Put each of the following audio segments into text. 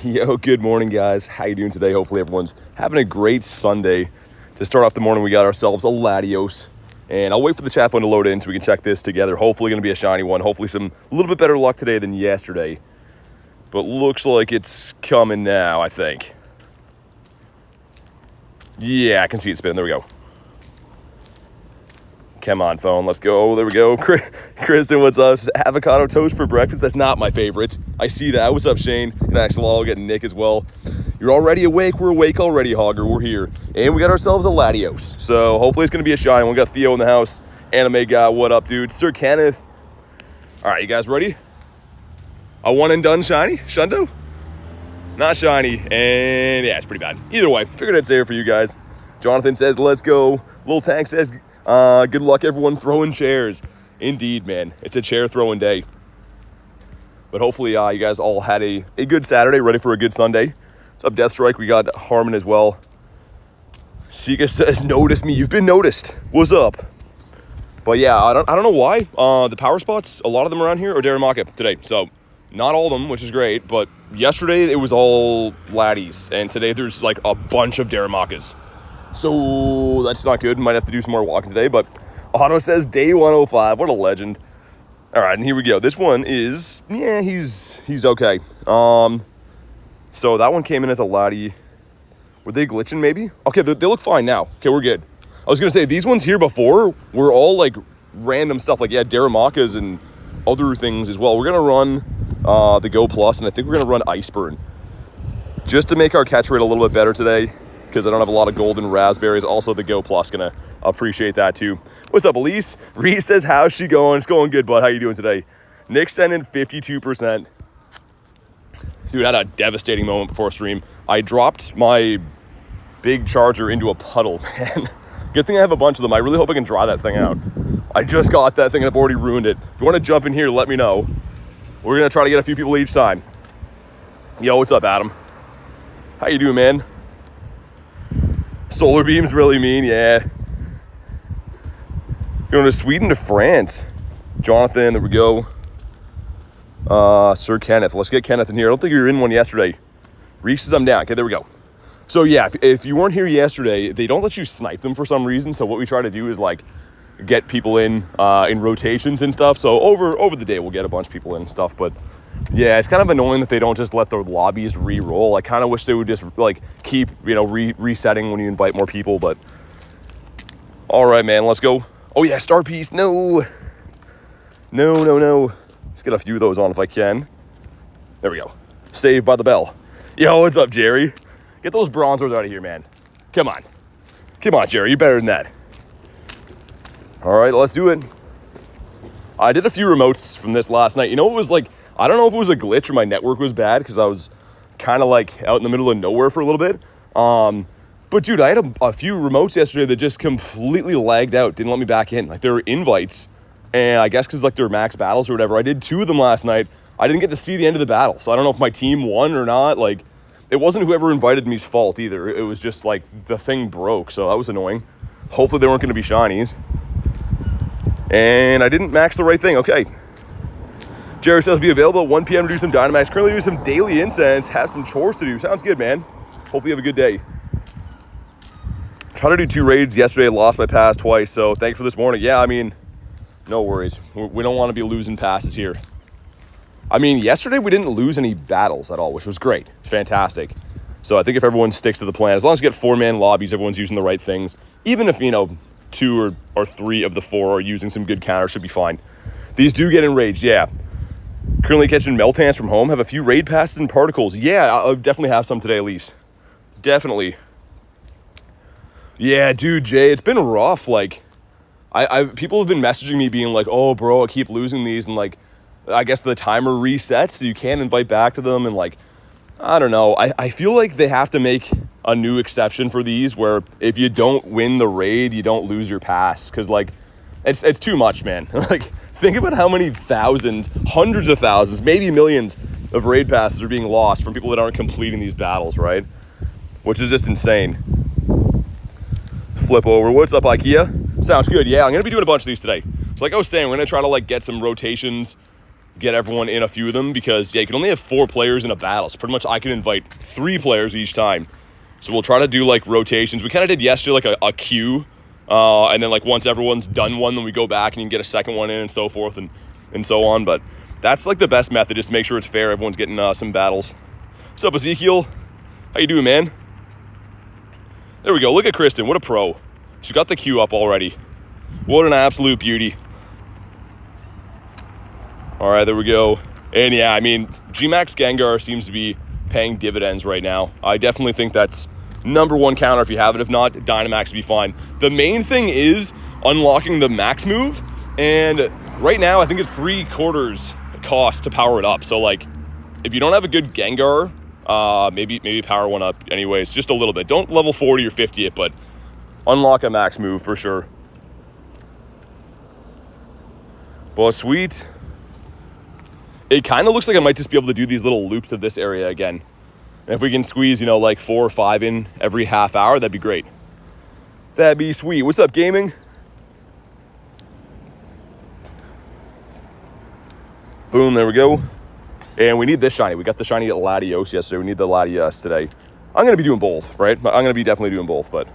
Yo, good morning, guys. How you doing today? Hopefully everyone's having a great Sunday. To start off the morning, we got ourselves a Latios. And I'll wait for the chat phone to load in so we can check this together. Hopefully going to be a shiny one. Hopefully a little bit better luck today than yesterday. But looks like it's coming now, I think. Yeah, I can see it spinning. There we go. Come on, phone. Let's go. There we go. Kristen, what's up? Avocado toast for breakfast. That's not my favorite. I see that. What's up, Shane? And actually, I'll get Nick as well. You're already awake. We're awake already, Hogger. We're here. And we got ourselves a Latios. So hopefully it's going to be a shine. We got Theo in the house. Anime guy, what up, dude? Sir Kenneth. All right, you guys ready? A one and done shiny? Shundo? Not shiny. And yeah, it's pretty bad. Either way, figured I'd say it for you guys. Jonathan says, let's go. Little Tank says, good luck, everyone throwing chairs. Indeed, man. It's a chair throwing day. But hopefully you guys all had a good Saturday, ready for a good Sunday. What's up, Deathstrike? We got Harmon as well. Sika says, notice me. You've been noticed. What's up? But yeah, I don't know why. The power spots, a lot of them around here are Dynamax today. So not all of them, which is great. But yesterday it was all Latias. And today there's like a bunch of Dynamax. So that's not good. Might have to do some more walking today. But Otto says day 105. What a legend. All right, and here we go. This one is, yeah, he's okay. So that one came in as a Lati. Were they glitching maybe? Okay, they look fine now. Okay, we're good. I was going to say, these ones here before were all like random stuff. Like, yeah, Dynamax and other things as well. We're going to run the Go Plus, and I think we're going to run Iceburn. Just to make our catch rate a little bit better today, because I don't have a lot of golden raspberries. Also, the Go Plus, going to appreciate that too. What's up, Elise? Reese says, how's she going? It's going good, bud. How you doing today? Nick sent in 52%. Dude, I had a devastating moment before stream. I dropped my big charger into a puddle, man. Good thing I have a bunch of them. I really hope I can dry that thing out. I just got that thing and I've already ruined it. If you want to jump in here, let me know. We're going to try to get a few people each time. Yo, what's up, Adam? How you doing, man? Solar beams really mean, yeah. Going to Sweden to France. Jonathan, there we go. Sir Kenneth. Let's get Kenneth in here. I don't think you were in one yesterday. Reese says I'm down. Okay, there we go. So yeah, if you weren't here yesterday, they don't let you snipe them for some reason. So what we try to do is like get people in rotations and stuff. So over the day, we'll get a bunch of people in and stuff. But yeah, it's kind of annoying that they don't just let the lobbies re-roll. I kind of wish they would just like keep, resetting when you invite more people. But all right, man, let's go. Oh yeah, star piece. No. Let's get a few of those on if I can. There we go. Saved by the bell. Yo, what's up, Jerry? Get those bronzers out of here, man. Come on, Jerry. You're better than that. All right, let's do it. I did a few remotes from this last night. It was like, I don't know if it was a glitch or my network was bad because I was kind of like out in the middle of nowhere for a little bit. But dude, I had a few remotes yesterday that just completely lagged out. Didn't let me back in. Like, there were invites. And I guess because like they were max battles or whatever, I did 2 of them last night. I didn't get to see the end of the battle. So I don't know if my team won or not. Like, it wasn't whoever invited me's fault either. It was just like the thing broke. So that was annoying. Hopefully they weren't going to be shinies. And I didn't max the right thing. Okay. Jerry says be available at 1 p.m. to do some Dynamax. Currently do some daily incense. Have some chores to do. Sounds good, man. Hopefully you have a good day. Tried to do 2 raids yesterday. Lost my pass twice. So thanks for this morning. Yeah, I mean, no worries. We don't want to be losing passes here. I mean, yesterday we didn't lose any battles at all, which was great. Fantastic. So I think if everyone sticks to the plan, as long as you get 4-man lobbies, everyone's using the right things. Even if, 2 or 3 of the 4 are using some good counters, should be fine. These do get enraged, yeah. Currently catching Meltans from home. Have a few raid passes and particles. Yeah, I'll definitely have some today at least. Definitely. Yeah, dude, Jay, it's been rough. Like, people have been messaging me being like, oh, bro, I keep losing these. And, like, I guess the timer resets, so you can't invite back to them. And, like, I don't know. I feel like they have to make a new exception for these where if you don't win the raid, you don't lose your pass. Because, like, it's too much, man. Like, think about how many thousands, hundreds of thousands, maybe millions of raid passes are being lost from people that aren't completing these battles, right? Which is just insane. Flip over. What's up, IKEA? Sounds good. Yeah, I'm going to be doing a bunch of these today. So like I was saying, we're going to try to like get some rotations get everyone in a few of them because, yeah, you can only have 4 players in a battle. So pretty much I can invite 3 players each time. So we'll try to do, like, rotations. We kind of did yesterday, like, a queue. And then, like, once everyone's done one, then we go back and you can get a second one in and so forth and so on. But that's, like, the best method, just to make sure it's fair. Everyone's getting some battles. What's up, Ezekiel? How you doing, man? There we go. Look at Kristen. What a pro. She got the queue up already. What an absolute beauty. All right, there we go. And yeah, I mean, G-Max Gengar seems to be paying dividends right now. I definitely think that's #1 counter if you have it. If not, Dynamax would be fine. The main thing is unlocking the max move. And right now, I think it's 3/4 cost to power it up. So, like, if you don't have a good Gengar, maybe power one up anyways, just a little bit. Don't level 40 or 50 it, but unlock a max move for sure. Well, sweet. It kind of looks like I might just be able to do these little loops of this area again. And if we can squeeze, you know, like 4 or 5 in every half hour, that'd be great. That'd be sweet. What's up, gaming? Boom, there we go. And we need this shiny. We got the shiny Latios yesterday. We need the Latias today. I'm going to be doing both, right? I'm going to be definitely doing both, but...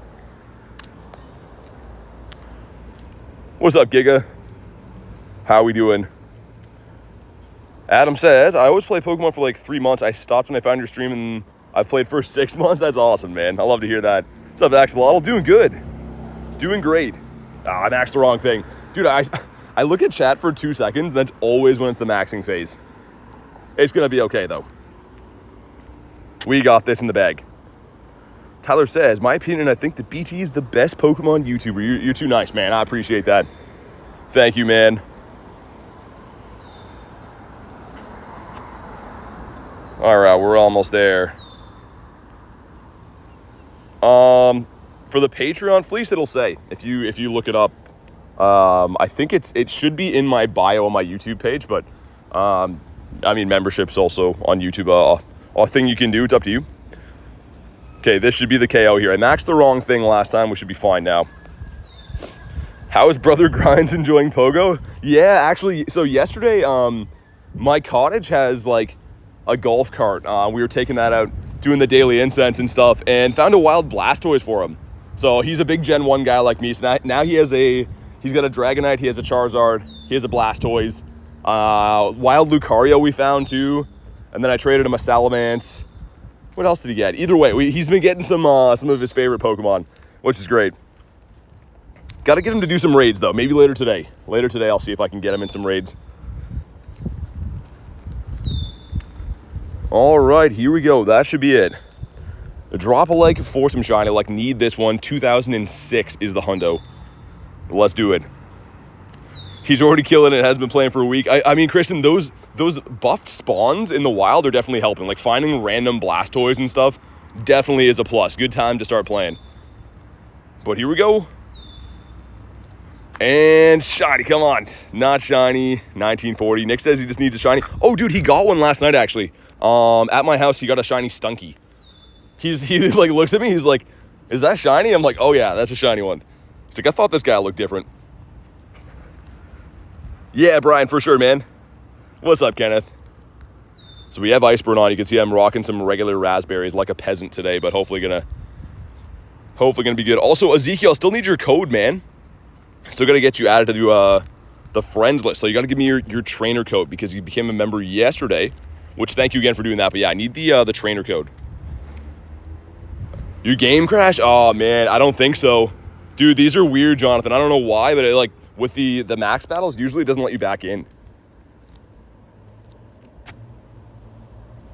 What's up, Giga? How we doing? Adam says, I always play Pokemon for like 3 months. I stopped when I found your stream and I've played for 6 months. That's awesome, man. I love to hear that. What's up, Axolotl? Doing good. Doing great. I maxed the wrong thing. Dude, I look at chat for 2 seconds, and that's always when it's the maxing phase. It's going to be okay, though. We got this in the bag. Tyler says, my opinion, I think that BT is the best Pokemon YouTuber. You're too nice, man. I appreciate that. Thank you, man. All right, we're almost there. For the Patreon fleece, it'll say if you look it up. I think it should be in my bio on my YouTube page, but I mean, membership's also on YouTube. A thing you can do. It's up to you. Okay, this should be the KO here. I maxed the wrong thing last time. We should be fine now. How is Brother Grinds enjoying Pogo? Yeah, actually, so yesterday, my cottage has like a golf cart. We were taking that out, doing the daily incense and stuff, and found a wild Blastoise for him. So he's a big Gen 1 guy like me. So now he's got a Dragonite, he has a Charizard, he has a Blastoise. Wild Lucario we found too. And then I traded him a Salamence. What else did he get? Either way, he's been getting some of his favorite Pokemon, which is great. Got to get him to do some raids though. Maybe later today. Later today, I'll see if I can get him in some raids. All right, here we go. That should be it. Drop a like for some shiny. Like, need this one. 2006 is the hundo. Let's do it. He's already killing it. Has been playing for a week. I mean, Kristen, those buffed spawns in the wild are definitely helping. Like, finding random Blastoise and stuff definitely is a plus. Good time to start playing. But here we go. And shiny, come on. Not shiny. 1940. Nick says he just needs a shiny. Oh, dude, he got one last night, actually. At my house, he got a shiny Stunky. He like looks at me. He's like, "Is that shiny?" I'm like, "Oh yeah, that's a shiny one." He's like, "I thought this guy looked different." Yeah, Brian, for sure, man. What's up, Kenneth? So we have Iceburn on. You can see I'm rocking some regular raspberries like a peasant today, but hopefully gonna be good. Also, Ezekiel, I still need your code, man. Still gotta get you added to the friends list. So you gotta give me your trainer code because you became a member yesterday. Which, thank you again for doing that. But yeah, I need the trainer code. Your game crash? Oh, man, I don't think so. Dude, these are weird, Jonathan. I don't know why, but like with the max battles, usually it doesn't let you back in.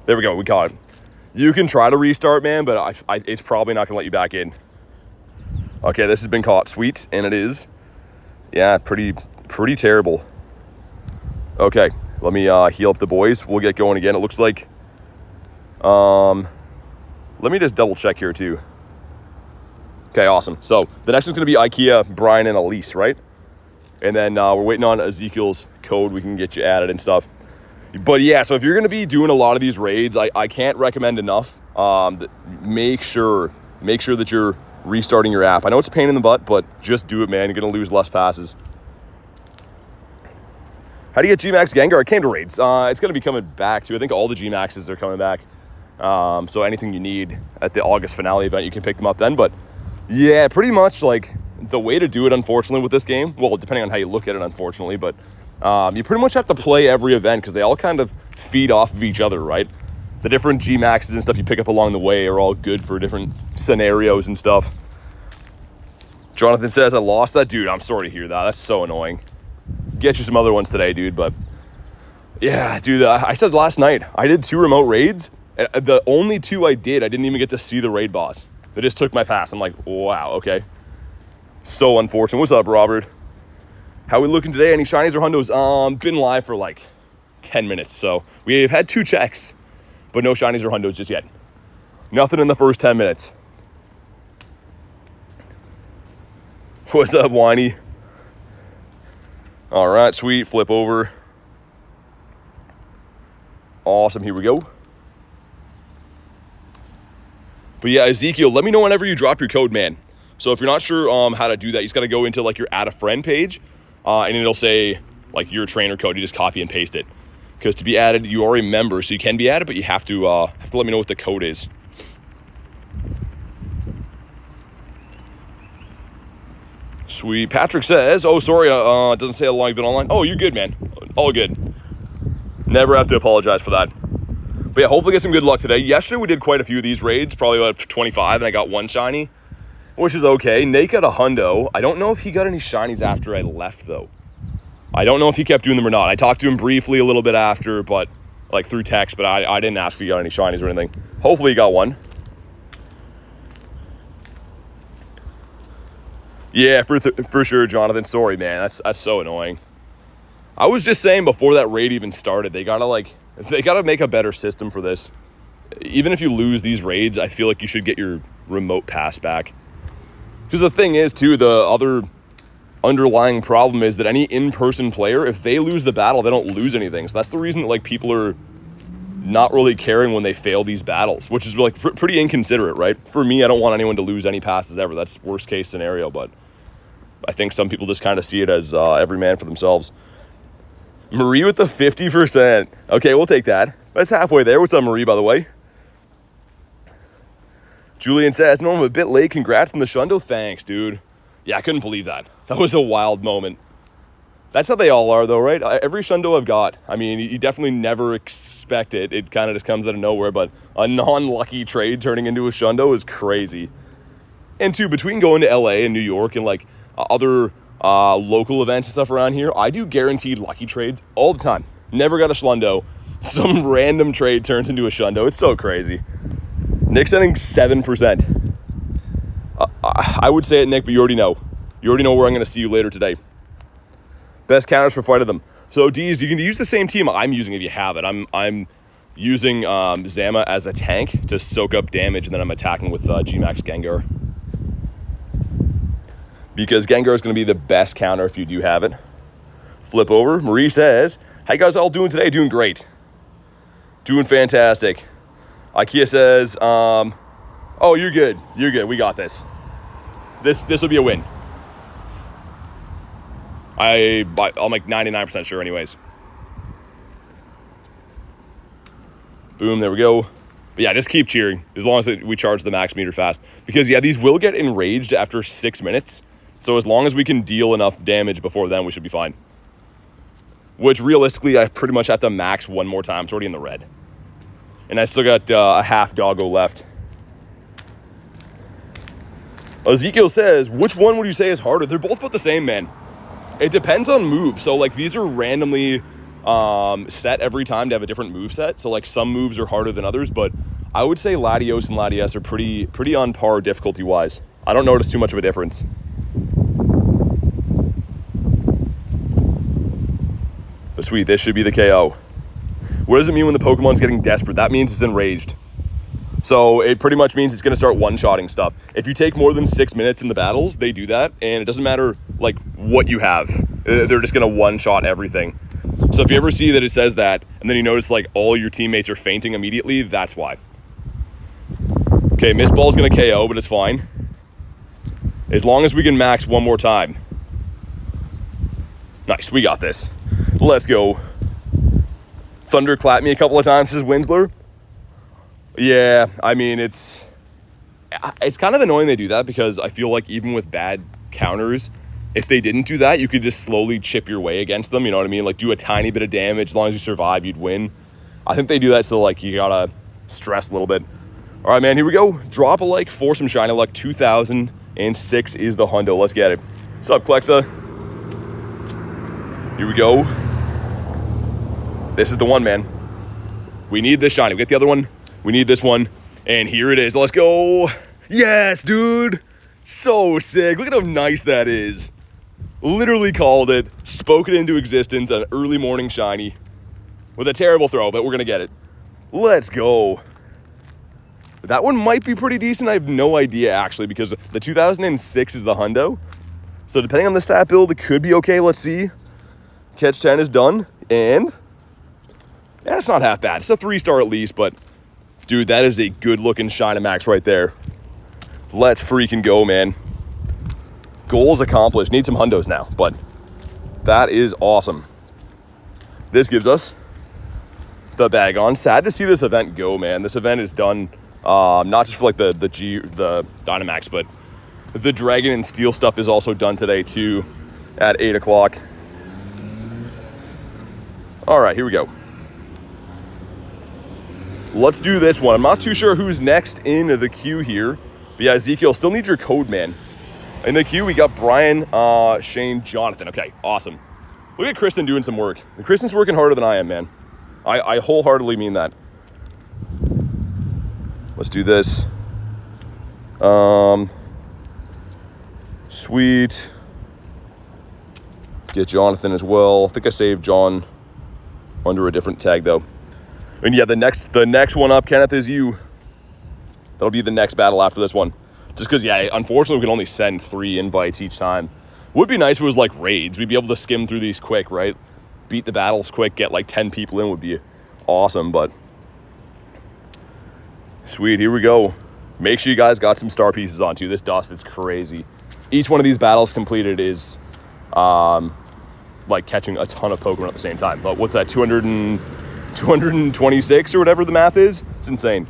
There we go. We caught it. You can try to restart, man, but it's probably not going to let you back in. Okay, this has been caught. Sweet, and it is. Yeah, pretty terrible. Okay. Let me heal up the boys. We'll get going again. It looks like... let me just double check here, too. Okay, awesome. So, the next one's going to be Ikea, Brian, and Elise, right? And then we're waiting on Ezekiel's code. We can get you added and stuff. But, yeah, so if you're going to be doing a lot of these raids, I can't recommend enough. Make sure that you're restarting your app. I know it's a pain in the butt, but just do it, man. You're going to lose less passes. How do you get G-Max Gengar? It came to raids. It's going to be coming back too. I think all the G-Maxes are coming back. So anything you need at the August finale event, you can pick them up then. But yeah, pretty much like the way to do it, unfortunately, with this game, well, depending on how you look at it, unfortunately, but you pretty much have to play every event because they all kind of feed off of each other, right? The different G-Maxes and stuff you pick up along the way are all good for different scenarios and stuff. Jonathan says, I lost that. Dude, I'm sorry to hear that. That's so annoying. Get you some other ones today, dude. But yeah, dude, I said last night, I did 2 remote raids. The only 2 I didn't even get to see the raid boss. They just took my pass. I'm like, wow, okay. So unfortunate. What's up, Robert? How are we looking today? Any shinies or hundos? Been live for like 10 minutes. So we've had 2 checks, but no shinies or hundos just yet. Nothing in the first 10 minutes. What's up, Whiny? All right, sweet. Flip over. Awesome. Here we go. But yeah, Ezekiel, let me know whenever you drop your code, man. So if you're not sure how to do that, you just got to go into like your add a friend page, and it'll say like your trainer code. You just copy and paste it. Because to be added, you are a member, so you can be added, but you have to let me know what the code is. Sweet. Patrick says, oh, sorry, it doesn't say how long you've been online. Oh, you're good, man. All good. Never have to apologize for that. But yeah, hopefully get some good luck today. Yesterday we did quite a few of these raids, probably about 25, and I got 1 shiny, which is okay. Nate got a hundo. I don't know if he got any shinies after I left, though. I don't know if he kept doing them or not. I talked to him briefly a little bit after, but like through text, but I didn't ask if he got any shinies or anything. Hopefully he got 1. Yeah, for sure, Jonathan. Sorry, man. That's so annoying. I was just saying before that raid even started, they gotta make a better system for this. Even if you lose these raids, I feel like you should get your remote pass back. Because the thing is, too, the other underlying problem is that any in-person player, if they lose the battle, they don't lose anything. So that's the reason that like people are not really caring when they fail these battles, which is like pretty inconsiderate, right? For me, I don't want anyone to lose any passes ever. That's worst case scenario, but I think some people just kind of see it as every man for themselves. Marie with the 50%. Okay, we'll take that. That's halfway there. What's up, Marie, by the way? Julian says, no, I'm a bit late. Congrats on the shundo. Thanks, dude. Yeah, I couldn't believe that. That was a wild moment. That's how they all are, though, right? Every shundo I've got, I mean, you definitely never expect it. It kind of just comes out of nowhere, but a non-lucky trade turning into a shundo is crazy. And two, between going to LA and New York and like other local events and stuff around here, I do guaranteed lucky trades all the time. Never got a shundo. Some random trade turns into a shundo. It's so crazy. Nick's sending 7%. I would say it, Nick, but you already know. You already know where I'm going to see you later today. Best counters for Fight of them. So, D's, you can use the same team I'm using if you have it. I'm using Zama as a tank to soak up damage, and then I'm attacking with G-Max Gengar. Because Gengar is going to be the best counter if you do have it. Flip over. Marie says, how you guys all doing today? Doing great. Doing fantastic. Ikea says, oh, you're good. You're good. We got this. This will be a win. I'm like 99% sure anyways. Boom, there we go. But yeah, just keep cheering as long as we charge the max meter fast. Because yeah, these will get enraged after 6 minutes. So as long as we can deal enough damage before then, we should be fine. Which realistically, I pretty much have to max one more time. It's already in the red. And I still got a half doggo left. Ezekiel says, which one would you say is harder? They're both about the same, man. It depends on move. So like these are randomly set every time to have a different move set. So like some moves are harder than others, but I would say Latios and Latias are pretty on par difficulty wise. I don't notice too much of a difference. But sweet, this should be the KO. What does it mean when the Pokemon's getting desperate? That means it's enraged. So it pretty much means it's going to start one-shotting stuff. If you take more than 6 minutes in the battles, they do that, and it doesn't matter like what you have. They're just going to one-shot everything. So if you ever see that it says that, and then you notice like all your teammates are fainting immediately, that's why. Okay, Miss Ball's going to KO, but it's fine. As long as we can max one more time. Nice, we got this. Let's go. Thunder clapped me a couple of times, says Winsler. Yeah, I mean, it's kind of annoying they do that, because I feel like even with bad counters, if they didn't do that, you could just slowly chip your way against them, you know what I mean? Like, do a tiny bit of damage. As long as you survive, you'd win. I think they do that so, like, you gotta stress a little bit. All right, man, here we go. Drop a like for some shiny luck. 2006 is the hundo. Let's get it. What's up, Klexa? Here we go. This is the one, man. We need this shiny. We get the other one. We need this one. And here it is. Let's go. Yes, dude. So sick. Look at how nice that is. Literally called it. Spoke it into existence. An early morning shiny. With a terrible throw, but we're going to get it. Let's go. That one might be pretty decent. I have no idea, actually, because the 2006 is the hundo. So depending on the stat build, it could be okay. Let's see. Catch 10 is done. And yeah, it's not half bad. It's a 3-star at least, but dude, that is a good-looking Dynamax right there. Let's freaking go, man. Goals accomplished. Need some hundos now, but that is awesome. This gives us the bag on. Sad to see this event go, man. This event is done, not just for like the Dynamax, but the Dragon and Steel stuff is also done today too at 8 o'clock. All right, here we go. Let's do this one. I'm not too sure who's next in the queue here. But yeah, Ezekiel, still need your code, man. In the queue, we got Brian, Shane, Jonathan. Okay, awesome. Look at Kristen doing some work. Kristen's working harder than I am, man. I wholeheartedly mean that. Let's do this. Sweet. Get Jonathan as well. I think I saved John under a different tag, though. And yeah, the next one up, Kenneth, is you. That'll be the next battle after this one. Just because, yeah, unfortunately, we can only send 3 invites each time. Would be nice if it was like raids. We'd be able to skim through these quick, right? Beat the battles quick, get like 10 people in would be awesome, but sweet, here we go. Make sure you guys got some star pieces on too. This dust is crazy. Each one of these battles completed is like catching a ton of Pokemon at the same time. But what's that, 226 or whatever the math is? It's insane.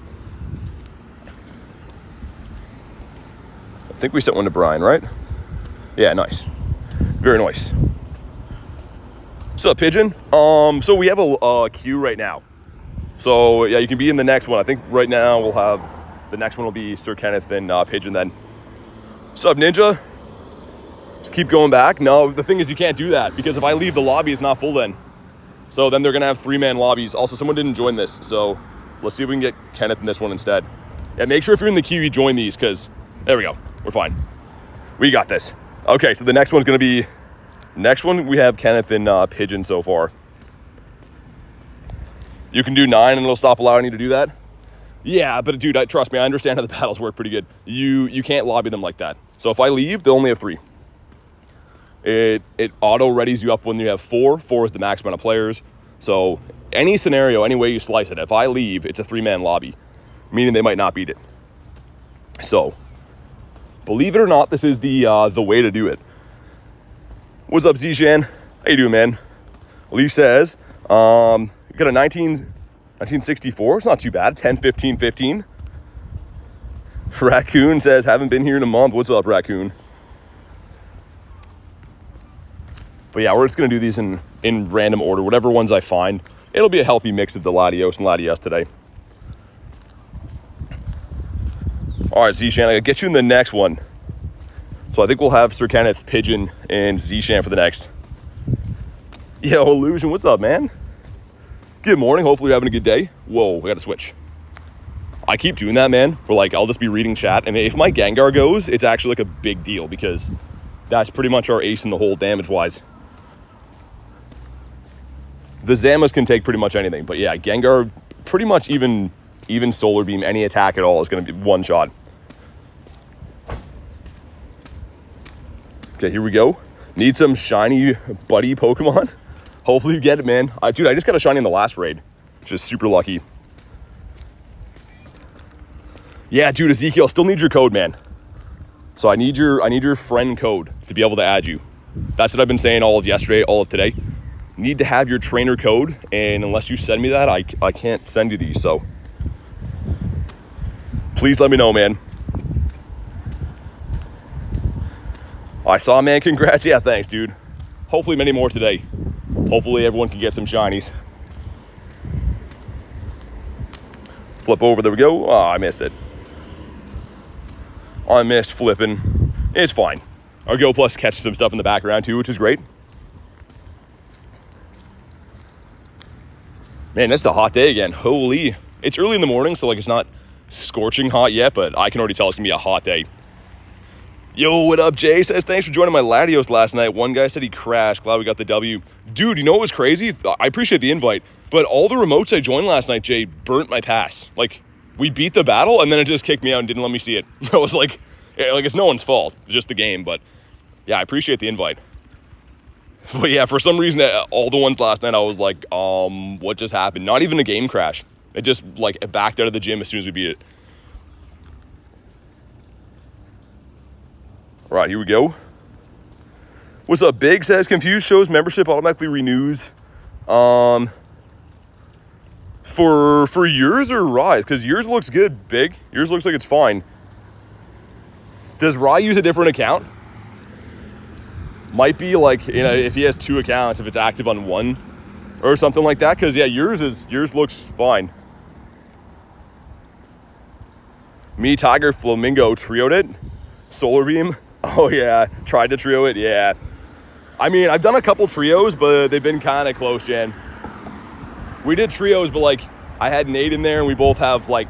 I think we sent one to Brian, right? Yeah, nice. Very nice. What's up, Pigeon? So we have a queue right now. So yeah, you can be in the next one. I think right now we'll have, the next one will be Sir Kenneth and Pigeon then. What's up, Ninja? Just keep going back. No, the thing is you can't do that because if I leave, the lobby is not full then. So then they're gonna have 3-man lobbies. Also, someone didn't join this, so let's see if we can get Kenneth in this one instead. Yeah, make sure if you're in the queue, you join these because, there we go, we're fine. We got this. Okay, so the next one's gonna be, next one we have Kenneth and Pigeon so far. You can do 9 and it'll stop allowing you to do that? Yeah, but dude, trust me, I understand how the battles work pretty good. You can't lobby them like that. So if I leave, they'll only have 3. It auto readies you up when you have 4. 4 is the max amount of players. So any scenario, any way you slice it, if I leave, it's a 3-man lobby, meaning they might not beat it. So believe it or not, this is the way to do it. What's up, Zishan? How you doing, man? Lee says, got a 1964. It's not too bad. 10, 15, 15. Raccoon says, haven't been here in a month. What's up, Raccoon? But yeah, we're just going to do these in random order. Whatever ones I find. It'll be a healthy mix of the Latios and Latias today. All right, Zishan, I'll get you in the next one. So I think we'll have Sir Kenneth, Pigeon, and Zishan for the next. Yo, Illusion, what's up, man? Good morning. Hopefully you're having a good day. Whoa, we got to switch. I keep doing that, man. Where like I'll just be reading chat, and if my Gengar goes, it's actually like a big deal because that's pretty much our ace in the hole damage-wise. The Zamas can take pretty much anything, but yeah, Gengar, pretty much even Solar Beam, any attack at all is going to be one shot. Okay, here we go. Need some shiny buddy Pokemon. Hopefully you get it, man. Dude, I just got a shiny in the last raid, which is super lucky. Yeah, dude, Ezekiel, still need your code, man. So I need your friend code to be able to add you. That's what I've been saying all of yesterday, all of today. need to have your trainer code, and unless you send me that, I can't send you these, so please let me know, man. I saw, man, congrats. Yeah, thanks, dude. Hopefully many more today. Hopefully everyone can get some shinies. Flip over, there we go. Oh, I missed it. I missed flipping. It's fine. Our Go Plus catches some stuff in the background too, which is great. Man, it's a hot day again. Holy. It's early in the morning, so like it's not scorching hot yet, but I can already tell it's gonna be a hot day. Yo, what up, Jay? Says, thanks for joining my Latios last night. One guy said he crashed. Glad we got the W. Dude, you know what was crazy? I appreciate the invite, but all the remotes I joined last night, Jay, burnt my pass. Like, we beat the battle, and then it just kicked me out and didn't let me see it. I was like it's no one's fault. It's just the game, but yeah, I appreciate the invite. But yeah, for some reason, all the ones last night, I was like, what just happened? Not even a game crash. It just, like, it backed out of the gym as soon as we beat it. All right, here we go. What's up, Big? Says, confused, shows membership automatically renews. For yours or Rise? Because yours looks good, Big. Yours looks like it's fine. Does Rye use a different account? Might be like, you know, if he has 2 accounts, if it's active on one or something like that. Because yeah, yours looks fine. Me, Tiger, Flamingo trioed it. Solar Beam. Oh yeah, tried to trio it. Yeah. I mean, I've done a couple trios, but they've been kind of close, Jan. We did trios, but like I had Nate in there, and we both have like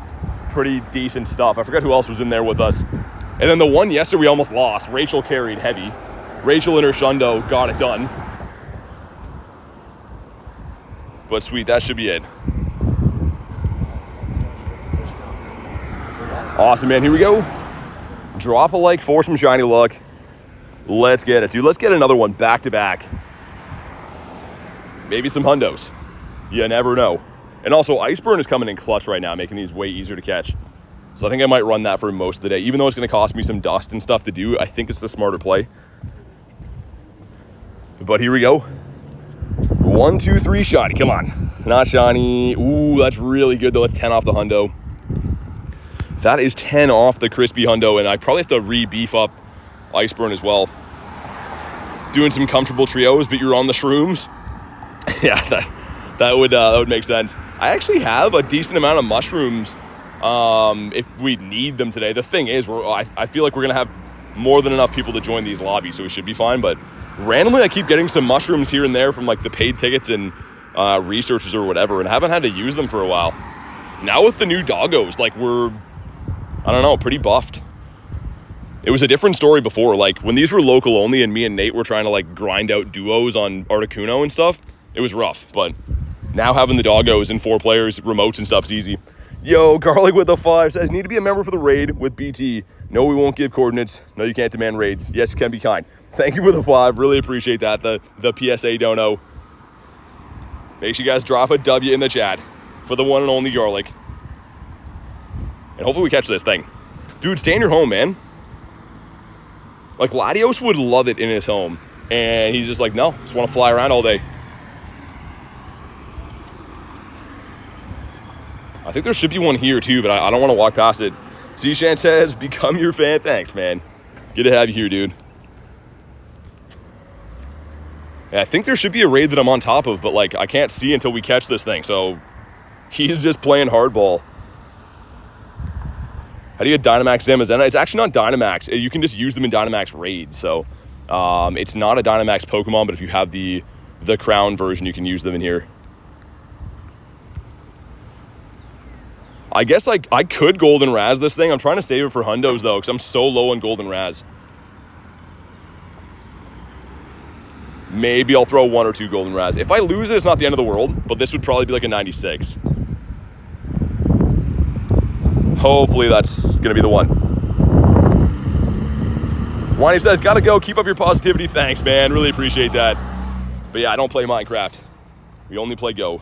pretty decent stuff. I forgot who else was in there with us. And then the one yesterday we almost lost. Rachel carried heavy. Rachel and her Shundo got it done. But sweet, that should be it. Awesome, man. Here we go. Drop a like for some shiny luck. Let's get it, dude. Let's get another one back to back. Maybe some hundos. You never know. And also, Iceburn is coming in clutch right now, making these way easier to catch. So I think I might run that for most of the day. Even though it's going to cost me some dust and stuff to do, I think it's the smarter play. But here we go. 1, 2, 3, shiny. Come on. Not shiny. Ooh, that's really good, though. That's 10 off the hundo. That is 10 off the crispy hundo, and I probably have to re-beef up Iceburn as well. Doing some comfortable trios, but you're on the shrooms. Yeah, that would make sense. I actually have a decent amount of mushrooms if we need them today. The thing is, I feel like we're going to have more than enough people to join these lobbies, so we should be fine. But randomly, I keep getting some mushrooms here and there from like the paid tickets and researchers or whatever, and haven't had to use them for a while. Now with the new doggos, like we're, I don't know, pretty buffed. It was a different story before. Like when these were local only and me and Nate were trying to like grind out duos on Articuno and stuff, it was rough. But now having the doggos and 4 players, remotes and stuff's easy. Yo, Garlic with a 5 says, need to be a member for the raid with BT. No, we won't give coordinates. No, you can't demand raids. Yes, you can be kind. Thank you for the 5. Really appreciate that. The PSA dono. Make sure you guys drop a W in the chat for the one and only Garlic. And hopefully we catch this thing. Dude, stay in your home, man. Like, Latios would love it in his home. And he's just like, no, just want to fly around all day. I think there should be one here, too, but I don't want to walk past it. Zishan says, become your fan. Thanks, man. Good to have you here, dude. Yeah, I think there should be a raid that I'm on top of, but, like, I can't see until we catch this thing. So, he's just playing hardball. How do you get Dynamax Zamazenta? It's actually not Dynamax. You can just use them in Dynamax raids. So, it's not a Dynamax Pokemon, but if you have the Crown version, you can use them in here. I guess I could Golden Raz this thing. I'm trying to save it for hundos, though, because I'm so low on Golden Raz. Maybe I'll throw 1 or 2 Golden Raz. If I lose it, it's not the end of the world, but this would probably be like a 96. Hopefully that's going to be the one. Wani says, gotta go. Keep up your positivity. Thanks, man. Really appreciate that. But yeah, I don't play Minecraft. We only play Go.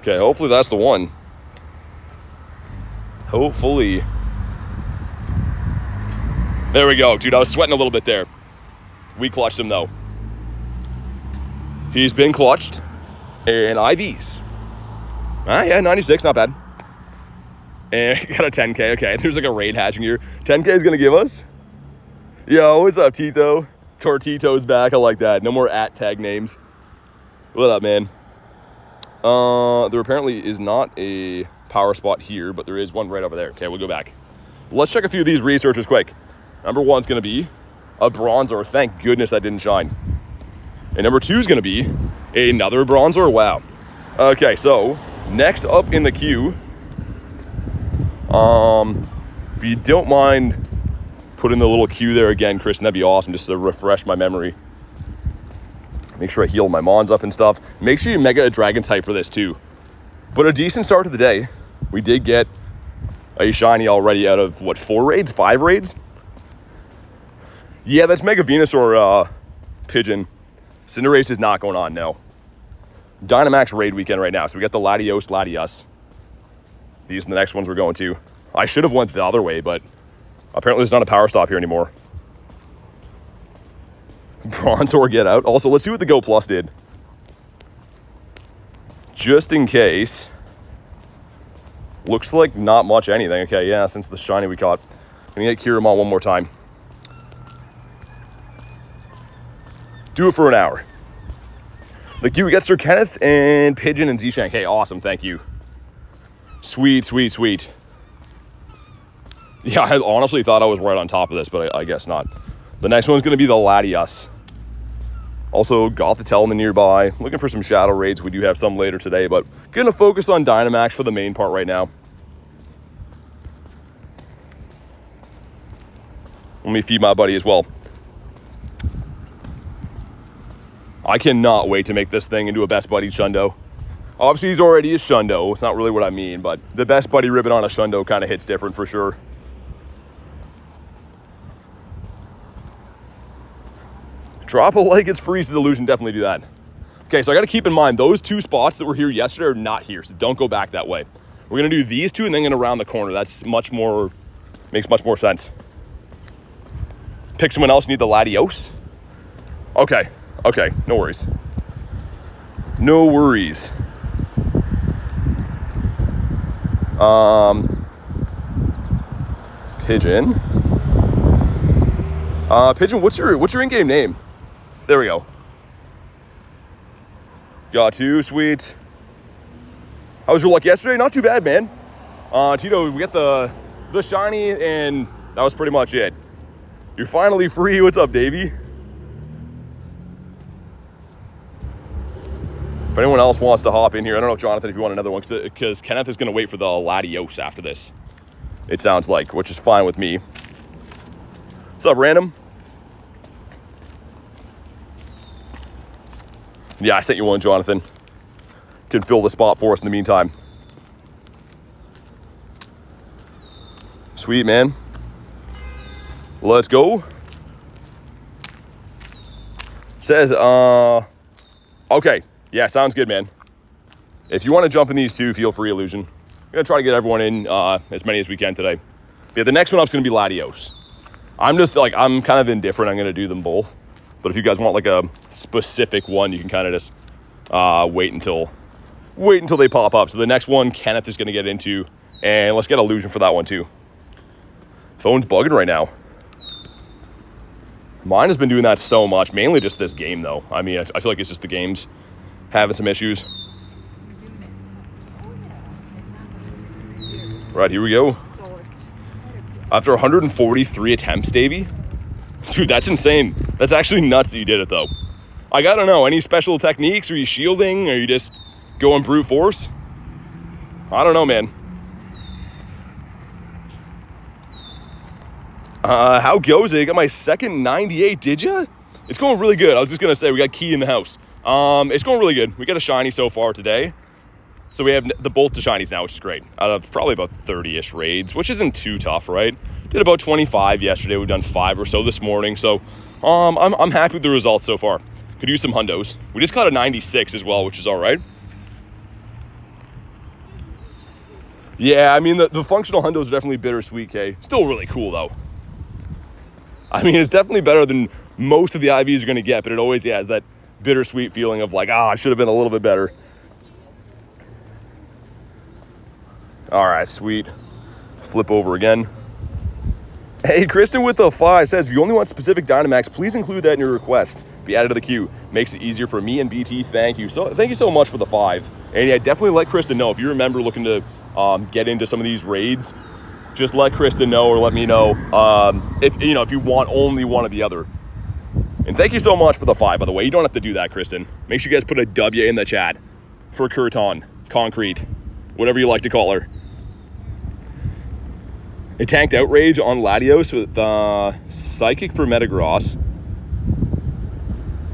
Okay, hopefully that's the one. Hopefully. There we go, dude. I was sweating a little bit there. We clutched him, though. He's been clutched. And IVs. Yeah, 96, not bad. And got a 10K. Okay, there's like a raid hatching here. 10K is going to give us. Yo, what's up, Tito? Tortito's back. I like that. No more @tag names. What up, man? There apparently is not a power spot here, but there is one right over there. Okay, we'll go back. Let's check a few of these researchers quick. Number 1's going to be a Bronzor. Thank goodness that didn't shine. And number 2 is going to be another Bronzor. Wow. Okay, so next up in the queue, if you don't mind putting the little queue there again, Kristen, that'd be awesome, just to refresh my memory. Make sure I heal my Mons up and stuff. Make sure you mega a Dragon type for this too. But a decent start to the day. We did get a shiny already out of, what, 4 raids? 5 raids? Yeah, that's Mega Venusaur Pigeon. Cinderace is not going on, no. Dynamax raid weekend right now. So we got the Latios Latias. These are the next ones we're going to. I should have went the other way, but apparently there's not a power stop here anymore. Bronzor get out. Also, let's see what the Go Plus did. Just in case. Looks like not much anything. Okay, yeah, since the shiny we caught. Gonna get Kiramon one more time. Do it for an hour. Like you, we got Sir Kenneth and Pigeon and Zshank. Hey, awesome, thank you. Sweet, sweet, sweet. Yeah, I honestly thought I was right on top of this, but I guess not. The next one's gonna be the Latias. Also, got the Telman nearby. Looking for some shadow raids. We do have some later today, but gonna focus on Dynamax for the main part right now. Let me feed my buddy as well. I cannot wait to make this thing into a best buddy Shundo. Obviously, he's already a Shundo. It's not really what I mean, but the best buddy ribbon on a Shundo kind of hits different for sure. Drop a like, it's Freeze's illusion. Definitely do that. Okay, so I got to keep in mind, those 2 spots that were here yesterday are not here, so don't go back that way. We're going to do these 2 and then going to round the corner. That's much more, makes much more sense. Pick someone else, need the Latios. Okay, okay, no worries. No worries. Pigeon. Pigeon, what's your in-game name? There we go. Got 2, sweet. How was your luck yesterday? Not too bad, man. Tito, we got the shiny, and that was pretty much it. You're finally free. What's up, Davey? If anyone else wants to hop in here, I don't know, Jonathan, if you want another one, because Kenneth is going to wait for the Latios after this. It sounds like, which is fine with me. What's up, Random? Yeah, I sent you one, Jonathan. Can fill the spot for us in the meantime. Sweet, man. Let's go. Says, okay. Yeah, sounds good, man. If you want to jump in these 2, feel free, Illusion. I'm going to try to get everyone in, as many as we can today. Yeah, the next one up is going to be Latios. I'm kind of indifferent. I'm going to do them both. But if you guys want like a specific one, you can kind of just wait until they pop up. So the next one, Kenneth is going to get into, and let's get Illusion for that one too. Phone's bugging right now. Mine has been doing that so much, mainly just this game though. I mean, I feel like it's just the games having some issues. Right, here we go. After 143 attempts, Davey. Dude, that's insane. That's actually nuts that you did it, though. I gotta know, any special techniques? Are you shielding? Are you just going brute force? I don't know, man. How goes it? I got my second 98, did ya? It's going really good. I was just gonna say, we got Key in the house. It's going really good. We got a shiny so far today. So we have the both the shinies now, which is great. Out of probably about 30-ish raids, which isn't too tough, right? Did about 25 yesterday. We've done 5 or so this morning. So I'm happy with the results so far. Could use some hundos. We just caught a 96 as well, which is all right. Yeah, I mean, the functional hundos are definitely bittersweet, Kay. Still really cool, though. I mean, it's definitely better than most of the IVs you're going to get, but it always has that bittersweet feeling of like, it should have been a little bit better. All right, sweet. Flip over again. Hey, Kristen with the 5 says, if you only want specific Dynamax, please include that in your request. Be added to the queue. Makes it easier for me and BT. Thank you. So thank you so much for the 5. And yeah, definitely let Kristen know if you remember looking to get into some of these raids. Just let Kristen know or let me know if you want only one or the other. And thank you so much for the 5, by the way. You don't have to do that, Kristen. Make sure you guys put a W in the chat for Curton, Concrete, whatever you like to call her. It tanked Outrage on Latios with Psychic for Metagross.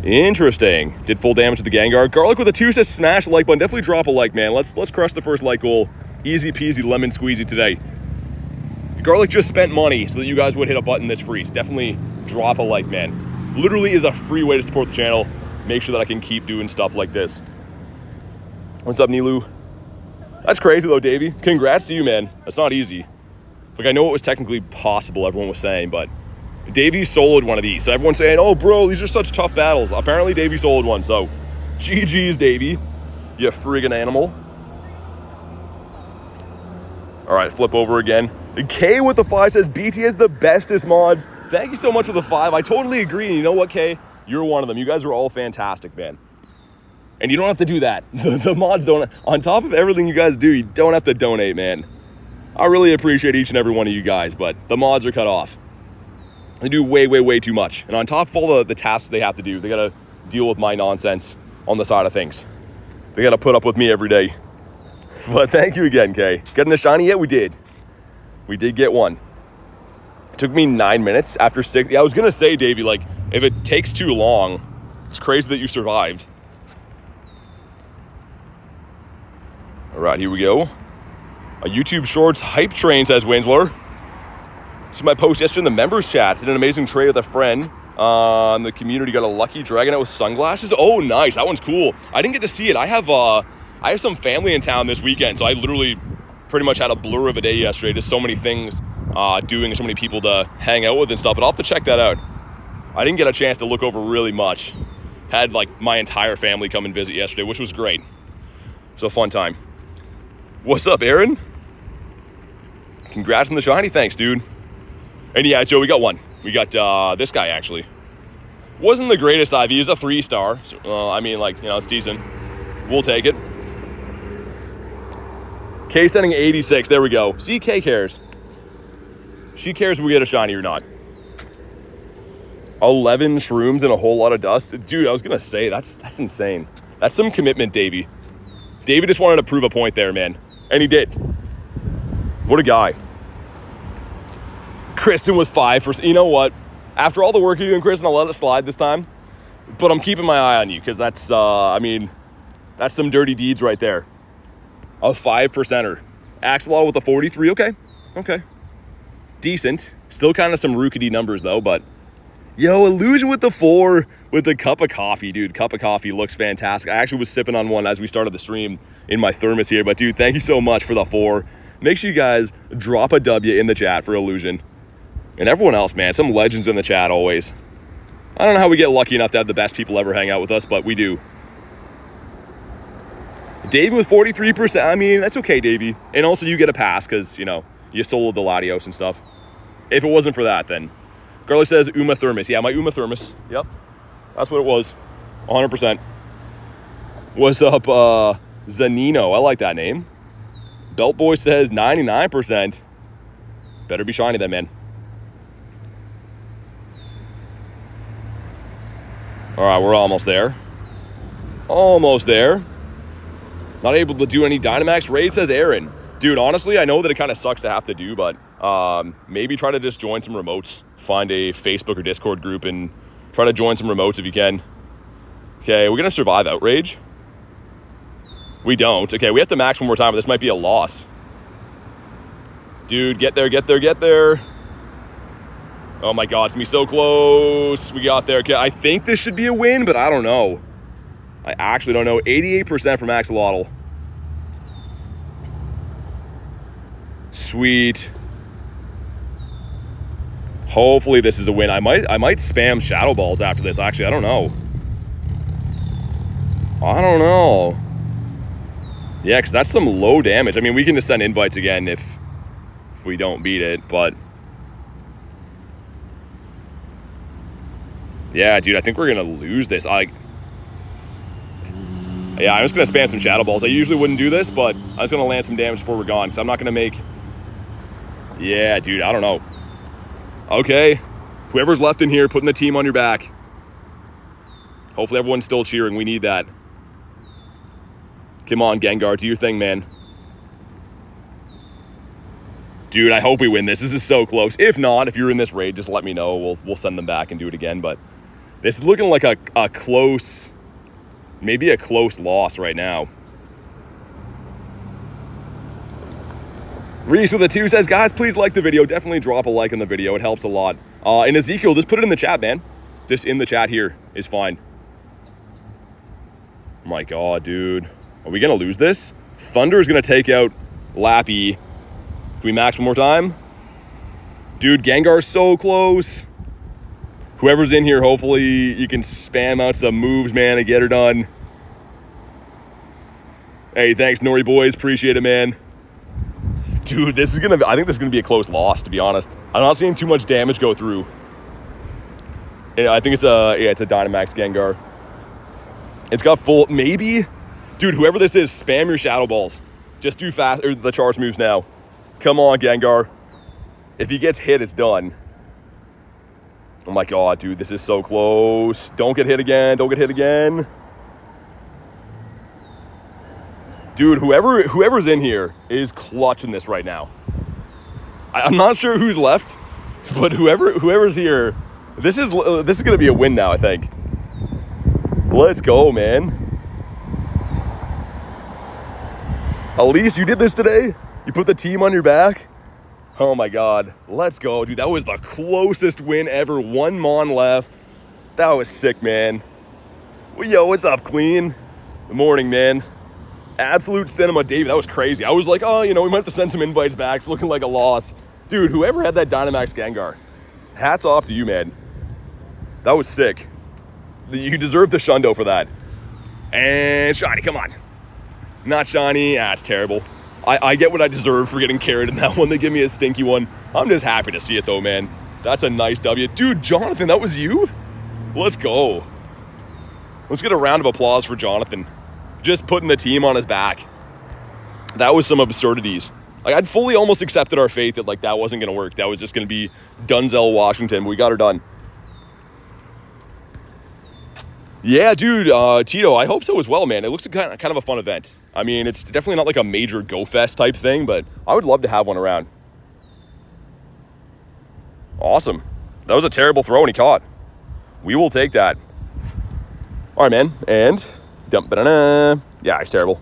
Interesting. Did full damage to the Gengar. Garlic with a 2 says smash the like button. Definitely drop a like, man. Let's crush the first like goal. Easy peasy lemon squeezy today. Garlic just spent money so that you guys would hit a button this free. So definitely drop a like, man. Literally is a free way to support the channel. Make sure that I can keep doing stuff like this. What's up, Nilu? That's crazy though, Davey. Congrats to you, man. That's not easy. Like, I know it was technically possible, everyone was saying, but Davey soloed one of these. So everyone's saying, oh, bro, these are such tough battles. Apparently, Davey soloed one. So, GG's, Davey. You friggin' animal. All right, flip over again. K with the 5 says, BT has the bestest mods. Thank you so much for the 5. I totally agree. And you know what, K? You're one of them. You guys are all fantastic, man. And you don't have to do that. The mods don't. On top of everything you guys do, you don't have to donate, man. I really appreciate each and every one of you guys, but the mods are cut off. They do way, way, way too much. And on top of all the tasks they have to do, they got to deal with my nonsense on the side of things. They got to put up with me every day. But thank you again, Kay. Getting a shiny yet? We did. We did get one. It took me 9 minutes after 6. Yeah, I was going to say, Davey, like, if it takes too long, it's crazy that you survived. All right, here we go. A YouTube Shorts hype train, says Winsler. See my post yesterday in the members chat. Did an amazing trade with a friend. The community got a lucky Dragonite with sunglasses. Oh, nice. That one's cool. I didn't get to see it. I have some family in town this weekend, so I literally pretty much had a blur of a day yesterday. Just so many things doing and so many people to hang out with and stuff. But I'll have to check that out. I didn't get a chance to look over really much. Had like my entire family come and visit yesterday, which was great. So fun time. What's up, Aaron? Congrats on the shiny. Thanks, dude. And yeah, Joe, we got one. We got this guy, actually. Wasn't the greatest IV. He's a 3-star. So, I mean, like, it's decent. We'll take it. K sending 86. There we go. See, K cares. She cares if we get a shiny or not. 11 shrooms and a whole lot of dust. Dude, I was going to say, that's insane. That's some commitment, Davey. Davey just wanted to prove a point there, man. And he did. What a guy. Kristen with 5%. You know what? After all the work you're doing, Kristen, I'll let it slide this time. But I'm keeping my eye on you because that's, that's some dirty deeds right there. A 5%er. Axolotl with a 43. Okay. Decent. Still kind of some rookety numbers, though, but... Yo, Illusion with the 4 with the cup of coffee, dude. Cup of coffee looks fantastic. I actually was sipping on one as we started the stream in my thermos here. But, dude, thank you so much for the 4. Make sure you guys drop a W in the chat for Illusion. And everyone else, man. Some legends in the chat always. I don't know how we get lucky enough to have the best people ever hang out with us, but we do. Davey with 43%. I mean, that's okay, Davey. And also you get a pass because, you soloed the Latios and stuff. If it wasn't for that, then... Garlic says Uma Thermos. Yeah, my Uma Thermos. Yep. That's what it was. 100%. What's up, Zanino? I like that name. Belt Boy says 99%. Better be shiny then, man. All right, we're almost there. Almost there. Not able to do any Dynamax raid, says Aaron. Dude, honestly, I know that it kind of sucks to have to do, but maybe try to just join some remotes. Find a Facebook or Discord group and try to join some remotes if you can. Okay, we're going to survive Outrage. We don't. Okay, we have to max one more time, but this might be a loss. Dude, get there, get there, get there. Oh my God, it's going to be so close. We got there. Okay, I think this should be a win, but I don't know. I actually don't know. 88% from Axolotl. Sweet. Hopefully this is a win. I might spam Shadow Balls after this, actually. I don't know. Yeah, because that's some low damage. I mean, we can just send invites again if we don't beat it, but... Yeah, dude, I think we're going to lose this. Yeah, I'm just going to spam some Shadow Balls. I usually wouldn't do this, but I'm just going to land some damage before we're gone, because I'm not going to make... Yeah, dude, I don't know. Okay. Whoever's left in here, putting the team on your back. Hopefully everyone's still cheering. We need that. Come on, Gengar, do your thing, man. Dude, I hope we win this. This is so close. If not, if you're in this raid, just let me know. We'll send them back and do it again, but... This is looking like a close, maybe a close loss right now. Reese with a 2 says, guys, please like the video. Definitely drop a like on the video. It helps a lot. And Ezekiel, just put it in the chat, man. Just in the chat here is fine. Oh my God, dude. Are we going to lose this? Thunder is going to take out Lappy. Can we max one more time? Dude, Gengar's so close. Whoever's in here, hopefully you can spam out some moves, man, and get her done. Hey, thanks, Nori boys. Appreciate it, man. Dude, I think this is gonna be a close loss, to be honest. I'm not seeing too much damage go through. Yeah, I think it's a Dynamax Gengar. It's got full, maybe, dude, whoever this is, spam your Shadow Balls. Just do fast, or the charge moves now. Come on, Gengar. If he gets hit, it's done. Oh my God, dude, this is so close. Don't get hit again. Don't get hit again. Dude, whoever's in here is clutching this right now. I'm not sure who's left, but whoever's here, this is gonna be a win now, I think. Let's go, man. Elise, you did this today? You put the team on your back? Oh my God, let's go, dude. That was the closest win ever. 1 Mon left. That was sick, man. Well, yo, what's up, Clean? Good morning, man. Absolute cinema, David. That was crazy. I was like, oh, we might have to send some invites back. It's looking like a loss. Dude, whoever had that Dynamax Gengar, hats off to you, man. That was sick. You deserve the shundo for that. And shiny, come on. Not shiny. It's terrible. I get what I deserve for getting carried in that one. They give me a stinky one. I'm just happy to see it, though, man. That's a nice W. Dude, Jonathan, that was you? Let's go. Let's get a round of applause for Jonathan. Just putting the team on his back. That was some absurdities. Like, I'd fully almost accepted our fate that, like, that wasn't going to work. That was just going to be Dunzell Washington. We got her done. Yeah, dude, Tito, I hope so as well, man. It looks like kind of a fun event. I mean, it's definitely not like a major Go Fest type thing, but I would love to have one around. Awesome. That was a terrible throw and he caught. We will take that. All right, man. And yeah, it's terrible.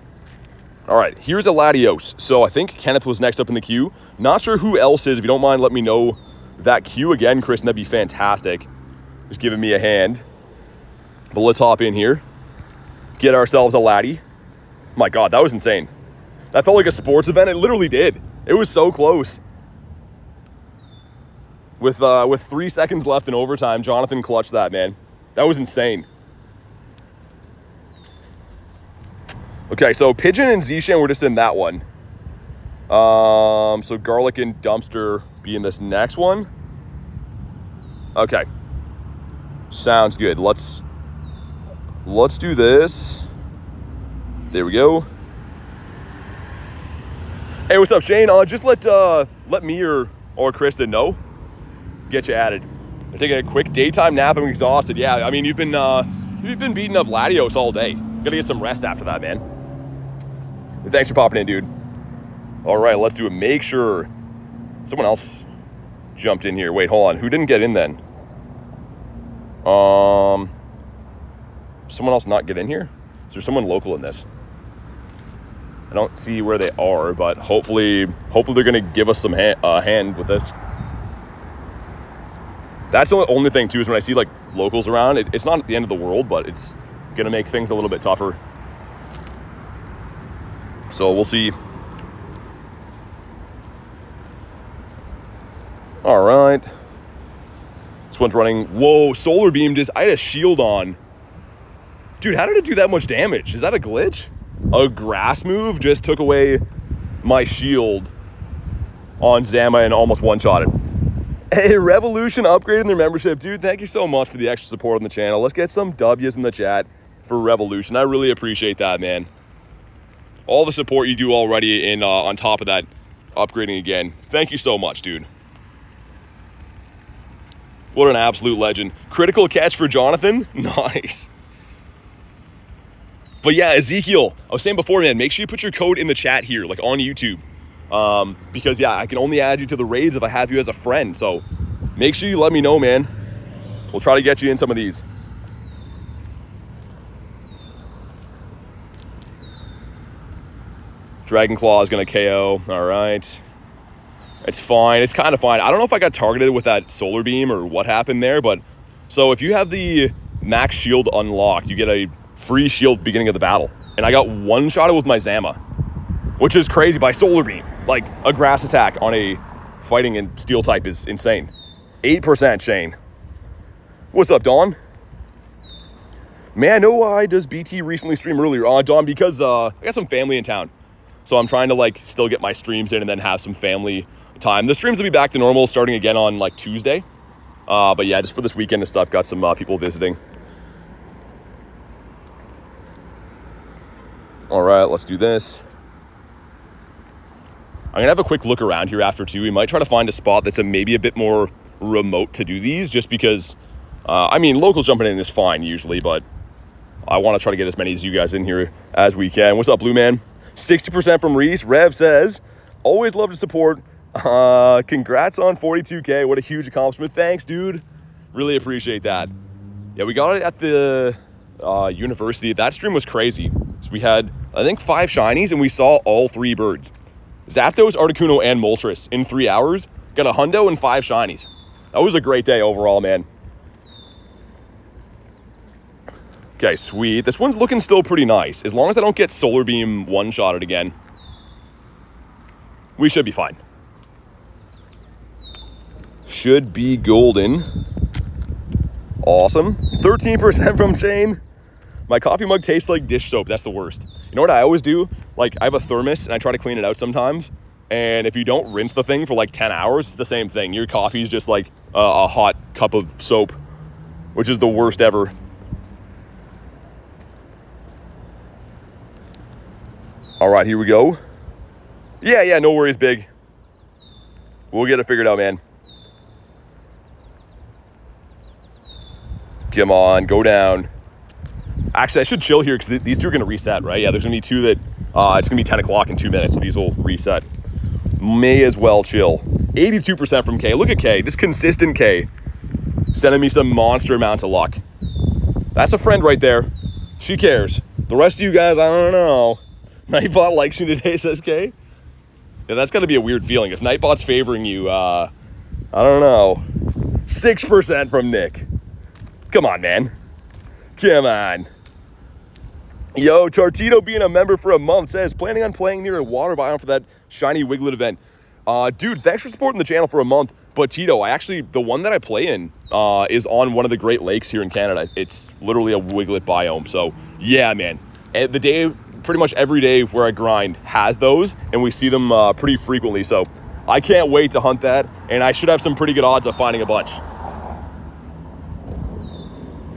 All right, here's a Latios. So I think Kenneth was next up in the queue. Not sure who else is. If you don't mind, let me know that queue again, Kristen. That'd be fantastic. Just giving me a hand. But let's hop in here. Get ourselves a Laddie. My God, that was insane. That felt like a sports event. It literally did. It was so close. With 3 seconds left in overtime, Jonathan clutched that, man. That was insane. Okay, so Pigeon and Zishan were just in that one. So Garlic and Dumpster be in this next one. Okay. Sounds good. Let's do this. There we go. Hey, what's up, Shane? Just let me or Kristen know. Get you added. I'm taking a quick daytime nap. I'm exhausted. Yeah, I mean, you've been beating up Latios all day. Gotta get some rest after that, man. Thanks for popping in, dude. All right, let's do it. Make sure someone else jumped in here. Wait, hold on. Who didn't get in then? Someone else not get in here? Is there someone local in this? I don't see where they are, but hopefully they're gonna give us some hand with this. That's the only thing too, is when I see like locals around, it's not the end of the world, but it's gonna make things a little bit tougher. So we'll see. All right. This one's running. Whoa, Solar Beam just... I had a shield on. Dude, how did it do that much damage? Is that a glitch? A grass move just took away my shield on Zama and almost one-shot it. Hey, Revolution upgrading their membership. Dude, thank you so much for the extra support on the channel. Let's get some W's in the chat for Revolution. I really appreciate that, man. All the support you do already in on top of that, upgrading again. Thank you so much, dude. What an absolute legend. Critical catch for Jonathan. Nice. But yeah, Ezekiel, I was saying before, man, make sure you put your code in the chat here, like on YouTube. Because yeah, I can only add you to the raids if I have you as a friend. So make sure you let me know, man. We'll try to get you in some of these. Dragon Claw is going to KO. All right. It's fine. It's kind of fine. I don't know if I got targeted with that Solar Beam or what happened there, but so if you have the max shield unlocked, you get a free shield beginning of the battle. And I got one-shotted with my Zama, which is crazy by Solar Beam. Like, a grass attack on a fighting and steel type is insane. 8% Shane. What's up, Dawn? Man, why does BT recently stream earlier? Dawn, because I got some family in town. So I'm trying to, like, still get my streams in and then have some family time. The streams will be back to normal starting again on, like, Tuesday. But yeah, just for this weekend and stuff, got some people visiting. All right, let's do this. I'm going to have a quick look around here after, too. We might try to find a spot that's maybe a bit more remote to do these, just because, I mean, locals jumping in is fine usually, but I want to try to get as many as you guys in here as we can. What's up, Blue Man? 60% from Reese. Rev says, always love to support. Congrats on 42K. What a huge accomplishment. Thanks, dude. Really appreciate that. Yeah, we got it at the university. That stream was crazy. So we had, I think, 5 shinies, and we saw all 3 birds. Zapdos, Articuno, and Moltres in 3 hours. Got a hundo and 5 shinies. That was a great day overall, man. Okay, sweet. This one's looking still pretty nice. As long as I don't get Solar Beam one-shotted again, we should be fine. Should be golden. Awesome. 13% from Shane. My coffee mug tastes like dish soap. That's the worst. You know what I always do? Like, I have a thermos, and I try to clean it out sometimes. And if you don't rinse the thing for like 10 hours, it's the same thing. Your coffee is just like a hot cup of soap, which is the worst ever. All right, here we go. Yeah, no worries, Big. We'll get it figured out, man. Come on, go down. Actually, I should chill here because these two are going to reset, right? Yeah, there's going to be 2 that, it's going to be 10 o'clock in 2 minutes, so these will reset. May as well chill. 82% from K. Look at K, just consistent K. Sending me some monster amounts of luck. That's a friend right there. She cares. The rest of you guys, I don't know. Nightbot likes you today, says K. Yeah, that's got to be a weird feeling. If Nightbot's favoring you, I don't know. 6% from Nick. Come on, man. Come on. Yo, Tortito being a member for a month says, planning on playing near a water biome for that shiny Wiglet event. Dude, thanks for supporting the channel for a month. But Tito, the one that I play in is on one of the Great Lakes here in Canada. It's literally a Wiglet biome. So yeah, man. The day, pretty much every day where I grind has those, and we see them pretty frequently. So I can't wait to hunt that, and I should have some pretty good odds of finding a bunch.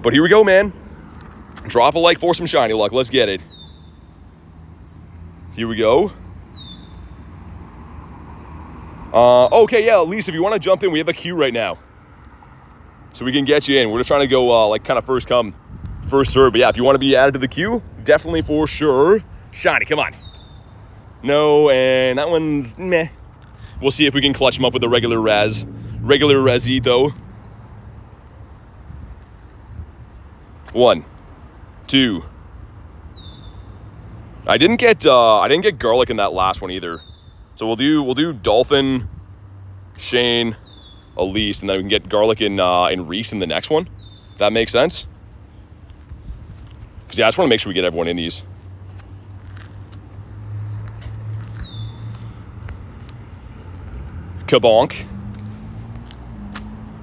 But here we go, man. Drop a like for some shiny luck. Let's get it. Here we go. Okay, yeah, Lisa, if you want to jump in, we have a queue right now. So we can get you in. We're just trying to go, like, kind of first come, first serve. But yeah, if you want to be added to the queue, definitely for sure. Shiny, come on. No, and that one's meh. We'll see if we can clutch him up with a regular Resito. 1, 2. I didn't get garlic in that last one either. So we'll do Dolphin, Shane, Elise, and then we can get garlic in Reese in the next one. If that makes sense. Because yeah, I just want to make sure we get everyone in these. Kabonk.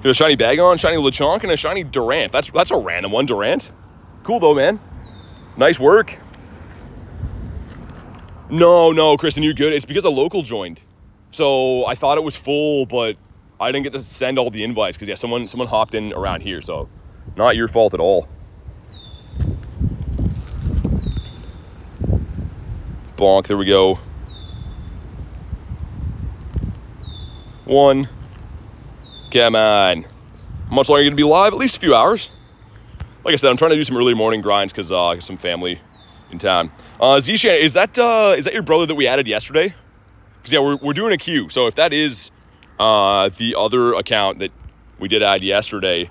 Got a shiny Bagon, shiny Lechonk, and a shiny Durant. That's a random one, Durant. Cool though, man. Nice work. No, Kristen, you're good. It's because a local joined. So I thought it was full, but I didn't get to send all the invites because, yeah, someone hopped in around here, so not your fault at all. Bonk, there we go. 1. Come on. How much longer are you going to be live? At least a few hours. Like I said, I'm trying to do some early morning grinds because some family in town. Zishan, is that your brother that we added yesterday? Because, yeah, we're doing a queue. So if that is the other account that we did add yesterday,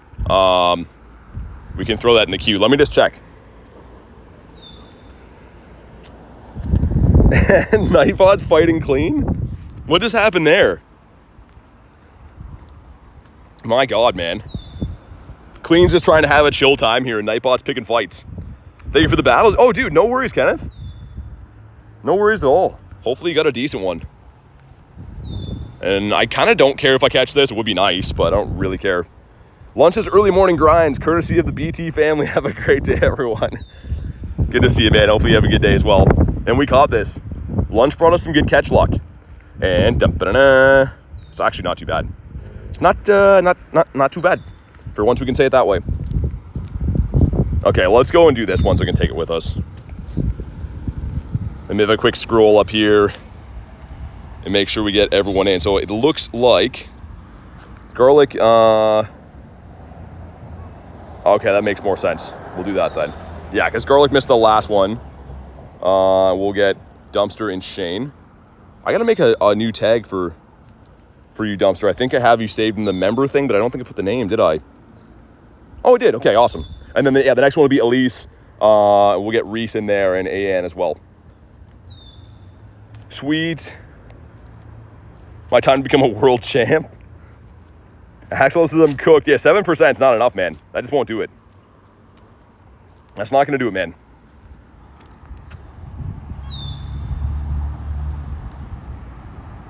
we can throw that in the queue. Let me just check. Nightbot's fighting clean? What just happened there? My God, man. Clean's just trying to have a chill time here, and Nightbot's picking fights. Thank you for the battles. Oh, dude, no worries, Kenneth. No worries at all. Hopefully you got a decent one. And I kind of don't care if I catch this. It would be nice, but I don't really care. Lunch says early morning grinds, courtesy of the BT family. Have a great day, everyone. Good to see you, man. Hopefully you have a good day as well. And we caught this. Lunch brought us some good catch luck. And it's actually not too bad. It's not too bad. For once we can say it that way. Okay, let's go and do this once we can take it with us. Let me have a quick scroll up here and make sure we get everyone in. So it looks like garlic. Okay, that makes more sense. We'll do that then. Yeah, because garlic missed the last one. We'll get Dumpster and Shane. I gotta make a new tag for you, Dumpster. I think I have you saved in the member thing, but I don't think I put the name, did I? Oh, I did. Okay, awesome. And then the next one will be Elise. We'll get Reese in there and An as well. Sweet. My time to become a world champ. Axel says I'm cooked. Yeah, 7% is not enough, man. I just won't do it. That's not going to do it, man.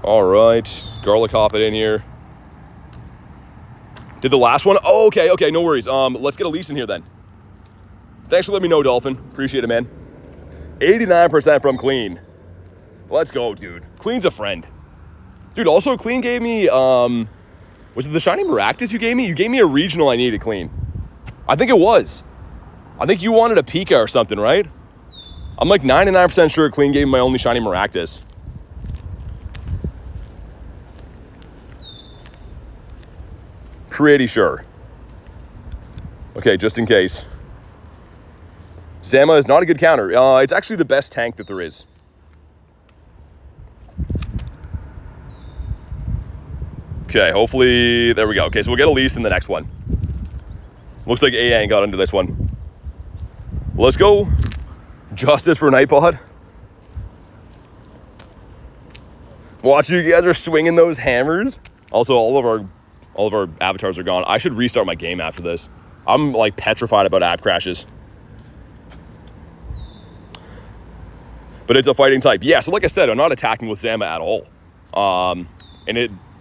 All right. Garlic hop it in here. Did the last one? Oh, okay, no worries. Let's get Elise in here then. Thanks for letting me know, Dolphin. Appreciate it, man. 89% from Clean. Let's go, dude. Clean's a friend. Dude, also, Clean gave me, was it the Shiny Maractus you gave me? You gave me a regional I needed, Clean. I think it was. I think you wanted a Pika or something, right? I'm like 99% sure Clean gave me my only Shiny Maractus. Pretty sure. Okay, just in case. Zama is not a good counter. It's actually the best tank that there is. Okay, hopefully, there we go. Okay, so we'll get Elise in the next one. Looks like An got into this one. Let's go. Justice for Nightbot. Watch, you guys are swinging those hammers. Also, all of our avatars are gone. I should restart my game after this. I'm like petrified about app crashes. But it's a fighting type. Yeah, so like I said, I'm not attacking with Zama at all.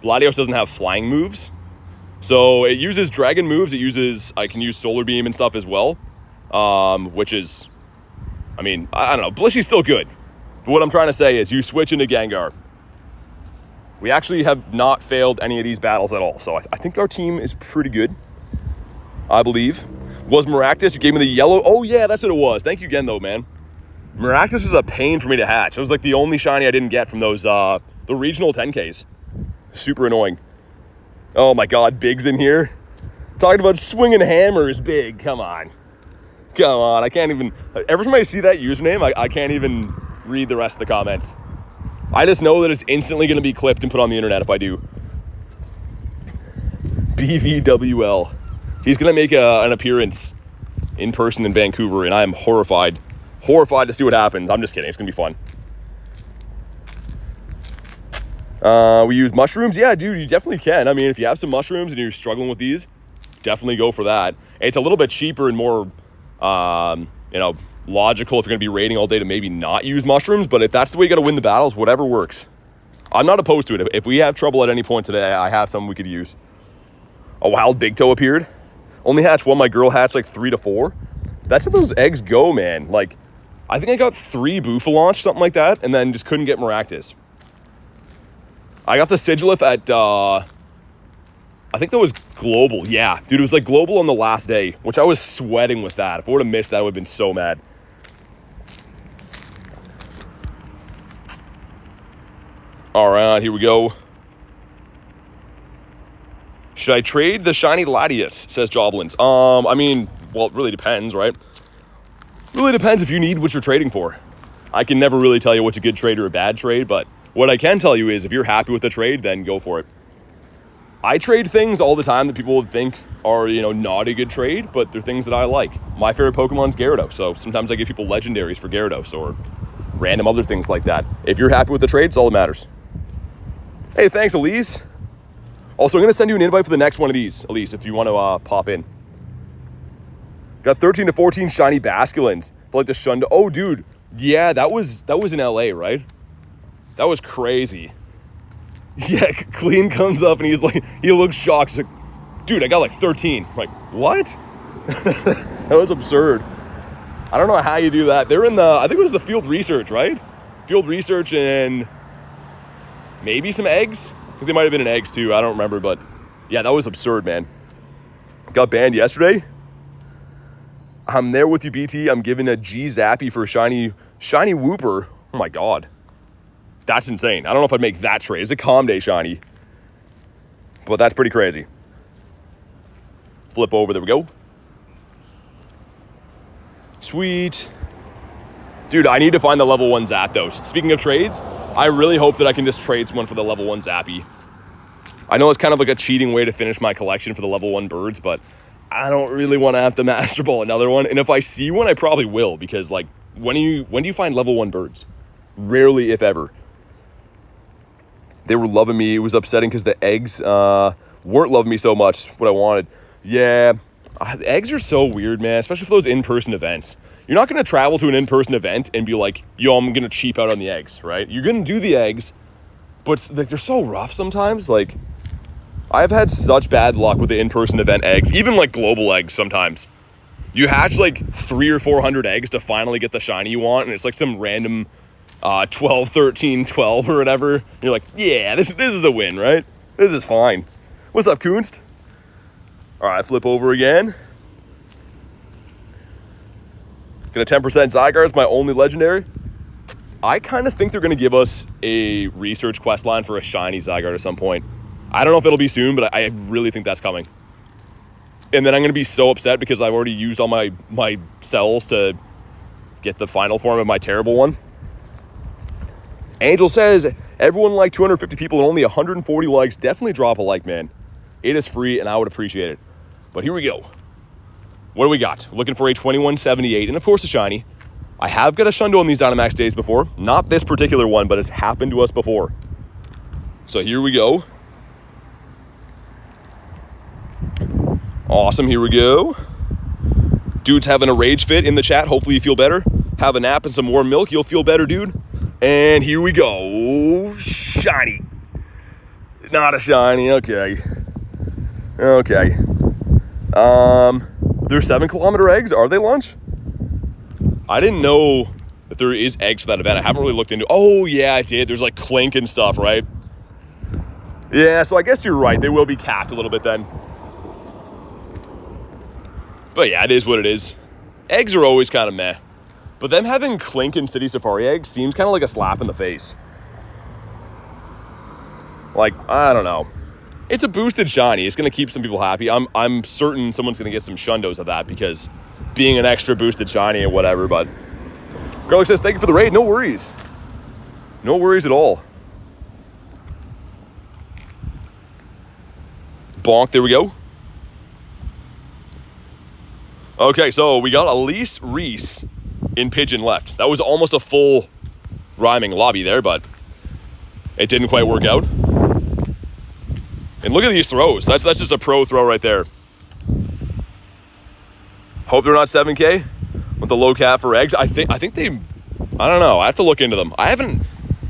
Latios doesn't have flying moves. So it uses dragon moves. I can use solar beam and stuff as well. Which is, I mean, I don't know. Blishy's still good. But what I'm trying to say is you switch into Gengar. We actually have not failed any of these battles at all. So I think our team is pretty good, I believe. Was Maractus, you gave me the yellow. Oh yeah, that's what it was. Thank you again though, man. Maractus is a pain for me to hatch. It was like the only shiny I didn't get from those, the regional 10Ks. Super annoying. Oh my God, Big's in here. Talking about swinging hammers, Big, come on. Come on, I can't even, every time I see that username, I can't even read the rest of the comments. I just know that it's instantly going to be clipped and put on the internet if I do. BVWL. He's going to make an appearance in person in Vancouver, and I am horrified. Horrified to see what happens. I'm just kidding. It's going to be fun. We use mushrooms. Yeah, dude, you definitely can. I mean, if you have some mushrooms and you're struggling with these, definitely go for that. It's a little bit cheaper and more, logical if you're going to be raiding all day to maybe not use mushrooms, but if that's the way you got to win the battles, whatever works. I'm not opposed to it. If we have trouble at any point today, I have some we could use. A wild big toe appeared. Only hatched one. My girl hatched like 3 to 4. That's how those eggs go, man. Like, I think I got 3 Bouffalons, something like that, and then just couldn't get Maractus. I got the Sigilif at, I think that was Global. Yeah, dude, it was like Global on the last day, which I was sweating with that. If I would have missed that, I would have been so mad. All right, here we go. Should I trade the shiny Latias, says Joblins. I mean, well, it really depends, right? Really depends if you need what you're trading for. I can never really tell you what's a good trade or a bad trade, but what I can tell you is if you're happy with the trade, then go for it. I trade things all the time that people would think are, you know, not a good trade, but they're things that I like. My favorite Pokemon's Gyarados, so sometimes I give people legendaries for Gyarados or random other things like that. If you're happy with the trade, it's all that matters. Hey, thanks, Elise. Also, I'm going to send you an invite for the next one of these, Elise, if you want to pop in. Got 13 to 14 shiny Basculins. For like the Shundo. Oh, dude. Yeah, that was in LA, right? That was crazy. Yeah, Clean comes up and he's like, he looks shocked. He's like, dude, I got like 13. I'm like, what? That was absurd. I don't know how you do that. They're in the, I think it was the field research, right? Field research and maybe some eggs. I think they might have been in eggs too. I don't remember, but yeah, that was absurd, man. Got banned yesterday. I'm there with you, BT. I'm giving a G Zappy for a shiny Wooper. Oh my God. That's insane. I don't know if I'd make that trade. It's a Calm Day shiny. But that's pretty crazy. Flip over. There we go. Sweet. Dude, I need to find the level 1 Zapdos. Speaking of trades, I really hope that I can just trade someone for the level 1 Zappy. I know it's kind of like a cheating way to finish my collection for the level 1 birds, but I don't really want to have to Master Ball another one. And if I see one, I probably will, because like, when do you find level 1 birds? Rarely, if ever. They were loving me. It was upsetting because the eggs weren't loving me so much, what I wanted. Yeah, the eggs are so weird, man, especially for those in-person events. You're not going to travel to an in-person event and be like, yo, I'm going to cheap out on the eggs, right? You're going to do the eggs, but like, they're so rough sometimes. Like, I've had such bad luck with the in-person event eggs, even like global eggs sometimes. You hatch like 300 or 400 eggs to finally get the shiny you want, and it's like some random 12, 13, 12 or whatever. And you're like, yeah, this is a win, right? This is fine. What's up, Kunst? All right, flip over again. Get a 10% Zygarde. It's my only legendary. I kind of think they're going to give us a research quest line for a shiny Zygarde at some point. I don't know if it'll be soon, but I really think that's coming. And then I'm going to be so upset because I've already used all my cells to get the final form of my terrible one. Angel says, everyone like 250 people and only 140 likes. Definitely drop a like, man. It is free, and I would appreciate it. But here we go. What do we got? Looking for a 2178, and of course a shiny. I have got a Shundo on these Dynamax days before. Not this particular one, but it's happened to us before. So here we go. Awesome, here we go. Dude's having a rage fit in the chat. Hopefully you feel better. Have a nap and some warm milk. You'll feel better, dude. And here we go. Shiny. Not a shiny. Okay. Okay. They're 7-kilometer eggs. Are they lunch? I didn't know that there is eggs for that event. I haven't really looked into. Oh yeah, I did. There's like Clink and stuff, right? Yeah, so I guess you're right. They will be capped a little bit then. But yeah, it is what it is. Eggs are always kind of meh. But them having Clink and City Safari eggs seems kind of like a slap in the face. Like, I don't know. It's a boosted shiny. It's going to keep some people happy. I'm certain someone's going to get some Shundos of that because being an extra boosted shiny and whatever. But Girl says, thank you for the raid. No worries. No worries at all. Bonk. There we go. Okay, so we got Elise Reese in Pigeon left. That was almost a full rhyming lobby there, but it didn't quite work out. And look at these throws. That's just a pro throw right there. Hope they're not 7K with the low cap for eggs. I think they, I don't know. I have to look into them. I haven't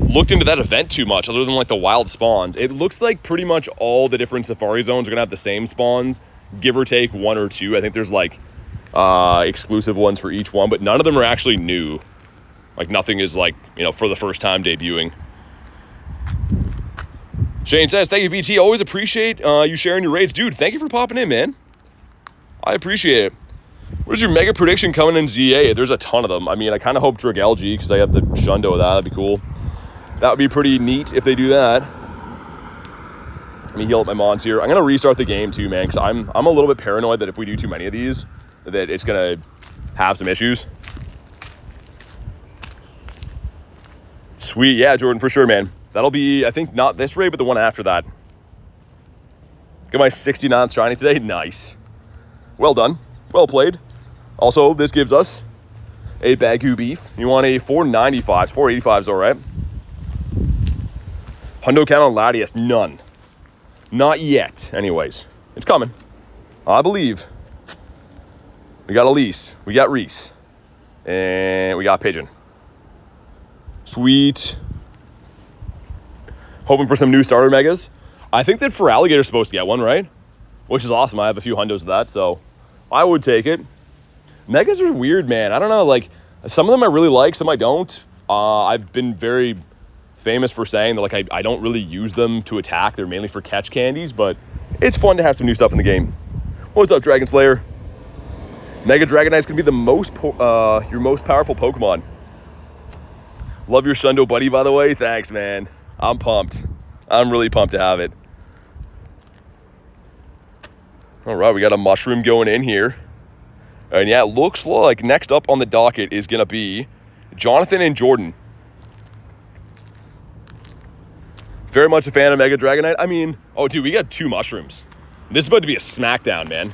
looked into that event too much other than like the wild spawns. It looks like pretty much all the different safari zones are gonna have the same spawns, give or take 1 or 2. I think there's like exclusive ones for each one, but none of them are actually new. Like nothing is like, you know, for the first time debuting. Shane says, thank you, BT. Always appreciate you sharing your raids. Dude, thank you for popping in, man. I appreciate it. Where's your mega prediction coming in ZA? There's a ton of them. I mean, I kind of hope Dragalge, because I have the Shundo of that. That'd be cool. That would be pretty neat if they do that. Let me heal up my mons here. I'm going to restart the game too, man, because I'm a little bit paranoid that if we do too many of these, that it's going to have some issues. Sweet. Yeah, Jordan, for sure, man. That'll be, I think, not this raid, but the one after that. Got my 69th shiny today. Nice. Well done. Well played. Also, this gives us a Bagu beef. You want a 495. 485 is all right. Hundo count on Latias. None. Not yet. Anyways, it's coming. I believe. We got Elise. We got Reese. And we got Pigeon. Sweet. Hoping for some new starter megas. I think that for Alligator's supposed to get one, right? Which is awesome. I have a few hundos of that, so I would take it. Megas are weird, man. I don't know, like, some of them I really like, some I don't. I've been very famous for saying that, like, I don't really use them to attack. They're mainly for catch candies, but it's fun to have some new stuff in the game. What's up, Dragon Slayer? Mega Dragonite's gonna be the your most powerful Pokemon. Love your Shundo buddy, by the way. Thanks, man. I'm pumped. I'm really pumped to have it. All right, we got a mushroom going in here. And yeah, it looks like next up on the docket is going to be Jonathan and Jordan. Very much a fan of Mega Dragonite. I mean, oh, dude, we got 2 mushrooms. This is about to be a smackdown, man.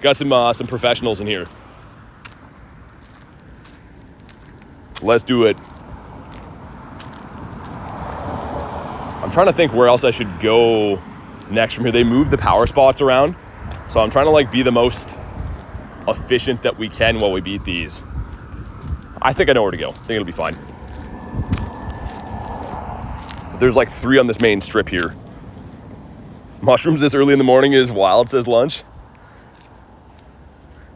Got some professionals in here. Let's do it. I'm trying to think where else I should go next from here. They moved the power spots around, so I'm trying to like be the most efficient that we can while we beat these. I think I know where to go. I think it'll be fine. But there's like 3 on this main strip here. Mushrooms this early in the morning is wild, says Lunch.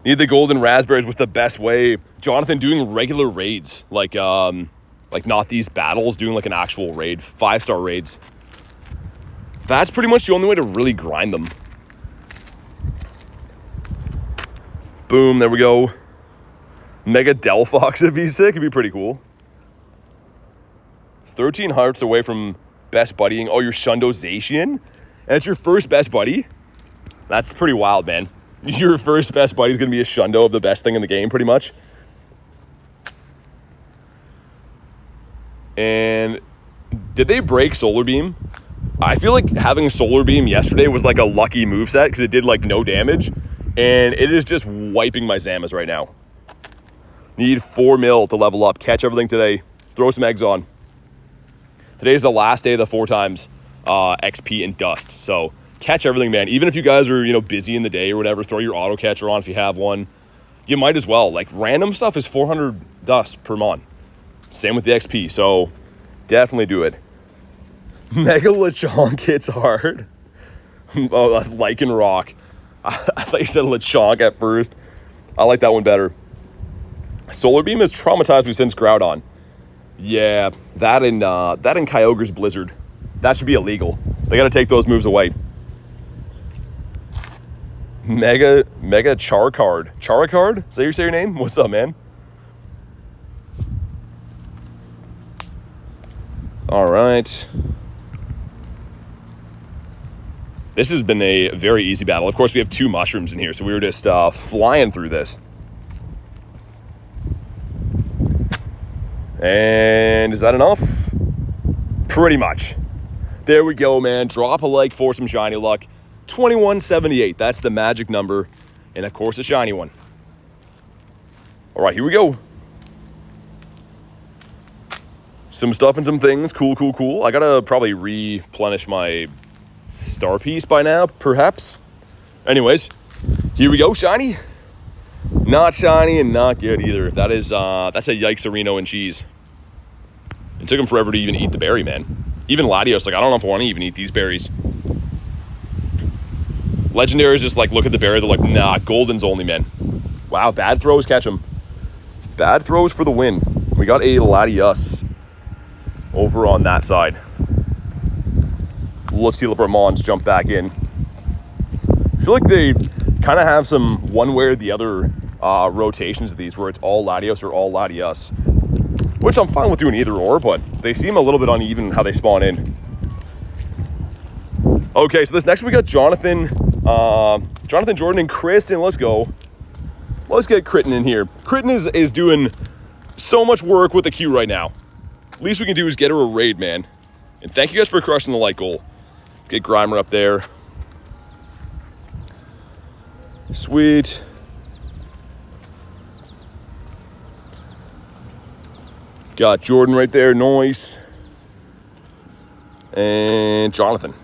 Need the golden raspberries was the best way. Jonathan, doing regular raids, like not these battles, doing like an actual raid, 5-star raids. That's pretty much the only way to really grind them. Boom, there we go. Mega Delphox at V6 would be pretty cool. 13 hearts away from best buddying. Oh, you're Shundo Zacian? And it's your first best buddy? That's pretty wild, man. Your first best buddy is going to be a Shundo of the best thing in the game, pretty much. And did they break Solar Beam? I feel like having Solar Beam yesterday was like a lucky moveset because it did like no damage. And it is just wiping my Zamas right now. Need 4 mil to level up. Catch everything today. Throw some eggs on. Today's the last day of the 4 times XP and dust. So catch everything, man. Even if you guys are, you know, busy in the day or whatever, throw your auto catcher on if you have one. You might as well. Like, random stuff is 400 dust per mon. Same with the XP, so definitely do it. Mega Lechonk hits hard. Oh, Lycan Rock. I thought you said Lechonk at first. I like that one better. Solar Beam has traumatized me since Groudon. Yeah, that and Kyogre's Blizzard. That should be illegal. They got to take those moves away. Mega Charcard. Charcard? Is that you say your name? What's up, man? All right. This has been a very easy battle. Of course, we have 2 mushrooms in here, so we were just flying through this. And is that enough? Pretty much. There we go, man. Drop a like for some shiny luck. 2178. That's the magic number. And, of course, a shiny one. All right, here we go. Some stuff and some things. Cool, cool, cool. I gotta probably replenish my star piece by now, perhaps. Anyways, here we go. Shiny. Not shiny and not good either. That is, that's a Yikes Reno and cheese. It took him forever to even eat the berry, man. Even Latios, like, I don't know if I want to even eat these berries. Legendaries just, like, look at the berry. They're like, nah, golden's only, man. Wow, bad throws catch him. Bad throws for the win. We got a Latias over on that side. Let's see Mons jump back in. I feel like they kind of have some one way or the other rotations of these where it's all Latios or all Latias. Which I'm fine with doing either or, but they seem a little bit uneven how they spawn in. Okay, so this next we got Jonathan, Jordan, and Kristen. Let's go. Let's get Kritten in here. Kritten is doing so much work with the queue right now. Least we can do is get her a raid, man. And thank you guys for crushing the like goal. Get Grimer up there. Sweet. Got Jordan right there, nice. And Jonathan.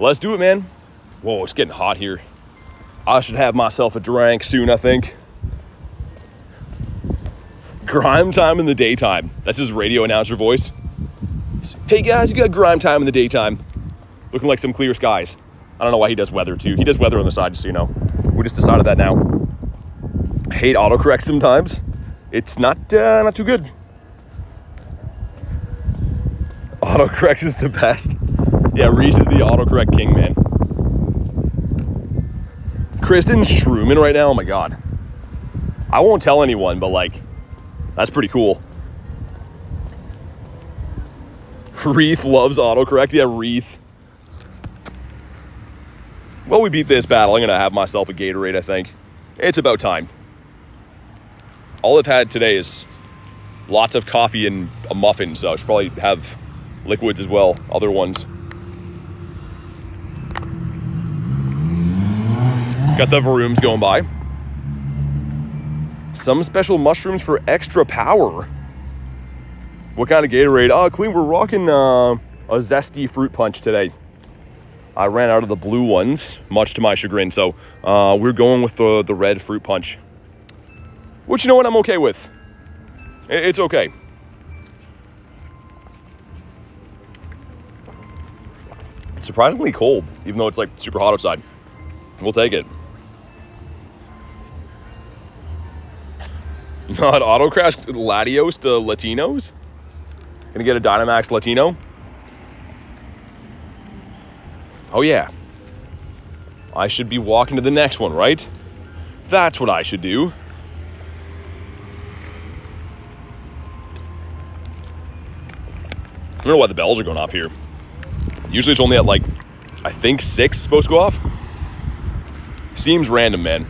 Let's do it, man. Whoa, it's getting hot here. I should have myself a drink soon, I think. Grime time in the daytime. That's his radio announcer voice. Hey guys, you got grime time in the daytime. Looking like some clear skies. I don't know why he does weather too. He does weather on the side, just so you know. We just decided that now. I hate autocorrect sometimes. It's not too good. Autocorrect is the best. Yeah, Reese is the autocorrect king, man. Kristen's shrooming right now. Oh my god. I won't tell anyone, but like, that's pretty cool. Wreath loves autocorrect. Yeah, Wreath. Well, we beat this battle. I'm going to have myself a Gatorade, I think. It's about time. All I've had today is lots of coffee and a muffin, so I should probably have liquids as well, other ones. Got the Varooms going by. Some special mushrooms for extra power. What kind of Gatorade? Oh, clean. We're rocking a zesty fruit punch today. I ran out of the blue ones, much to my chagrin, so we're going with the red fruit punch. Which, you know what, I'm okay with. It's okay. It's surprisingly cold, even though it's like super hot outside. We'll take it. Not auto crash Latios to Latinos. Gonna get a Dynamax Latino. Oh yeah. I should be walking to the next one, right? That's what I should do. I don't know why the bells are going off here. Usually it's only at like, I think 6 supposed to go off. Seems random, man.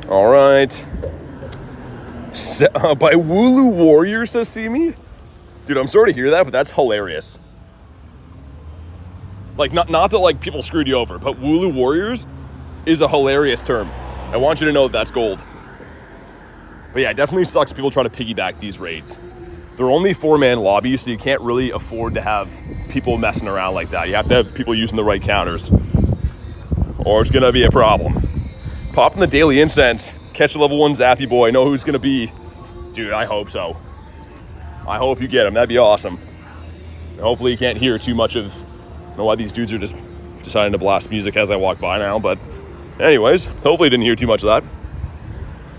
All right. By Wooloo Warrior Sashimi? Dude, I'm sorry to hear that, but that's hilarious. Like, not that like people screwed you over, but Wooloo Warriors is a hilarious term. I want you to know that's gold. But yeah, it definitely sucks people try to piggyback these raids. They're only 4-man lobbies, so you can't really afford to have people messing around like that. You have to have people using the right counters, or it's gonna be a problem. Pop in the daily incense, catch the level 1 Zappy boy, know who it's gonna be. Dude, I hope so. I hope you get him, that'd be awesome. And hopefully you can't hear too much of, I don't know why these dudes are just deciding to blast music as I walk by now, but anyways, hopefully you didn't hear too much of that.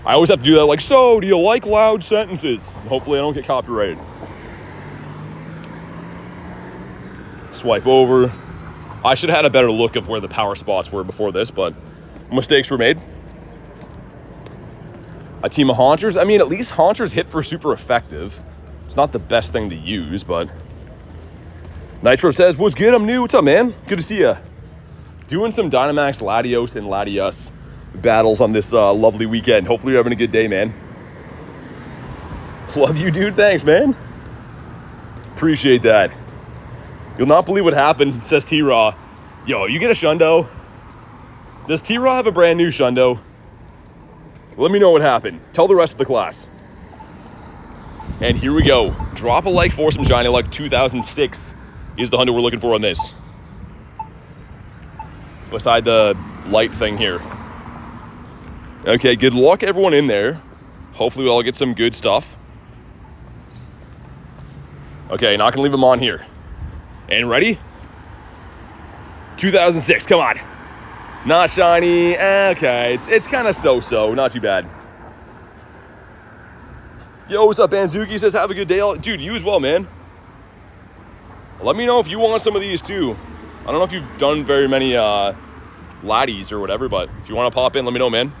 I always have to do that, like, so, do you like loud sentences? And hopefully I don't get copyrighted. Swipe over. I should have had a better look of where the power spots were before this, but mistakes were made. A team of Haunters. I mean, at least Haunters hit for super effective. It's not the best thing to use, but... Nitro says, what's good? I'm new. What's up, man? Good to see ya. Doing some Dynamax Latios and Latias battles on this lovely weekend. Hopefully you're having a good day, man. Love you, dude. Thanks, man. Appreciate that. You'll not believe what happened, says T-Raw. Yo, you get a Shundo? Does T-Raw have a brand new Shundo? Let me know what happened. Tell the rest of the class. And here we go. Drop a like for some shiny luck. 2006 is the Hundo we're looking for on this. Beside the light thing here. Okay, good luck everyone in there. Hopefully we all get some good stuff. Okay, not gonna leave them on here. And ready? 2006, come on. Not shiny, okay, it's kind of so-so, not too bad. Yo, what's up, Banzuki says, have a good day. Dude, you as well, man. Let me know if you want some of these too. I don't know if you've done very many Latias or whatever, but if you want to pop in, let me know, man.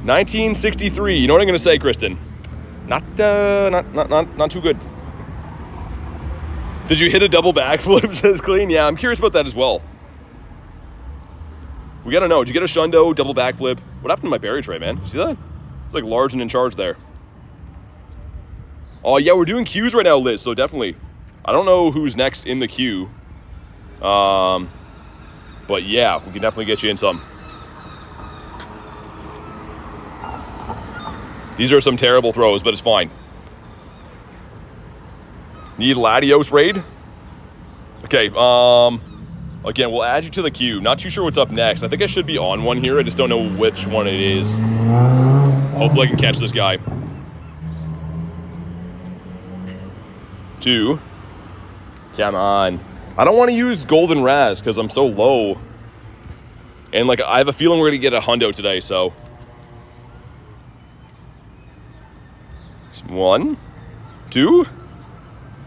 1963, you know what I'm gonna say, Kristen? Not too good. Did you hit a double backflip, says Clean? Yeah, I'm curious about that as well. We gotta know, did you get a Shundo, double backflip? What happened to my berry tray, man? See that? It's like large and in charge there. Oh yeah, we're doing queues right now, Liz, so definitely. I don't know who's next in the queue. But yeah, we can definitely get you in some. These are some terrible throws, but it's fine. Need Latios raid? Okay, again, we'll add you to the queue. Not too sure what's up next. I think I should be on one here. I just don't know which one it is. Hopefully I can catch this guy. 2. Come on. I don't want to use Golden Raz because I'm so low. And like, I have a feeling we're going to get a hundo today, so. 1, 2.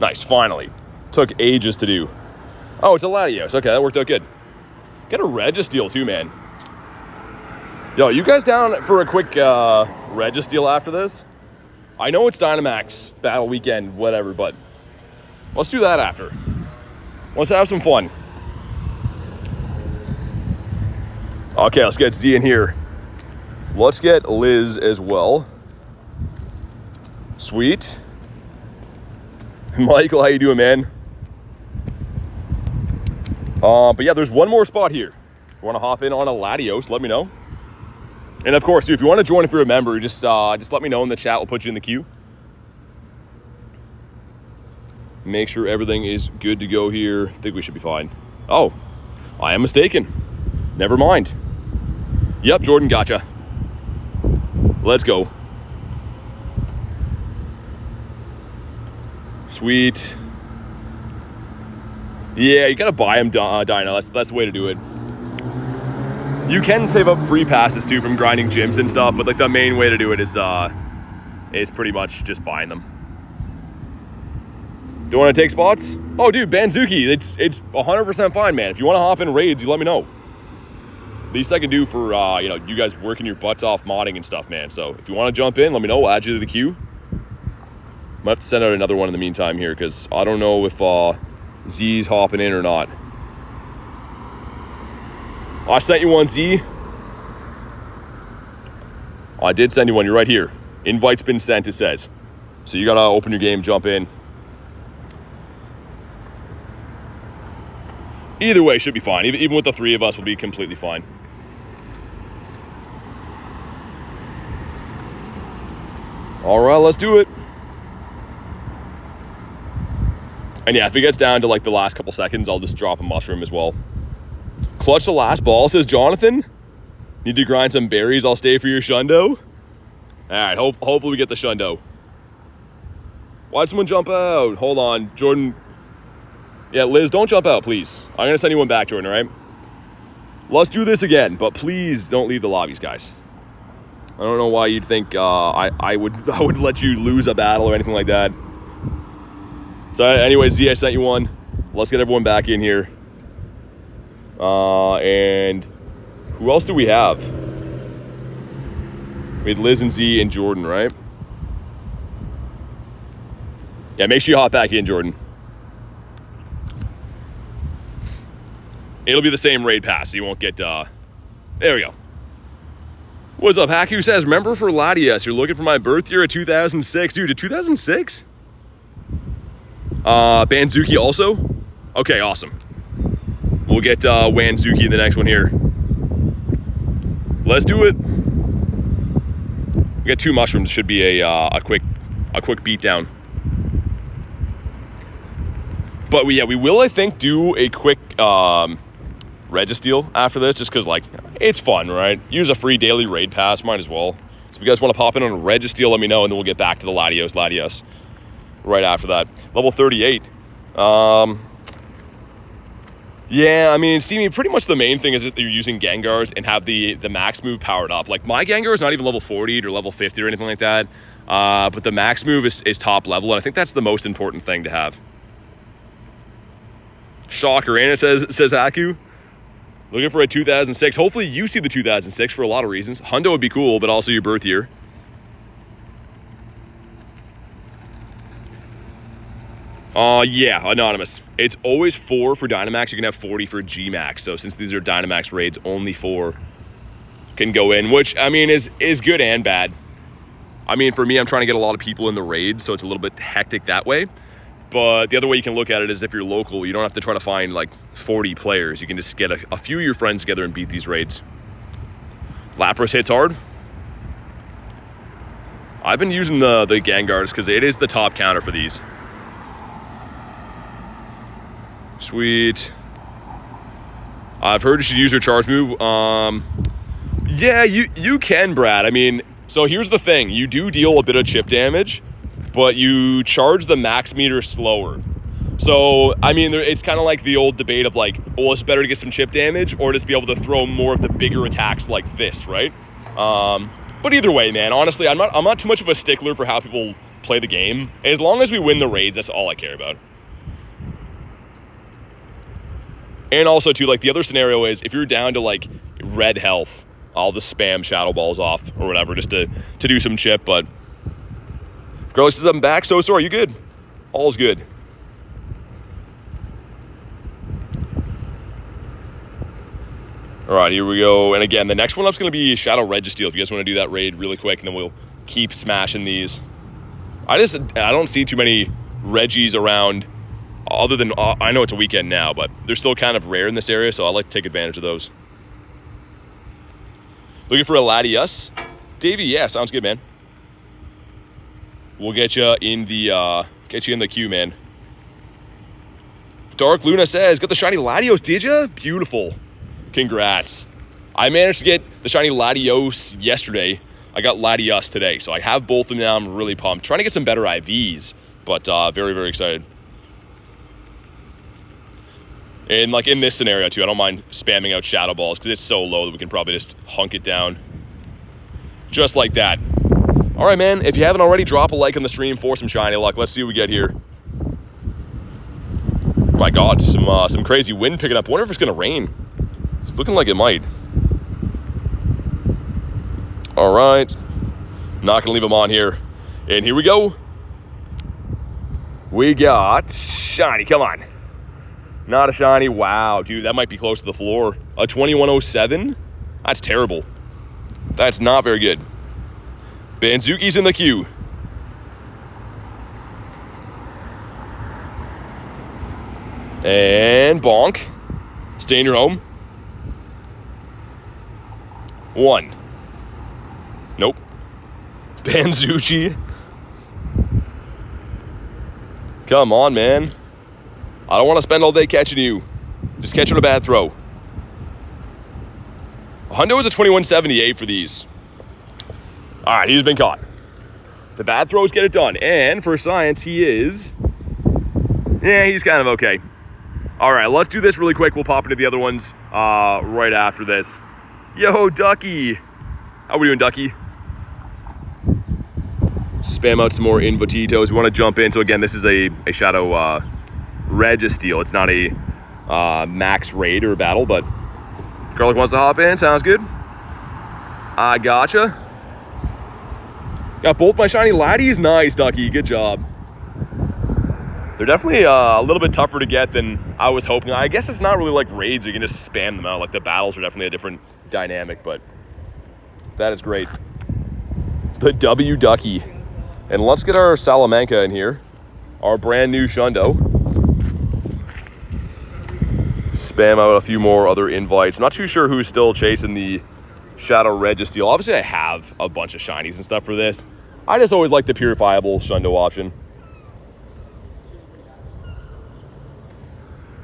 Nice, finally. Took ages to do. Oh, it's a Latios. Okay, that worked out good. Get a Registeel too, man. Yo, you guys down for a quick Registeel after this? I know it's Dynamax Battle Weekend, whatever, but let's do that after. Let's have some fun. Okay, let's get Z in here. Let's get Liz as well. Sweet. Michael, how you doing, man? But yeah, there's one more spot here. If you want to hop in on a Latios, let me know. And of course, if you want to join, if you're a member, just let me know in the chat. We'll put you in the queue. Make sure everything is good to go here. I think we should be fine. Oh, I am mistaken. Never mind. Yep, Jordan, gotcha. Let's go. Sweet. Yeah, you gotta buy him, Dino. That's the way to do it. You can save up free passes too from grinding gyms and stuff, but like the main way to do it is pretty much just buying them. Don't want to take spots? Oh, dude, Banzuki, it's 100% fine, man. If you want to hop in raids, you let me know. Least I can do for you guys working your butts off modding and stuff, man. So if you want to jump in, let me know. We'll add you to the queue. Might have to send out another one in the meantime here because I don't know if Z's hopping in or not. I sent you one, Z. I did send you one. You're right here. Invite's been sent, it says. So you gotta open your game, jump in. Either way, should be fine. Even with the 3 of us, we'll be completely fine. All right, let's do it. And yeah, if it gets down to like the last couple seconds, I'll just drop a mushroom as well. Clutch the last ball, says Jonathan. Need to grind some berries. I'll stay for your Shundo. All right, hopefully we get the Shundo. Why'd someone jump out? Hold on, Jordan. Yeah, Liz, don't jump out, please. I'm gonna send you one back, Jordan, all right? Let's do this again, but please don't leave the lobbies, guys. I don't know why you'd think I would let you lose a battle or anything like that. So anyway, Z, I sent you one. Let's get everyone back in here. And who else do we have? We had Liz and Z and Jordan, right? Yeah, make sure you hop back in, Jordan. It'll be the same raid pass, so you won't get, there we go. What's up, Haku says, remember for Latias, you're looking for my birth year of 2006. Dude, 2006? Banzuki also? Okay, awesome. We'll get Wanzuki in the next one here. Let's do it. We got 2 mushrooms, should be a quick beatdown. But we will, I think, do a quick Registeel after this, just because, like, it's fun, right? Use a free daily raid pass, might as well. So if you guys want to pop in on Registeel, let me know, and then we'll get back to the Latios Latias right after that. Level 38. Yeah, I mean, see, pretty much the main thing is that you're using Gengars and have the max move powered up. Like, my Gengar is not even level 40 or level 50 or anything like that. But the max move is top level, and I think that's the most important thing to have. Shocker, and it says Haku. Looking for a 2006. Hopefully you see the 2006 for a lot of reasons. Hundo would be cool, but also your birth year. Yeah, anonymous. It's always 4 for Dynamax. You can have 40 for Gmax. So since these are Dynamax raids, only 4 can go in, which, I mean, is good and bad. I mean, for me, I'm trying to get a lot of people in the raid, so it's a little bit hectic that way. But the other way you can look at it is if you're local, you don't have to try to find like 40 players. You can just get a few of your friends together and beat these raids. Lapras hits hard. I've been using the Gengars because it is the top counter for these. Sweet. I've heard you should use your charge move. Yeah, you can, Brad. I mean, so here's the thing. You do deal a bit of chip damage, but you charge the max meter slower. So, I mean, it's kind of like the old debate of like, oh, it's better to get some chip damage or just be able to throw more of the bigger attacks like this, right? But either way, man, honestly, I'm not too much of a stickler for how people play the game. As long as we win the raids, that's all I care about. And also, too, like, the other scenario is if you're down to, like, red health, I'll just spam Shadow Balls off or whatever just to do some chip, but Girl says I'm back, so are you good? All's good. All right, here we go. And again, the next one up's going to be Shadow Registeel. If you guys want to do that raid really quick, and then we'll keep smashing these. I don't see too many Reggies around, other than, I know it's a weekend now, but they're still kind of rare in this area, so I like to take advantage of those. Looking for a Latias? Davey, yeah, sounds good, man. We'll get you in the queue, man. Dark Luna says, got the shiny Latios, did ya? Beautiful. Congrats. I managed to get the shiny Latios yesterday. I got Latias today, so I have both of them now. I'm really pumped. Trying to get some better IVs, but very, very excited. And like in this scenario too, I don't mind spamming out Shadow Balls because it's so low that we can probably just hunk it down. Just like that. All right, man, if you haven't already, drop a like on the stream for some shiny luck. Let's see what we get here. My God, some crazy wind picking up. I wonder if it's gonna rain. It's looking like it might. All right, not gonna leave them on here. And here we go. We got shiny, come on. Not a shiny, wow, dude, that might be close to the floor. A 2107, that's terrible. That's not very good. Banzuki's in the queue. And bonk. Stay in your home. 1. Nope. Banzuki. Come on, man. I don't want to spend all day catching you. Just catch on a bad throw. Hundo is a 2178 for these. All right, he's been caught. The bad throws get it done. And for science, he is... yeah, he's kind of okay. All right, let's do this really quick. We'll pop into the other ones right after this. Yo, Ducky. How we doing, Ducky? Spam out some more Invotitos. We want to jump in. So again, this is a Shadow Registeel. It's not a max raid or battle, but Garlic wants to hop in. Sounds good. I gotcha. Got both my shiny Latias. Nice, Ducky. Good job. They're definitely a little bit tougher to get than I was hoping. I guess it's not really like raids. You can just spam them out. Like the battles are definitely a different dynamic, but that is great. The W Ducky. And let's get our Salamanca in here. Our brand new Shundo. Spam out a few more other invites. Not too sure who's still chasing the Shadow Registeel. Obviously, I have a bunch of shinies and stuff for this. I just always like the purifiable Shundo option.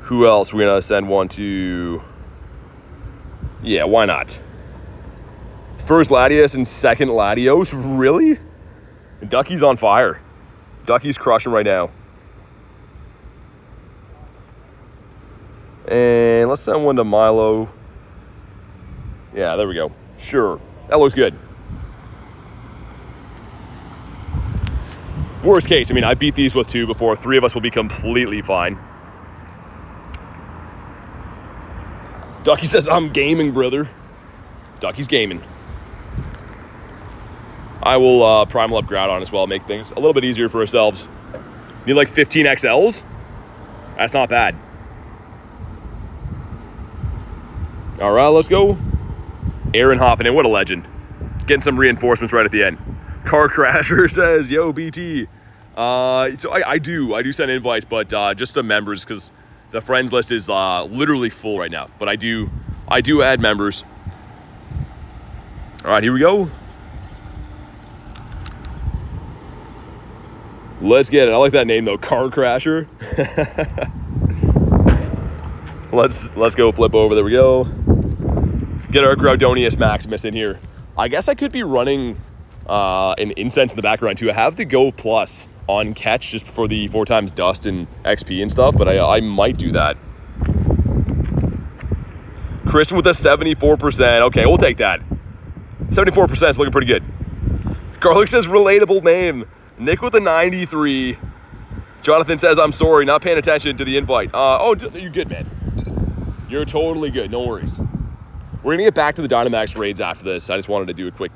Who else? We're going to send one to Yeah, why not? First Latias and second Latios? Really? Ducky's on fire. Ducky's crushing right now. And let's send one to Milo. Yeah, there we go. Sure. That looks good. Worst case, I mean, I beat these with 2 before. 3 of us will be completely fine. Ducky says, I'm gaming, brother. Ducky's gaming. I will primal up Groudon as well, make things a little bit easier for ourselves. Need like 15 XLs? That's not bad. All right, let's go. Aaron hopping in, what a legend. Getting some reinforcements right at the end. Car Crasher says, yo, BT. So I do send invites, but just to members, because the friends list is literally full right now. But I do add members. All right, here we go. Let's get it. I like that name though, Car Crasher. Let's go flip over. There we go. Get our Groudonius Maximus in here. I guess I could be running an incense in the background too. I have the Go Plus on catch just for the 4 times dust and XP and stuff, but I might do that. Christian with a 74%. Okay, we'll take that. 74% is looking pretty good. Garlic says relatable name. Nick with a 93. Jonathan says, I'm sorry, not paying attention to the invite. Oh, you're good, man. You're totally good, no worries. We're gonna get back to the Dynamax raids after this. I just wanted to do a quick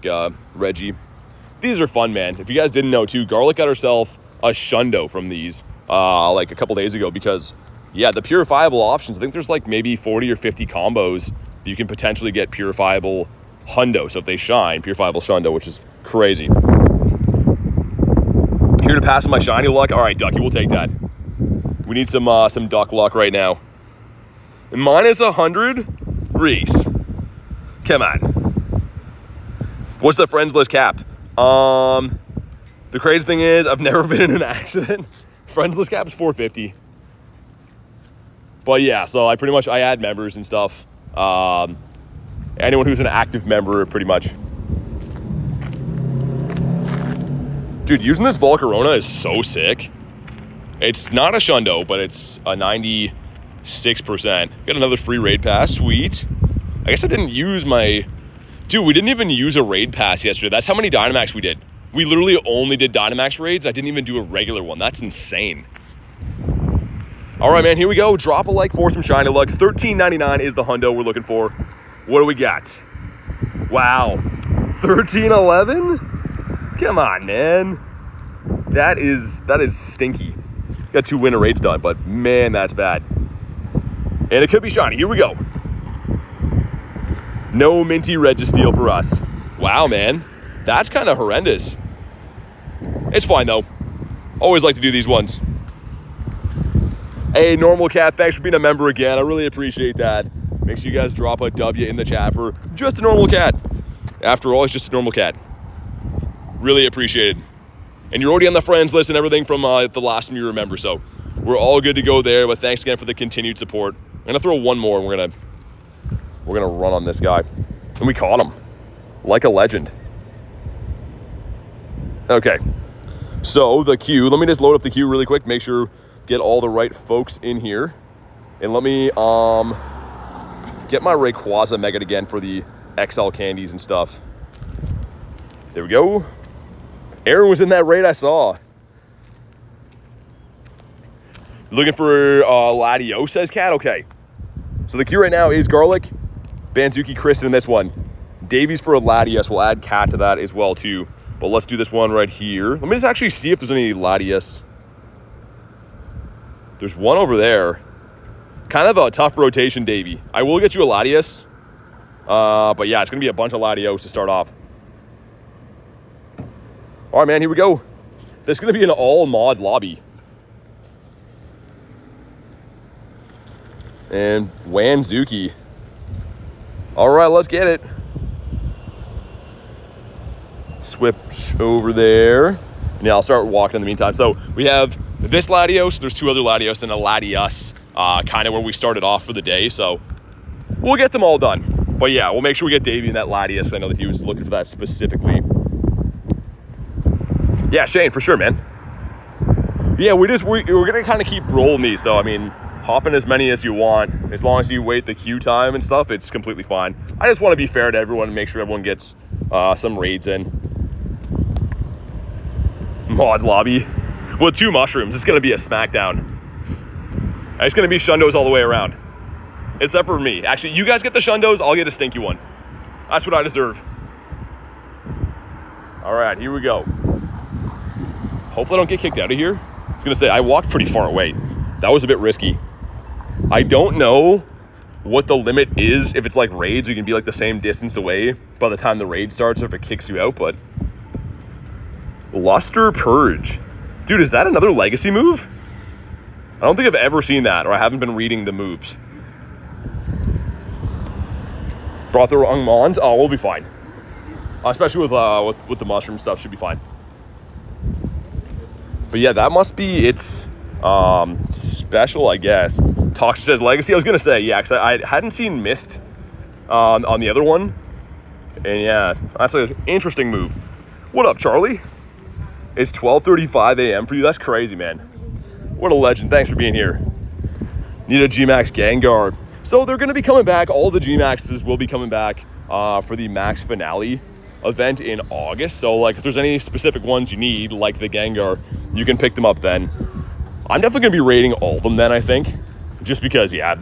Reggie. These are fun, man. If you guys didn't know too, Garlic got herself a Shundo from these like a couple days ago because, yeah, the purifiable options, I think there's like maybe 40 or 50 combos that you can potentially get purifiable Hundo. So if they shine, purifiable Shundo, which is crazy. Here to pass my shiny luck. All right, Ducky, we'll take that. We need some duck luck right now. And minus 100, Reese. Come on. What's the friends list cap? The crazy thing is, I've never been in an accident. Friends list cap is 450. But yeah, so I add members and stuff. Anyone who's an active member, pretty much. Dude, using this Volcarona is so sick. It's not a Shundo, but it's a 96%. Got another free raid pass, sweet. I guess I didn't use my... Dude, we didn't even use a raid pass yesterday. That's how many Dynamax we did. We literally only did Dynamax raids. I didn't even do a regular one. That's insane. All right, man, here we go. Drop a like for some shiny luck. $13.99 is the hundo we're looking for. What do we got? Wow. $13.11? Come on, man. That is stinky. Got 2 winter raids done, but man, that's bad. And it could be shiny. Here we go. No minty Registeel for us. Wow, man. That's kind of horrendous. It's fine, though. Always like to do these ones. Hey, Normal Cat, thanks for being a member again. I really appreciate that. Make sure you guys drop a W in the chat for just a normal cat. After all, it's just a normal cat. Really appreciated. And you're already on the friends list and everything from the last time you remember, so we're all good to go there, but thanks again for the continued support. I'm gonna throw one more and we're gonna run on this guy. And we caught him. Like a legend. Okay. So the queue, let me just load up the queue really quick, make sure get all the right folks in here. And let me get my Rayquaza Mega again for the XL candies and stuff. There we go. Aaron was in that raid I saw. Looking for Latios, says Cat? Okay. So the queue right now is Garlic, Banzuki, Kristen in this one. Davies for a Latias. We'll add Cat to that as well too. But let's do this one right here. Let me just actually see if there's any Latias. There's one over there. Kind of a tough rotation, Davey. I will get you a Latias. But yeah, it's going to be a bunch of Latios to start off. All right, man, here we go. This is going to be an all-mod lobby. And Wanzuki. All right, let's get it. Switch over there. And yeah, I'll start walking in the meantime. So we have this Latios. There's 2 other Latios and a Latias. Kind of where we started off for the day. So we'll get them all done. But yeah, we'll make sure we get Davey in that Latias. I know that he was looking for that specifically. Yeah, Shane, for sure, man. Yeah, we're gonna kind of keep rolling these. So I mean, hop in as many as you want. As long as you wait the queue time and stuff, it's completely fine. I just want to be fair to everyone and make sure everyone gets some raids in. Mod lobby with 2 mushrooms. It's gonna be a smackdown. It's gonna be shundos all the way around. Except for me. Actually, you guys get the shundos, I'll get a stinky one. That's what I deserve. All right, here we go. Hopefully I don't get kicked out of here. I was gonna say, I walked pretty far away. That was a bit risky. I don't know what the limit is. If it's like raids, you can be like the same distance away by the time the raid starts, or if it kicks you out, but... Luster Purge. Dude, is that another legacy move? I don't think I've ever seen that, or I haven't been reading the moves. Brought the wrong mons? Oh, we'll be fine. Especially with the mushroom stuff, should be fine. But yeah, that must be its special, I guess. Toxic says legacy. I was gonna say, yeah, because I hadn't seen Mist on the other one. And yeah, that's an interesting move. What up, Charlie? It's 12:35 a.m. for you. That's crazy, man. What a legend. Thanks for being here. Need a G-Max Gengar. So they're going to be coming back. All the G-Maxes will be coming back for the Max Finale event in August. So like if there's any specific ones you need, like the Gengar, you can pick them up then. I'm definitely going to be rating all of them then, I think. Just because, yeah,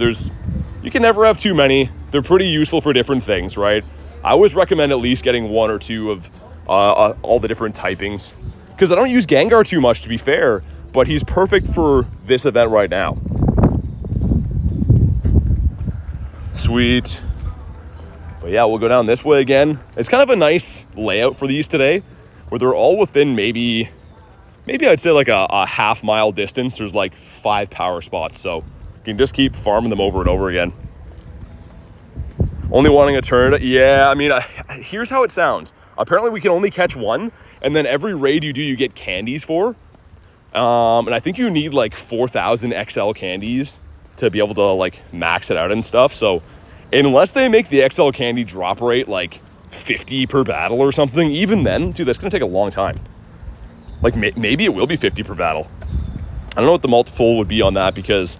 you can never have too many. They're pretty useful for different things, right? I always recommend at least getting 1 or 2 of all the different typings. Because I don't use Gengar too much, to be fair, but he's perfect for this event right now. Sweet. But yeah, we'll go down this way again. It's kind of a nice layout for these today, where they're all within maybe I'd say like a half-mile distance. There's like 5 power spots, so you can just keep farming them over and over again. Only wanting a turn. Yeah, I mean, here's how it sounds. Apparently we can only catch 1, and then every raid you do, you get candies for. And I think you need like 4,000 XL candies to be able to like max it out and stuff. So unless they make the XL candy drop rate like 50 per battle or something, even then, dude, that's gonna take a long time. Like maybe it will be 50 per battle. I don't know what the multiple would be on that, because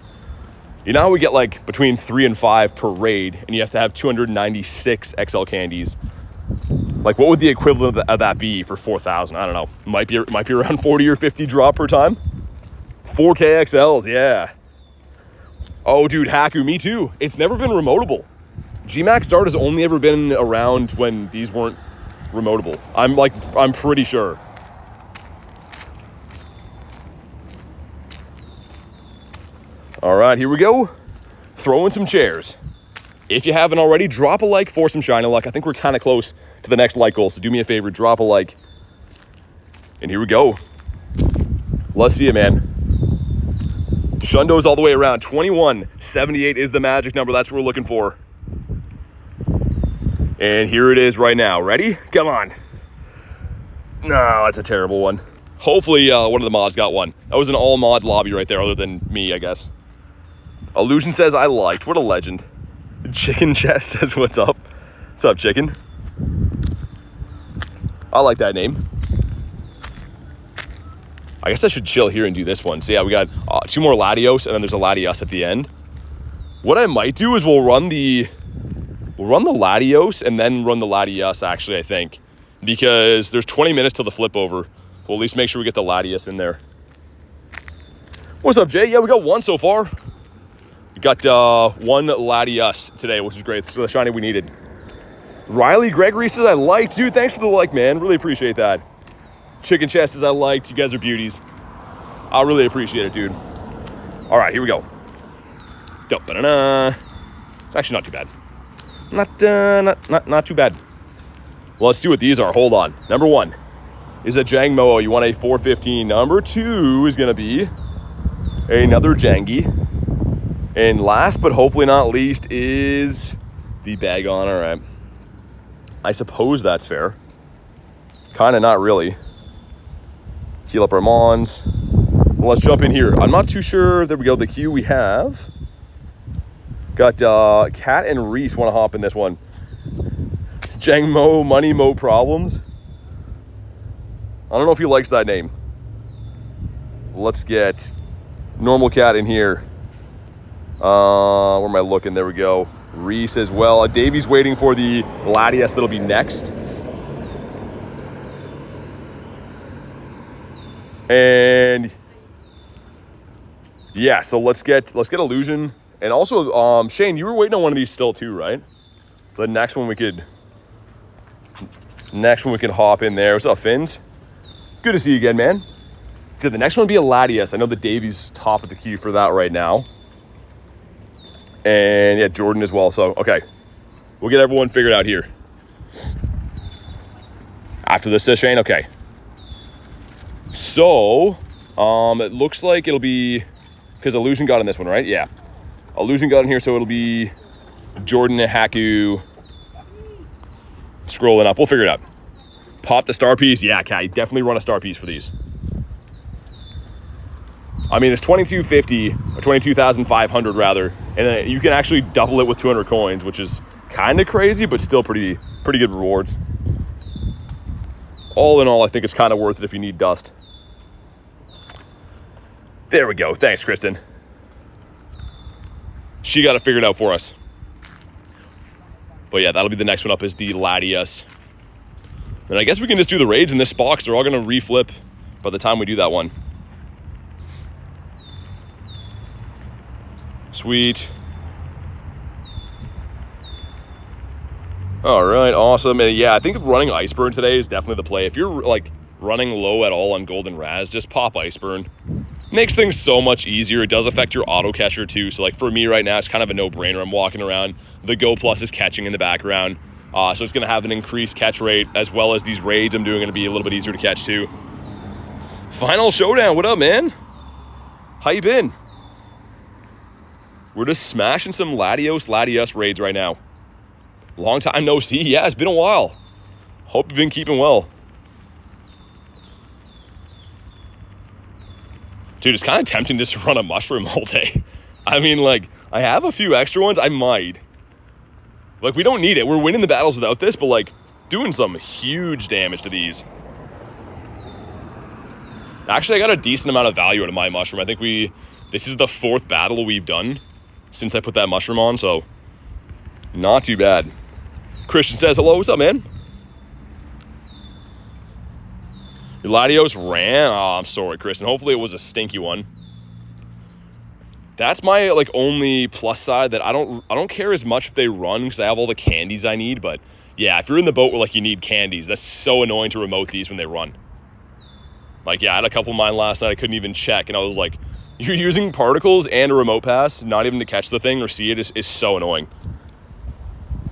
you know how we get like between 3 and 5 per raid, and you have to have 296 XL candies. Like what would the equivalent of that be for 4,000? I don't know. Might be around 40 or 50 drop per time. 4K XLs, yeah. Oh, dude, Haku, me too. It's never been remotable. G-Max Start has only ever been around when these weren't remotable. I'm pretty sure. All right, here we go. Throw in some chairs. If you haven't already, drop a like for some shiny luck. I think we're kind of close to the next like goal, so do me a favor, drop a like. And here we go. Let's see it, man. Shundos all the way around. 2178 is the magic number. That's what we're looking for. And here it is right now. Ready? Come on. No, that's a terrible one. Hopefully one of the mods got one. That was an all mod lobby right there, other than me, I guess. Illusion says I liked. What a legend. Chicken Chest says what's up. What's up, chicken? I like that name. I guess I should chill here and do this one. So yeah, we got 2 more Latios, and then there's a Latias at the end. What I might do is we'll run the Latios and then run the Latias, actually, I think. Because there's 20 minutes till the flip over. We'll at least make sure we get the Latias in there. What's up, Jay? Yeah, we got 1 so far. We got 1 Latias today, which is great. It's the shiny we needed. Riley Gregory says I liked. Dude, thanks for the like, man. Really appreciate that. Chicken Chest says I liked. You guys are beauties. I really appreciate it, dude. All right, here we go. It's actually not too bad. Not too bad. Well, let's see what these are. Hold on. Number 1 is a Jangmo. You want a 415. Number 2 is going to be another Jangi. And last but hopefully not least is the Bagon. All right. I suppose that's fair. Kind of not really. Heal up our Mons. Well, let's jump in here. I'm not too sure. There we go. The queue we have. Got Kat and Reese want to hop in this one. Jangmo Money Mo Problems. I don't know if he likes that name. Let's get Normal Cat in here. Where am I looking? There we go. Reese as well. Davey's waiting for the Latias that'll be next. And yeah, so let's get Illusion. And also, Shane, you were waiting on one of these still too, right? The next one we could hop in there. What's up, Finns? Good to see you again, man. So the next one would be a Latias. I know that Davey's top of the queue for that right now. And yeah, Jordan as well. So, okay. We'll get everyone figured out here. After this, Shane? Okay. So, it looks like it'll be... Because Illusion got in this one, right? Yeah. Illusion got in here, so it'll be Jordan and Haku scrolling up. We'll figure it out. Pop the star piece. Yeah, Cat, you definitely run a star piece for these. I mean, it's $22.50 or $22,500 rather, and then you can actually double it with 200 coins, which is kind of crazy, but still pretty good rewards. All in all, I think it's kind of worth it if you need dust. There we go. Thanks, Kristen. She got it figured out for us. But yeah, that'll be the next one up is the Latias. And I guess we can just do the raids in this box. They're all going to reflip by the time we do that one. Sweet. All right, awesome. And yeah, I think running Iceburn today is definitely the play. If you're like running low at all on Golden Raz, just pop Iceburn. Makes things so much easier. It does affect your auto catcher too. So like for me right now, it's kind of a no-brainer. I'm walking around. The Go Plus is catching in the background. So it's going to have an increased catch rate, as well as these raids I'm doing going to be a little bit easier to catch too. Final Showdown. What up, man? How you been? We're just smashing some Latias raids right now. Long time no see. Yeah, it's been a while. Hope you've been keeping well. Dude, it's kind of tempting just to run a mushroom all day. I mean, like, I have a few extra ones. I might. Like, we don't need it. We're winning the battles without this, but, like, doing some huge damage to these. Actually, I got a decent amount of value out of my mushroom. I think this is the 4th battle we've done since I put that mushroom on, so not too bad. Christian says, hello, what's up, man? Your Latios ran? Oh, I'm sorry, Kristen. Hopefully it was a stinky one. That's my like only plus side, that I don't care as much if they run because I have all the candies I need. But yeah, if you're in the boat where like you need candies, that's so annoying to remote these when they run. Like yeah, I had a couple of mine last night. I couldn't even check, and I was like, you're using particles and a remote pass, not even to catch the thing or see it is so annoying.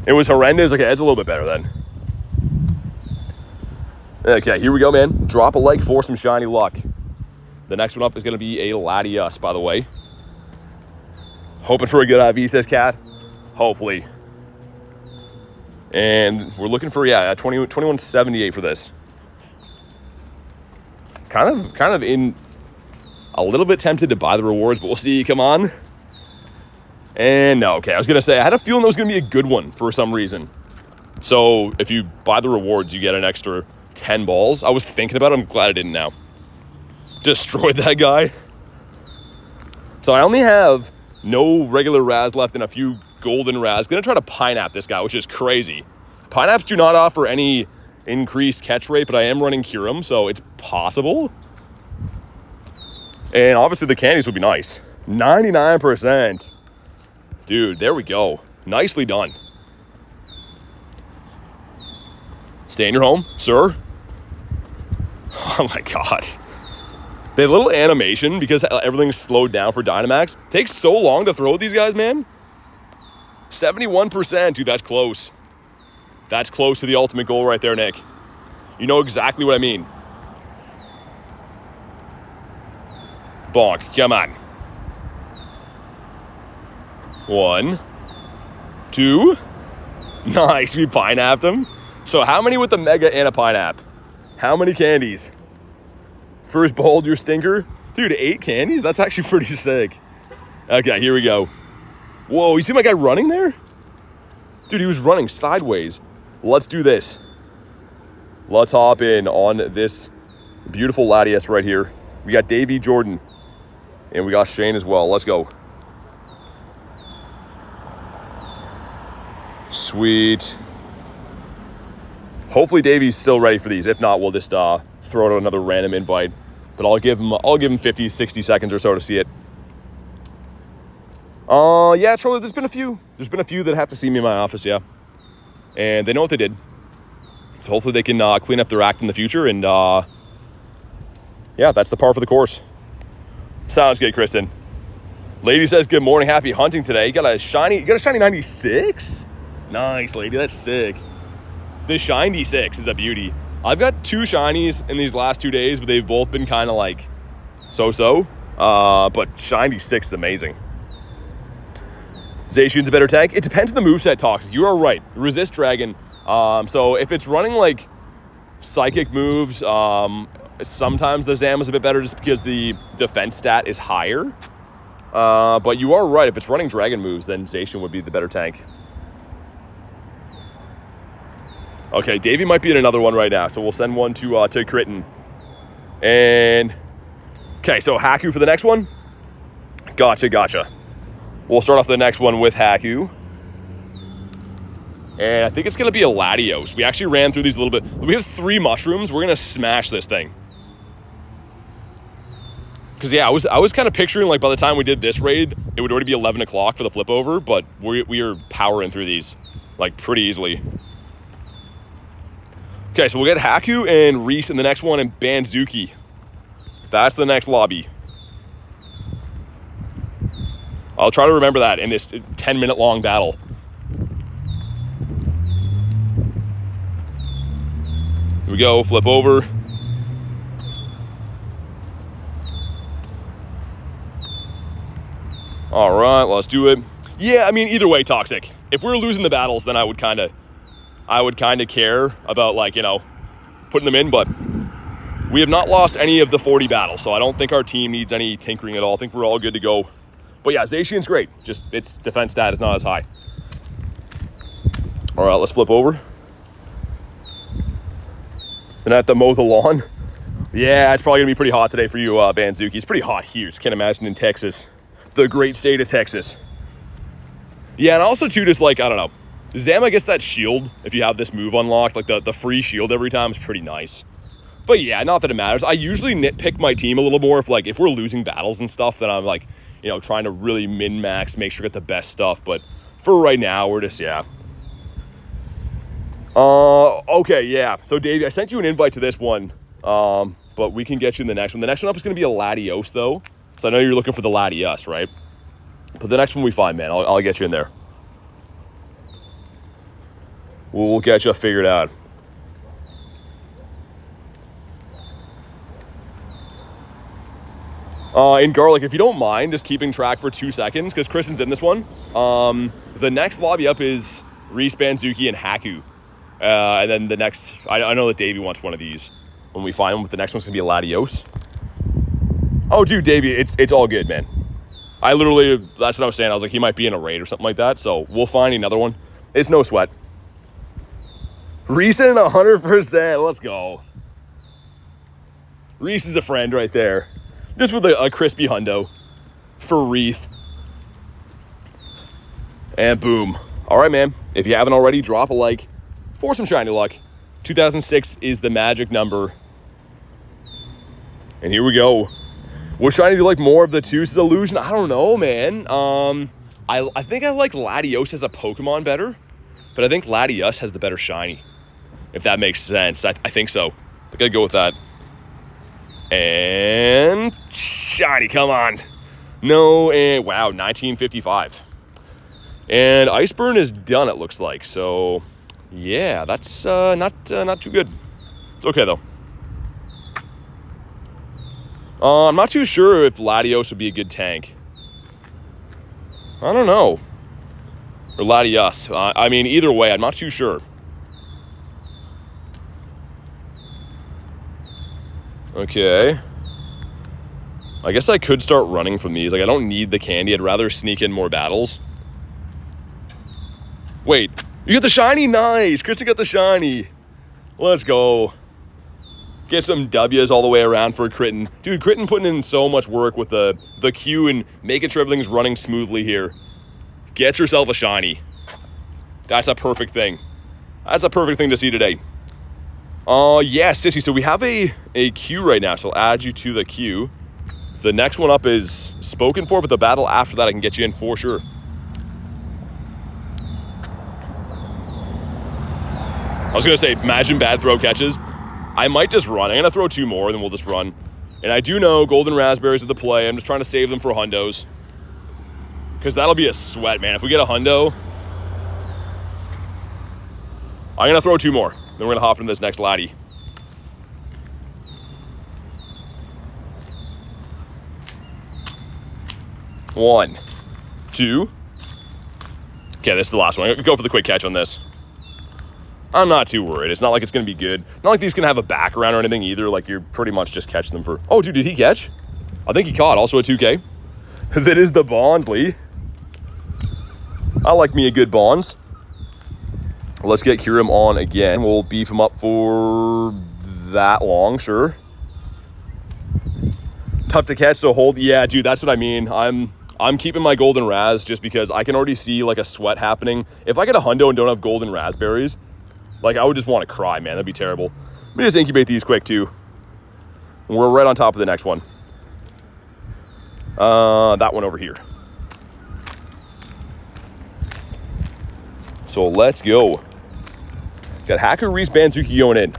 It was horrendous. Okay, it's a little bit better then. Okay, here we go, man. Drop a like for some shiny luck. The next one up is going to be a Latias, by the way. Hoping for a good IV, says Cat. Hopefully. And we're looking for, yeah, 2178 for this. Kind of in a little bit tempted to buy the rewards, but we'll see. Come on. And no, okay. I was going to say, I had a feeling that was going to be a good one for some reason. So if you buy the rewards, you get an extra 10 balls. I was thinking about it. I'm glad I didn't now. Destroyed that guy. So I only have no regular Raz left and a few golden Raz. Gonna try to Pineapple this guy, which is crazy. Pineapps do not offer any increased catch rate, but I am running Kyurem, so it's possible. And obviously the candies would be nice. 99%. Dude, there we go. Nicely done. Stay in your home, sir. Oh my god. The little animation, because everything's slowed down for Dynamax, takes so long to throw these guys, man. 71%. Dude, that's close. That's close to the ultimate goal right there, Nick. You know exactly what I mean. Bonk. Come on. 1, 2. Nice. We pineapped him. So how many with the mega and a pineapple? How many candies? First bold your stinker. Dude, 8 candies? That's actually pretty sick. Okay, here we go. Whoa, you see my guy running there? Dude, he was running sideways. let's do this. Let's hop in on this beautiful Latias right here. We got Davey, Jordan, and we got Shane as well. Let's go. Sweet. Hopefully Davey's still ready for these. If not, we'll just throw out another random invite. But I'll give him 50, 60 seconds or so to see it. Yeah, Charlie, there's been a few. There's been a few that have to see me in my office, yeah. And they know what they did. So hopefully they can clean up their act in the future. And yeah, that's the par for the course. Sounds good, Kristen. Lady says, good morning, happy hunting today. You got a shiny 96? Nice, lady, that's sick. The shiny 6 is a beauty. I've got 2 shinies in these last 2 days, but they've both been kind of like so-so. But shiny 6 is amazing. Zacian's a better tank. It depends on the moveset, Toxic. You are right. Resist Dragon. So if it's running like psychic moves, sometimes the Zam is a bit better just because the defense stat is higher. But you are right. If it's running Dragon moves, then Zacian would be the better tank. Okay, Davey might be in another one right now, so we'll send one to Kritten. And okay, so Haku for the next one. Gotcha. We'll start off the next one with Haku. And I think it's going to be a Latios. We actually ran through these a little bit. We have 3 mushrooms. We're going to smash this thing. Because, yeah, I was kind of picturing, like, by the time we did this raid, it would already be 11 o'clock for the flip over. But we are powering through these, like, pretty easily. Okay, so we'll get Haku and Reese in the next one and Banzuki. That's the next lobby. I'll try to remember that in this 10-minute long battle. Here we go, flip over. All right, let's do it. Yeah, I mean, either way, Toxic. If we're losing the battles, then I would kind of care about, like, you know, putting them in, but we have not lost any of the 40 battles, so I don't think our team needs any tinkering at all. I think we're all good to go. But yeah, Zacian's great. Just its defense stat is not as high. All right, let's flip over. Then I have to mow the lawn. Yeah, it's probably gonna be pretty hot today for you, Banzuki. It's pretty hot here. Just can't imagine in Texas, the great state of Texas. Yeah, and also too, just like, I don't know, Zama gets that shield if you have this move unlocked. Like the free shield every time is pretty nice. But yeah, not that it matters. I usually nitpick my team a little more if we're losing battles and stuff, then I'm like, you know, trying to really min-max, make sure I get the best stuff. But for right now, we're just, yeah. Okay, yeah. So, Davey, I sent you an invite to this one, but we can get you in the next one. The next one up is going to be a Latios, though. So I know you're looking for the Latias, right? But the next one we find, man, I'll get you in there. We'll get you figured out. In Garlic, if you don't mind just keeping track for 2 seconds, because Kristen's in this one. The next lobby up is Reese, Banzuki, and Haku. And then the next, I know that Davey wants one of these when we find him, but the next one's going to be a Latios. Oh, dude, Davey, it's all good, man. I literally, that's what I was saying. I was like, he might be in a raid or something like that, so we'll find another one. It's no sweat. Reese in 100%. Let's go. Reese is a friend right there. Just with a crispy hundo for Reef. And boom. All right, man. If you haven't already, drop a like for some shiny luck. 2006 is the magic number. And here we go. What shiny do you like more of the two? Is Illusion? I don't know, man. I think I like Latios as a Pokemon better. But I think Latias has the better shiny. If that makes sense. I think so. I gotta go with that. And shiny, come on. No, and wow, 1955. And Iceburn is done, it looks like. So, yeah, that's not too good. It's okay, though. I'm not too sure if Latios would be a good tank. I don't know. Or Latias. I mean, either way, I'm not too sure. Okay. I guess I could start running from these. Like, I don't need the candy. I'd rather sneak in more battles. Wait, You got the shiny? Nice. Kristen got the shiny. Let's go. Get some W's all the way around for Kritten. Dude, Kritten putting in so much work with the queue and making sure everything's running smoothly here. Gets herself a shiny. That's a perfect thing. That's a perfect thing to see today. Yeah, Sissy, so we have a queue right now, so I'll add you to the queue. The next one up is spoken for, but the battle after that I can get you in for sure. I was going to say, imagine bad throw catches. I might just run. I'm going to throw 2 more, then we'll just run. And I do know golden raspberries are the play. I'm just trying to save them for hundos. Because that'll be a sweat, man. If we get a hundo, I'm going to throw 2 more. Then we're going to hop into this next laddie. One, 2. Okay, this is the last one. I'm going to go for the quick catch on this. I'm not too worried. It's not like it's going to be good. Not like these can have a back around or anything either. Like, you're pretty much just catching them for... Oh, dude, did he catch? I think he caught. Also a 2K. That is the Bondsley. I like me a good Bonds. Let's get Kyurem on again. We'll beef him up for that long, sure. Tough to catch, so hold. Yeah, dude, that's what I mean. I'm keeping my golden raz just because I can already see, like, a sweat happening. If I get a hundo and don't have golden raspberries... Like, I would just want to cry, man. That'd be terrible. Let me just incubate these quick, too. And we're right on top of the next one. That one over here. So, let's go. Got Haku, Reese, Banzuki going in.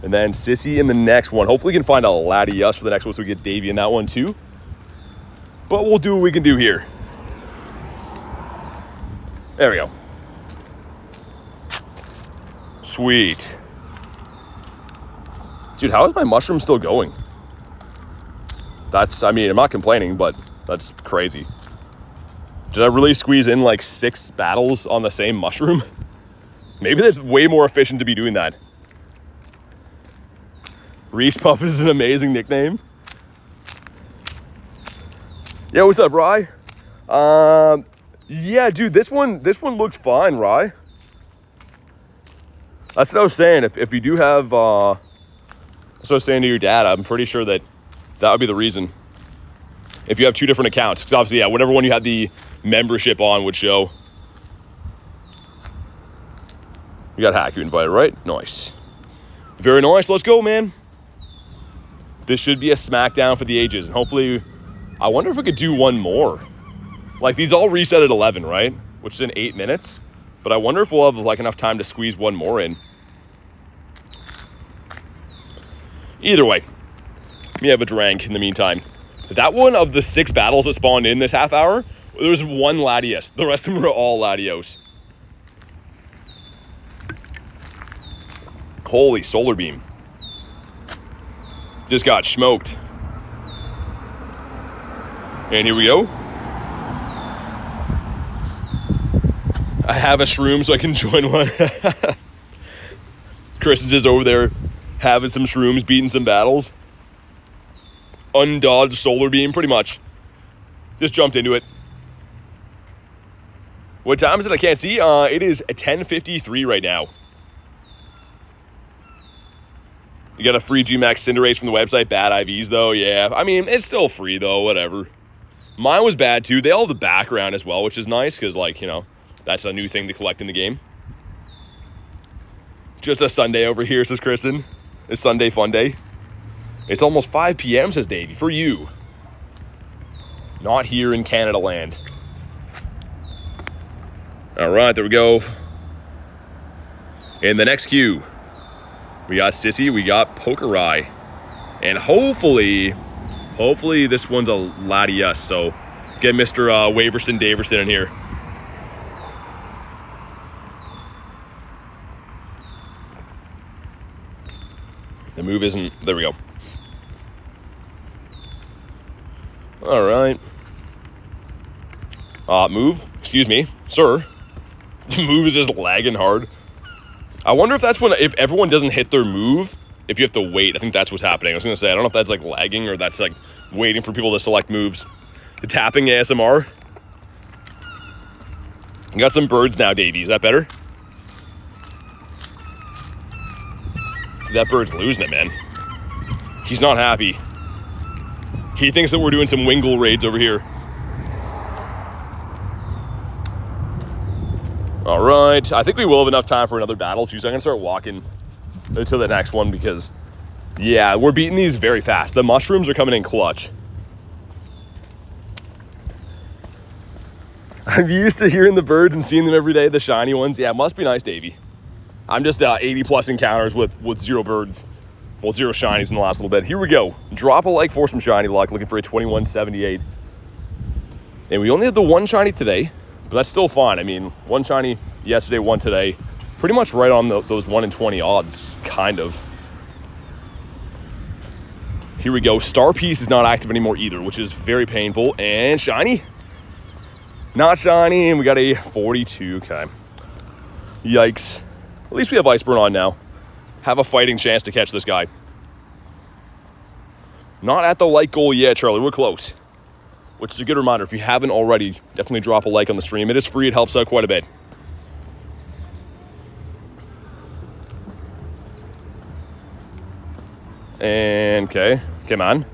And then Sissy in the next one. Hopefully we can find a Latias for the next one so we get Davey in that one, too. But we'll do what we can do here. There we go. Sweet. Dude, how is my mushroom still going? That's, I mean, I'm not complaining, but that's crazy. Did I really squeeze in like 6 battles on the same mushroom? Maybe that's way more efficient to be doing that. Reese Puff is an amazing nickname. Yeah, what's up, Rye? Yeah, dude, this one looks fine, Rye. That's what I was saying. If you do have, that's what I was saying to your dad. I'm pretty sure that would be the reason. If you have 2 different accounts. Because obviously, yeah, whatever one you had the membership on would show. You got Haku invited, right? Nice. Very nice. Let's go, man. This should be a smackdown for the ages. And hopefully, I wonder if we could do one more. Like, these all reset at 11, right? Which is in 8 minutes. But I wonder if we'll have like enough time to squeeze one more in. Either way, let me have a drink in the meantime. That one of the 6 battles that spawned in this half hour, there was 1 Latias. The rest of them were all Latios. Holy solar beam. Just got smoked. And here we go. I have a shroom so I can join one. Chris is just over there having some shrooms, beating some battles. Undodged solar beam, pretty much. Just jumped into it. What time is it? I can't see. It is 10:53 right now. You got a free Gmax Cinderace from the website. Bad IVs, though. Yeah, I mean, it's still free, though. Whatever. Mine was bad, too. They all have the background as well, which is nice because, like, you know, that's a new thing to collect in the game. Just a Sunday over here, says Kristen. It's Sunday fun day. It's almost 5 p.m., says Davey, for you. Not here in Canada land. All right, there we go. In the next queue, we got Sissy, we got Pokerai. And hopefully this one's a Latias, so get Mr. Waverston Daverson in here. The move isn't... There we go. All right. Move. Excuse me. Sir. The move is just lagging hard. I wonder if that's when... If everyone doesn't hit their move, if you have to wait. I think that's what's happening. I was going to say, I don't know if that's like lagging or that's like waiting for people to select moves. The tapping ASMR. You got some birds now, Davey. Is that better? That bird's losing it, man. He's not happy. He thinks that we're doing some Wingle raids over here. All right. I think we will have enough time for another battle, too. So I'm going to start walking to the next one because, yeah, we're beating these very fast. The mushrooms are coming in clutch. I'm used to hearing the birds and seeing them every day, the shiny ones. Yeah, it must be nice, Davey. I'm just 80-plus encounters with 0 birds. Well, 0 shinies in the last little bit. Here we go. Drop a like for some shiny luck. Looking for a 2178. And we only had the 1 shiny today, but that's still fine. I mean, 1 shiny yesterday, 1 today. Pretty much right on those 1 in 20 odds, kind of. Here we go. Star Piece is not active anymore either, which is very painful. And shiny? Not shiny, and we got a 42. Okay. Yikes. At least we have Iceburn on now. Have a fighting chance to catch this guy. Not at the like goal yet, Charlie. We're close. Which is a good reminder. If you haven't already, definitely drop a like on the stream. It is free. It helps out quite a bit. And, okay. Come on.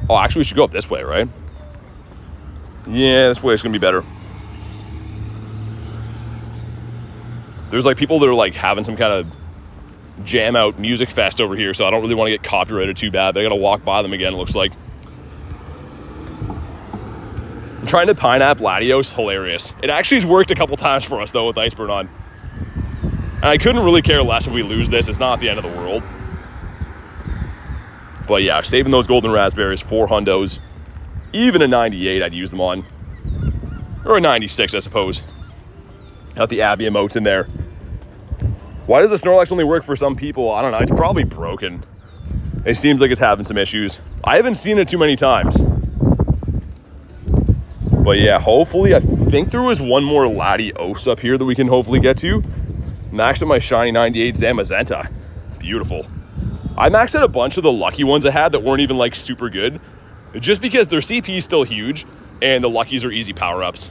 Oh, actually, we should go up this way, right? Yeah, this way is going to be better. There's like people that are like having some kind of jam out music fest over here, so I don't really want to get copyrighted too bad, but I got to walk by them again, it looks like. I'm trying to Pineapple Latios, hilarious. It actually has worked a couple times for us, though, with Iceburn on. And I couldn't really care less if we lose this. It's not the end of the world. But yeah, saving those golden raspberries, 4 hundos. Even a 98 I'd use them on. Or a 96, I suppose. Got the Abby emotes in there. Why does the Snorlax only work for some people? I don't know. It's probably broken. It seems like it's having some issues. I haven't seen it too many times. But yeah, hopefully, I think there was one more Latios up here that we can hopefully get to. Maxed out my shiny 98 Zamazenta. Beautiful. I maxed out a bunch of the lucky ones I had that weren't even like super good. Just because their CP is still huge and the luckies are easy power-ups.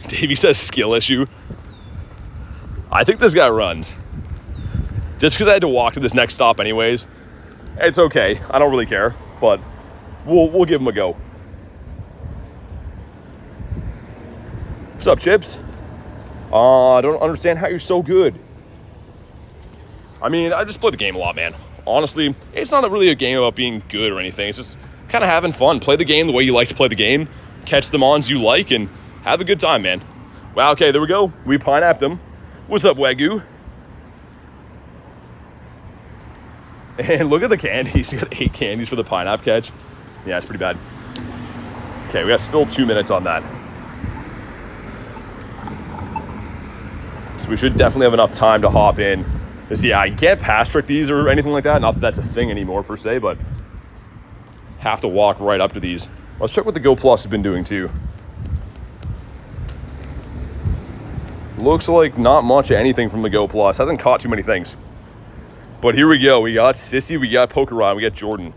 Davey says skill issue. I think this guy runs. Just because I had to walk to this next stop anyways. It's okay. I don't really care. But we'll give him a go. What's up, Chips? I don't understand how you're so good. I mean, I just play the game a lot, man. Honestly, it's not really a game about being good or anything. It's just kind of having fun. Play the game the way you like to play the game. Catch the mons you like and have a good time, man. Wow, okay, there we go. We pineapped him. What's up, Wagyu? And look at the candies. He got 8 candies for the pineapple catch. Yeah, it's pretty bad. Okay, we got still 2 minutes on that. So we should definitely have enough time to hop in. Because, yeah, you can't pass trick these or anything like that. Not that that's a thing anymore, per se, but have to walk right up to these. Let's check what the Go Plus has been doing, too. Looks like not much of anything from the Go Plus. Hasn't caught too many things. But here we go. We got Sissy, we got Pokemon, we got Jordan.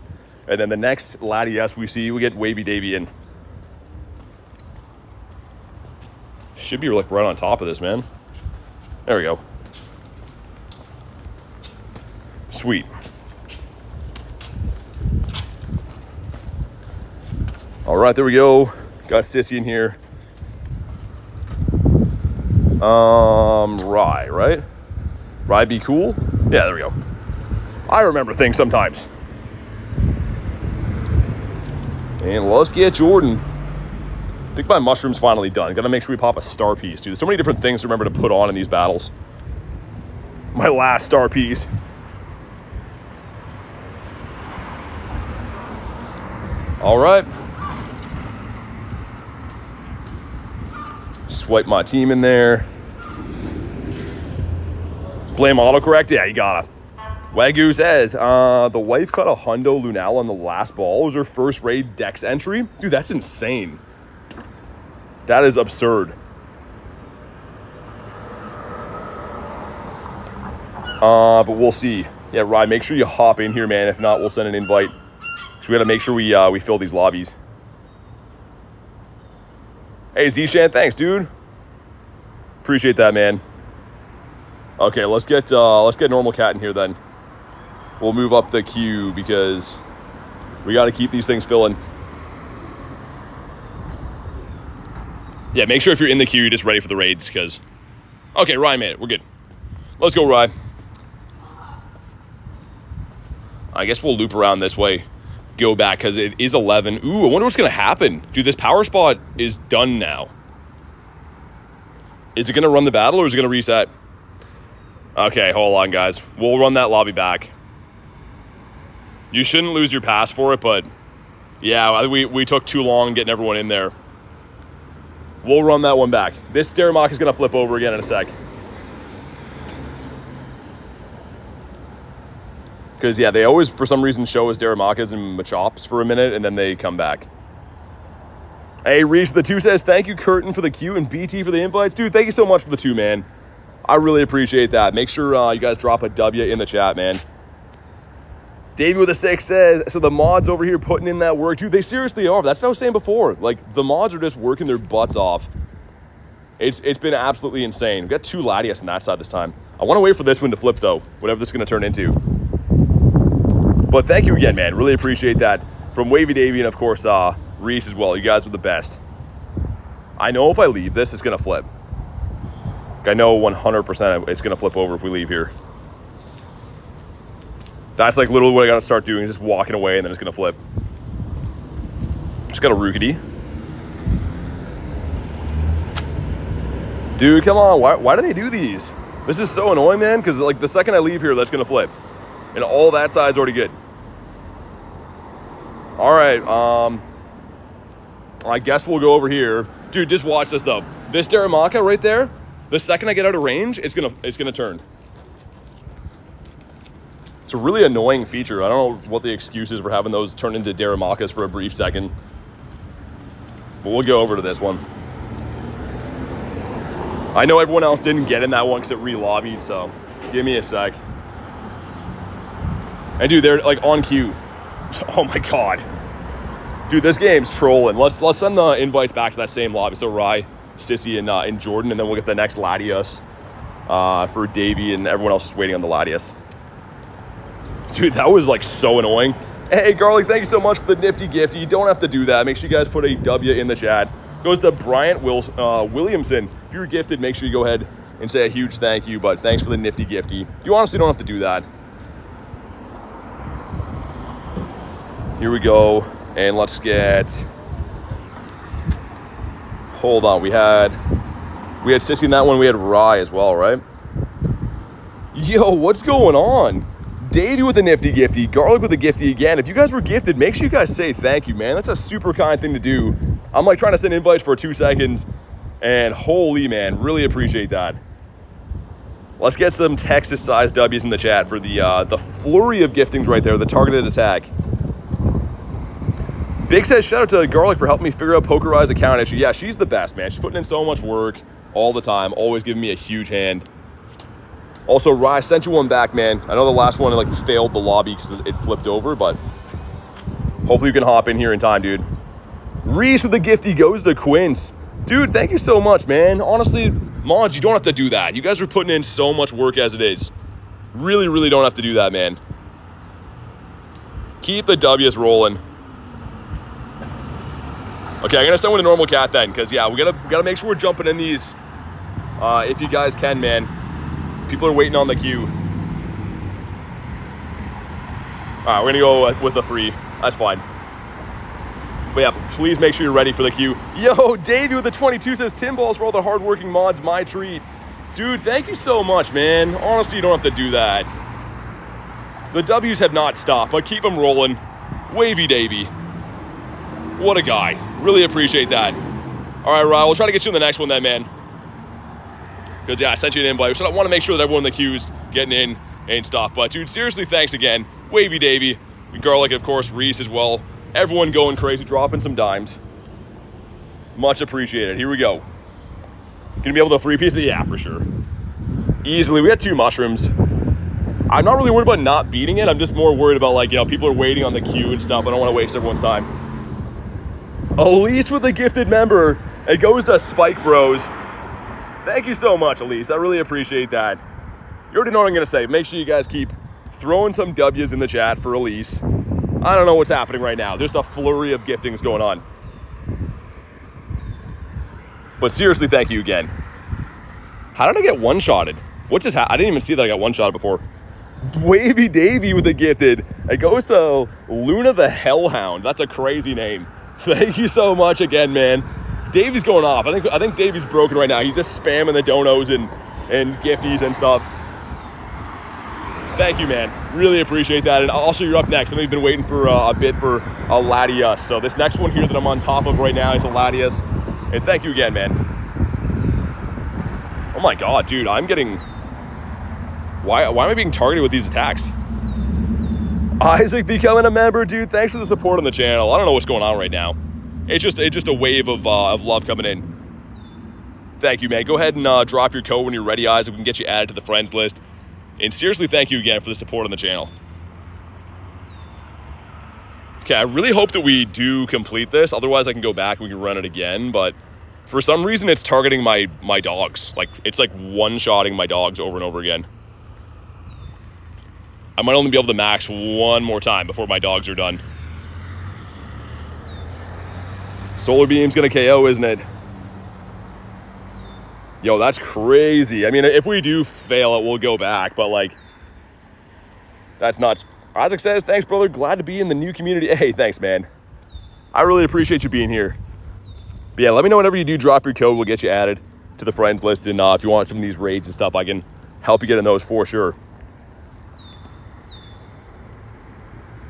And then the next Latias we see, we get Wavy Davy in. Should be like right on top of this, man. There we go. Sweet. All right, there we go. Got Sissy in here. Rye, right? Rye be cool? Yeah, there we go. I remember things sometimes. And let's get Jordan. I think my mushroom's finally done. Gotta make sure we pop a star piece, dude. There's so many different things to remember to put on in these battles. My last star piece. All right. Swipe my team in there. Blame autocorrect? Yeah, you gotta. Wagyu says, the wife caught a Hundo Lunala on the last ball. It was her first raid Dex entry. Dude, that's insane. That is absurd. But we'll see. Yeah, Ryan, make sure you hop in here, man. If not, we'll send an invite. So we gotta make sure we fill these lobbies. Hey, Zishan, thanks, dude. Appreciate that, man. Okay, let's get normal cat in here then. We'll move up the queue because we got to keep these things filling. Yeah, make sure if you're in the queue, you're just ready for the raids, because... Okay, Ryan made it. We're good. Let's go, Ryan. I guess we'll loop around this way. Go back, because it is 11. Ooh, I wonder what's going to happen. Dude, this power spot is done now. Is it going to run the battle, or is it going to reset? Okay, hold on, guys. We'll run that lobby back. You shouldn't lose your pass for it, but... Yeah, we took too long getting everyone in there. We'll run that one back. This Dynamax is going to flip over again in a sec. Because, yeah, they always, for some reason, show us Dynamax and Machops for a minute, and then they come back. Hey, Reese the 2 says, thank you, Curtin, for the queue, and BT for the invites. Dude, thank you so much for the 2, man. I really appreciate that. Make sure you guys drop a W in the chat, man. Davey with a 6 says, so the mods over here putting in that work. Dude, they seriously are. That's what I was saying before. Like, the mods are just working their butts off. It's been absolutely insane. We've got 2 Latias on that side this time. I want to wait for this one to flip, though, whatever this is going to turn into. But thank you again, man. Really appreciate that. From Wavy Davey and, of course, Reese as well. You guys are the best. I know if I leave this, it's going to flip. I know 100% it's going to flip over if we leave here. That's like literally what I got to start doing, is just walking away and then it's going to flip. Just got a Rookity. Dude, come on. Why do they do these? This is so annoying, man, because like the second I leave here, that's going to flip. And all that side's already good. All right. I guess we'll go over here. Dude, just watch this, though. This Dynamax right there, the second I get out of range, it's gonna turn. It's a really annoying feature. I don't know what the excuse is for having those turn into Dynamax for a brief second. But we'll go over to this one. I know everyone else didn't get in that one because it re-lobbied, so give me a sec. And dude, they're like on cue. Oh my god. Dude, this game's trolling. Let's send the invites back to that same lobby. So Rye, Sissy, and Jordan, and then we'll get the next Latias for Davey, and everyone else is waiting on the Latias. Dude, that was like so annoying. Hey, Garlic, thank you so much for the nifty gifty. You don't have to do that. Make sure you guys put a W in the chat. Goes to Bryant Williamson. If you're gifted, make sure you go ahead and say a huge thank you, but thanks for the nifty gifty. You honestly don't have to do that. Here we go, and let's get... Hold on, we had Sissy in that one, we had Rye as well, right? Yo, what's going on? Davey with a nifty gifty, Garlic with a gifty again. If you guys were gifted, make sure you guys say thank you, man. That's a super kind thing to do. I'm like trying to send invites for 2 seconds, and holy man, really appreciate that. Let's get some Texas-sized W's in the chat for the flurry of giftings right there, the targeted attack. Big says, shout out to Garlic for helping me figure out Poker Eye's account issue. Yeah, she's the best, man. She's putting in so much work all the time, always giving me a huge hand. Also, Rye, sent you one back, man. I know the last one like failed the lobby because it flipped over, but hopefully you can hop in here in time, dude. Reese with the gifty goes to Quince. Dude, thank you so much, man. Honestly, mods, you don't have to do that. You guys are putting in so much work as it is. Really, really don't have to do that, man. Keep the W's rolling. Okay, I'm gonna send with a normal cat then, because yeah, we gotta make sure we're jumping in these. If you guys can, man. People are waiting on the queue. All right, we're gonna go with the 3. That's fine. But yeah, please make sure you're ready for the queue. Yo, Davey with the 22 says, Tim Balls for all the hardworking mods, my treat. Dude, thank you so much, man. Honestly, you don't have to do that. The W's have not stopped, but keep them rolling. Wavy Davey. What a guy. Really appreciate that. All right, Ryan, we'll try to get you in the next one then, man. Because, yeah, I sent you an invite. So I want to make sure that everyone in the queue's getting in and stuff. But, dude, seriously, thanks again. Wavy Davey. Garlic, of course, Reese as well. Everyone going crazy, dropping some dimes. Much appreciated. Here we go. Gonna be able to 3-piece it? Yeah, for sure. Easily. We got 2 mushrooms. I'm not really worried about not beating it. I'm just more worried about, like, you know, people are waiting on the queue and stuff. I don't want to waste everyone's time. Elise with a gifted member. It goes to Spike Bros. Thank you so much, Elise. I really appreciate that. You already know what I'm going to say. Make sure you guys keep throwing some W's in the chat for Elise. I don't know what's happening right now. There's a flurry of giftings going on. But seriously, thank you again. How did I get one-shotted? What just happened? I didn't even see that I got one-shotted before. Wavy Davy with the gifted. It goes to Luna the Hellhound. That's a crazy name. Thank you so much again, man. Davy's going off. I think Davy's broken right now. He's just spamming the donos and gifties and stuff. Thank you, man. Really appreciate that. And also, you're up next. I know you've been waiting for a bit for a Latias. So this next one here that I'm on top of right now is a Latias. And thank you again, man. Oh my God, dude. I'm getting... Why am I being targeted with these attacks? Isaac becoming a member, dude. Thanks for the support on the channel. I don't know what's going on right now. It's just a wave of love coming in. Thank you, man. Go ahead and drop your code when you're ready, Isaac. We can get you added to the friends list. And seriously, thank you again for the support on the channel. Okay, I really hope that we do complete this. Otherwise, I can go back and we can run it again. But for some reason, it's targeting my dogs. Like, it's like one-shotting my dogs over and over again. I might only be able to max one more time before my dogs are done. Solar Beam's gonna KO, isn't it? Yo, that's crazy. I mean, if we do fail it, we'll go back, but like, that's nuts. Isaac says, thanks, brother. Glad to be in the new community. Hey, thanks, man. I really appreciate you being here. But yeah, let me know whenever you do drop your code. We'll get you added to the friends list. And if you want some of these raids and stuff, I can help you get in those for sure.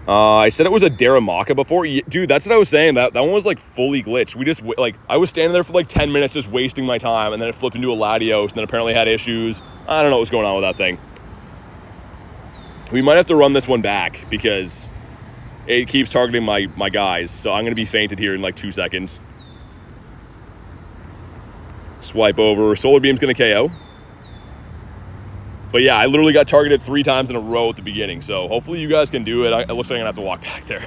I said it was a Daramaka before. Dude, that's what I was saying. That one was like fully glitched. We just, like, I was standing there for like 10 minutes just wasting my time, and then it flipped into a Latios, and then apparently had issues. I don't know what's going on with that thing. We might have to run this one back because it keeps targeting my guys. So I'm going to be fainted here in like 2 seconds. Swipe over. Solar Beam's going to KO. But yeah, I literally got targeted 3 times in a row at the beginning. So hopefully you guys can do it. It looks like I'm gonna have to walk back there.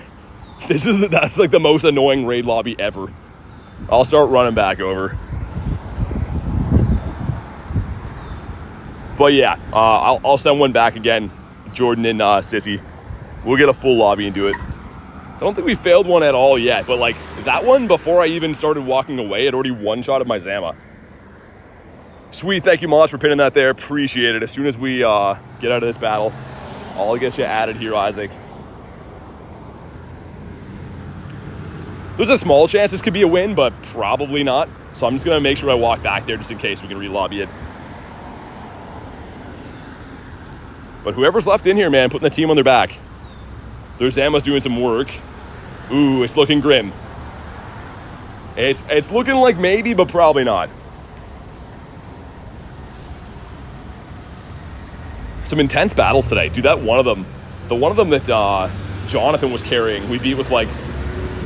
That's like the most annoying raid lobby ever. I'll start running back over. But yeah, I'll send one back again. Jordan and Sissy. We'll get a full lobby and do it. I don't think we failed one at all yet. But like that one, before I even started walking away, it already one-shotted my Zama. Sweet, thank you, Moss, for pinning that there. Appreciate it. As soon as we get out of this battle, I'll get you added here, Isaac. There's a small chance this could be a win, but probably not. So I'm just going to make sure I walk back there just in case we can re-lobby it. But whoever's left in here, man, putting the team on their back. Their Zama's doing some work. Ooh, it's looking grim. It's looking like maybe, but probably not. Some intense battles today. Dude, that one of them, the one of them that Jonathan was carrying, we beat with like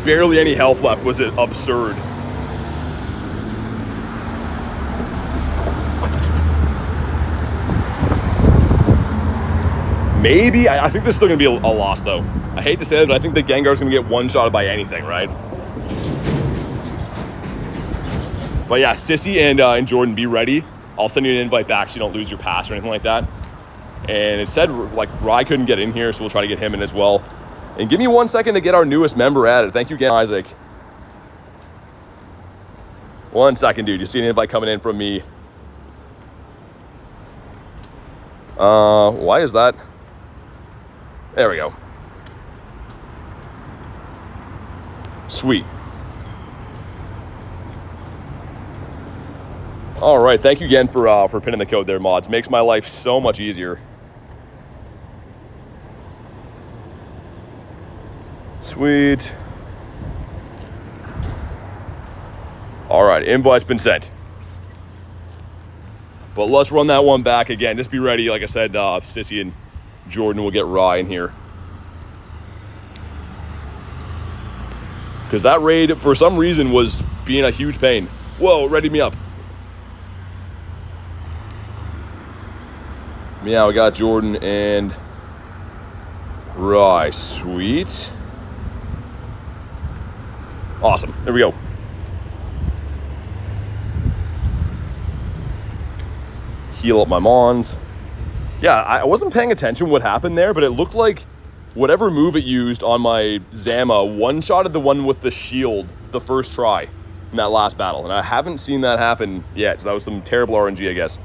barely any health left, was it absurd. Maybe, I think this is still gonna be a loss though. I hate to say it, but I think the Gengar's gonna get one-shotted by anything, right? But yeah, Sissy and Jordan, be ready. I'll send you an invite back so you don't lose your pass or anything like that. And it said, like, Rye couldn't get in here, so we'll try to get him in as well. And give me 1 second to get our newest member added. Thank you again, Isaac. 1 second, dude. You see an invite coming in from me. Why is that? There we go. Sweet. All right, thank you again for pinning the code there, mods. Makes my life so much easier. Sweet. All right, invite's been sent. But let's run that one back again. Just be ready. Like I said, Sissy and Jordan will get Rye in here. Because that raid, for some reason, was being a huge pain. Whoa, ready me up. Yeah, we got Jordan and Rye. Sweet. Awesome. There we go. heal up my Mons. Yeah, I wasn't paying attention what happened there, but it looked like whatever move it used on my Zama one-shotted the one with the shield the first try in that last battle. And I haven't seen that happen yet. So that was some terrible RNG, I guess.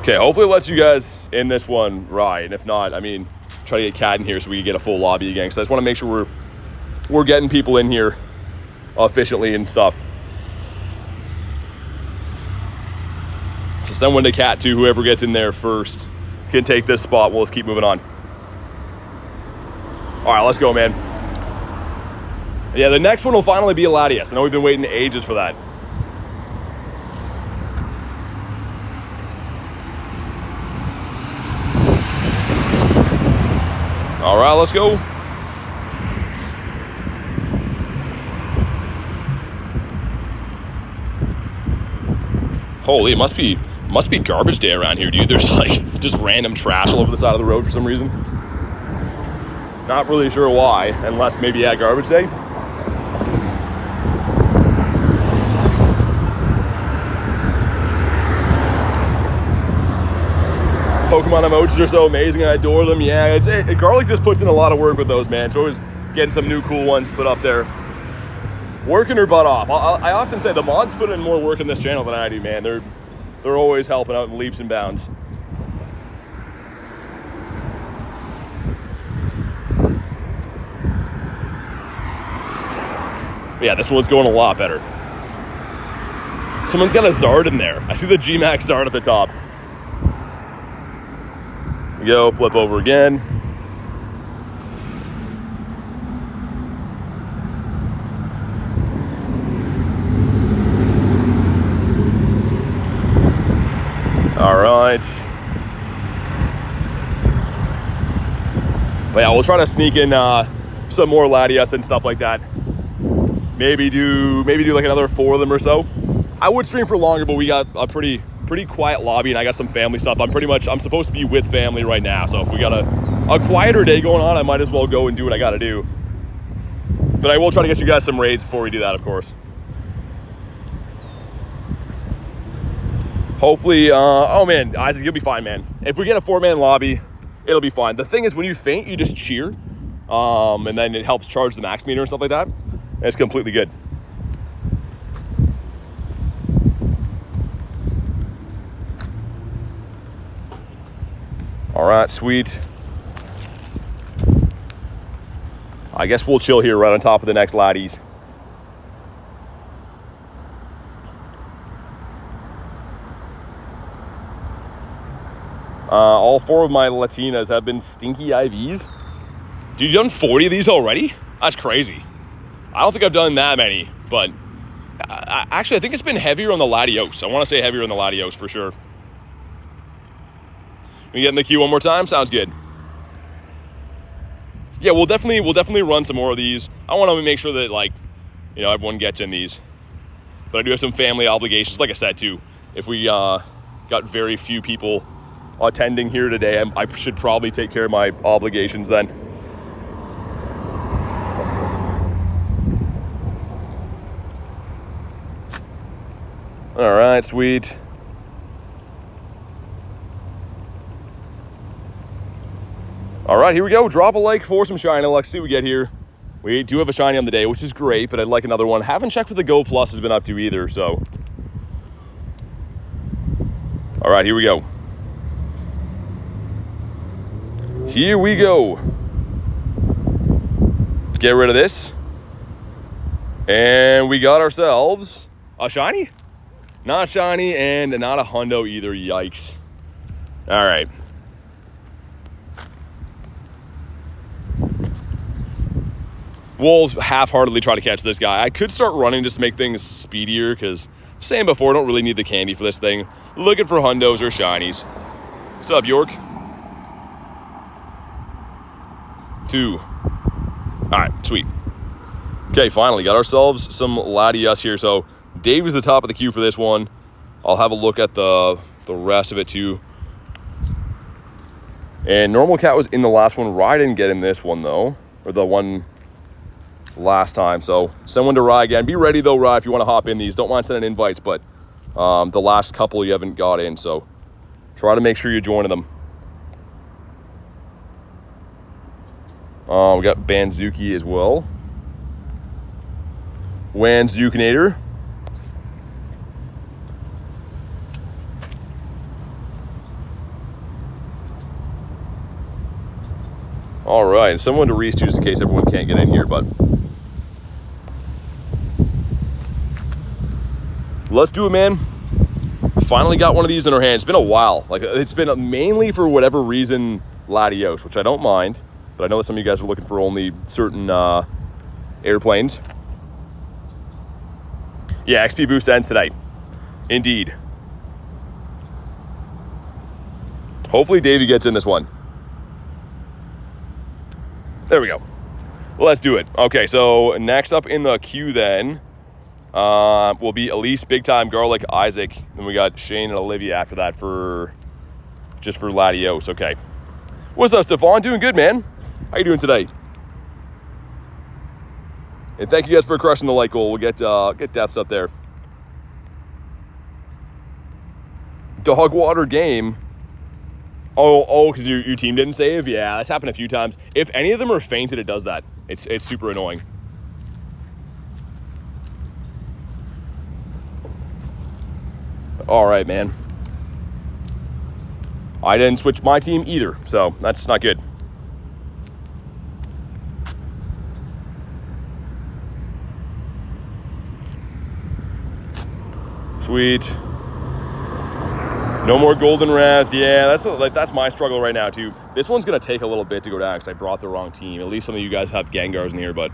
Okay, hopefully it lets you guys in this one ride. And if not, I mean, try to get Cat in here so we can get a full lobby again. Because I just want to make sure we're getting people in here efficiently and stuff. So send one to Cat too. Whoever gets in there first can take this spot. We'll just keep moving on. All right, let's go, man. Yeah, the next one will finally be a Latias. I know we've been waiting ages for that. All right, let's go. Holy, it must be garbage day around here, dude. There's like just random trash all over the side of the road for some reason. Not really sure why, unless maybe at garbage day. Pokemon emojis are so amazing. I adore them. Yeah, Garlic just puts in a lot of work with those, man. It's always getting some new cool ones put up there. Working her butt off. I often say the mods put in more work in this channel than I do, man. They're always helping out in leaps and bounds. But yeah, this one's going a lot better. Someone's got a Zard in there. I see the G-Max Zard at the top. Go, flip over again. All right. But yeah, we'll try to sneak in some more Latias and stuff like that. Maybe do like another 4 of them or so. I would stream for longer, but we got a pretty quiet lobby, and I got some family stuff. I'm supposed to be with family right now, so if we got a quieter day going on, I might as well go and do what I gotta do. But I will try to get you guys some raids before we do that, of course. Hopefully, oh man, Isaac, you'll be fine, man. If we get a 4-man lobby, it'll be fine. The thing is, when you faint, you just cheer, and then it helps charge the max meter and stuff like that. And it's completely good. All right, sweet. I guess we'll chill here right on top of the next laddies. All 4 of my Latinas have been stinky IVs. Dude, you done 40 of these already? That's crazy. I don't think I've done that many, but actually I think it's been heavier on the Latios. I want to say heavier on the Latios for sure. We get in the queue one more time? Sounds good. Yeah, we'll definitely run some more of these. I want to make sure that, like, you know, everyone gets in these. But I do have some family obligations, like I said, too. If we got very few people attending here today, I should probably take care of my obligations then. All right, sweet. All right, here we go. Drop a like for some shiny. Let's see what we get here. We do have a shiny on the day, which is great, but I'd like another one. Haven't checked what the Go Plus has been up to either, so. All right, here we go. Here we go. Get rid of this. And we got ourselves a shiny? Not shiny and not a hundo either, yikes. All right. We'll half-heartedly try to catch this guy. I could start running just to make things speedier because, saying before, I don't really need the candy for this thing. Looking for hundos or shinies. What's up, York? 2. All right, sweet. Okay, finally got ourselves some Latias here. So Dave is the top of the queue for this one. I'll have a look at the rest of it too. And Normal Cat was in the last one. Rye didn't get in this one though. or the one last time. So send one to Rye again. Be ready though, Rye, if you want to hop in these. Don't mind sending invites, but the last couple you haven't got in, so try to make sure you're joining them. We got Banzuki as well. Wanzukinator. All right, and someone to Reese too, just in case everyone can't get in here, but let's do it, man. Finally got one of these in our hands. It's been a while. Like, it's been mainly for whatever reason Latios, which I don't mind, but I know that some of you guys are looking for only certain airplanes. Yeah, XP boost ends tonight. Indeed. Hopefully Davey gets in this one. There we go. Let's do it. Okay, so next up in the queue then will be Elise, Big Time, Garlic, Isaac. Then we got Shane and Olivia after that for Latios. Okay. What's up, Stefan? Doing good, man. How you doing today? And thank you guys for crushing the like goal. We'll get deaths up there. Dog water game. Oh, because your team didn't save? Yeah, that's happened a few times. If any of them are fainted, it does that. It's super annoying. All right, man. I didn't switch my team either, so that's not good. Sweet. No more golden raz. Yeah, that's my struggle right now too. This one's gonna take a little bit to go down because I brought the wrong team. At least some of you guys have Gengars in here, but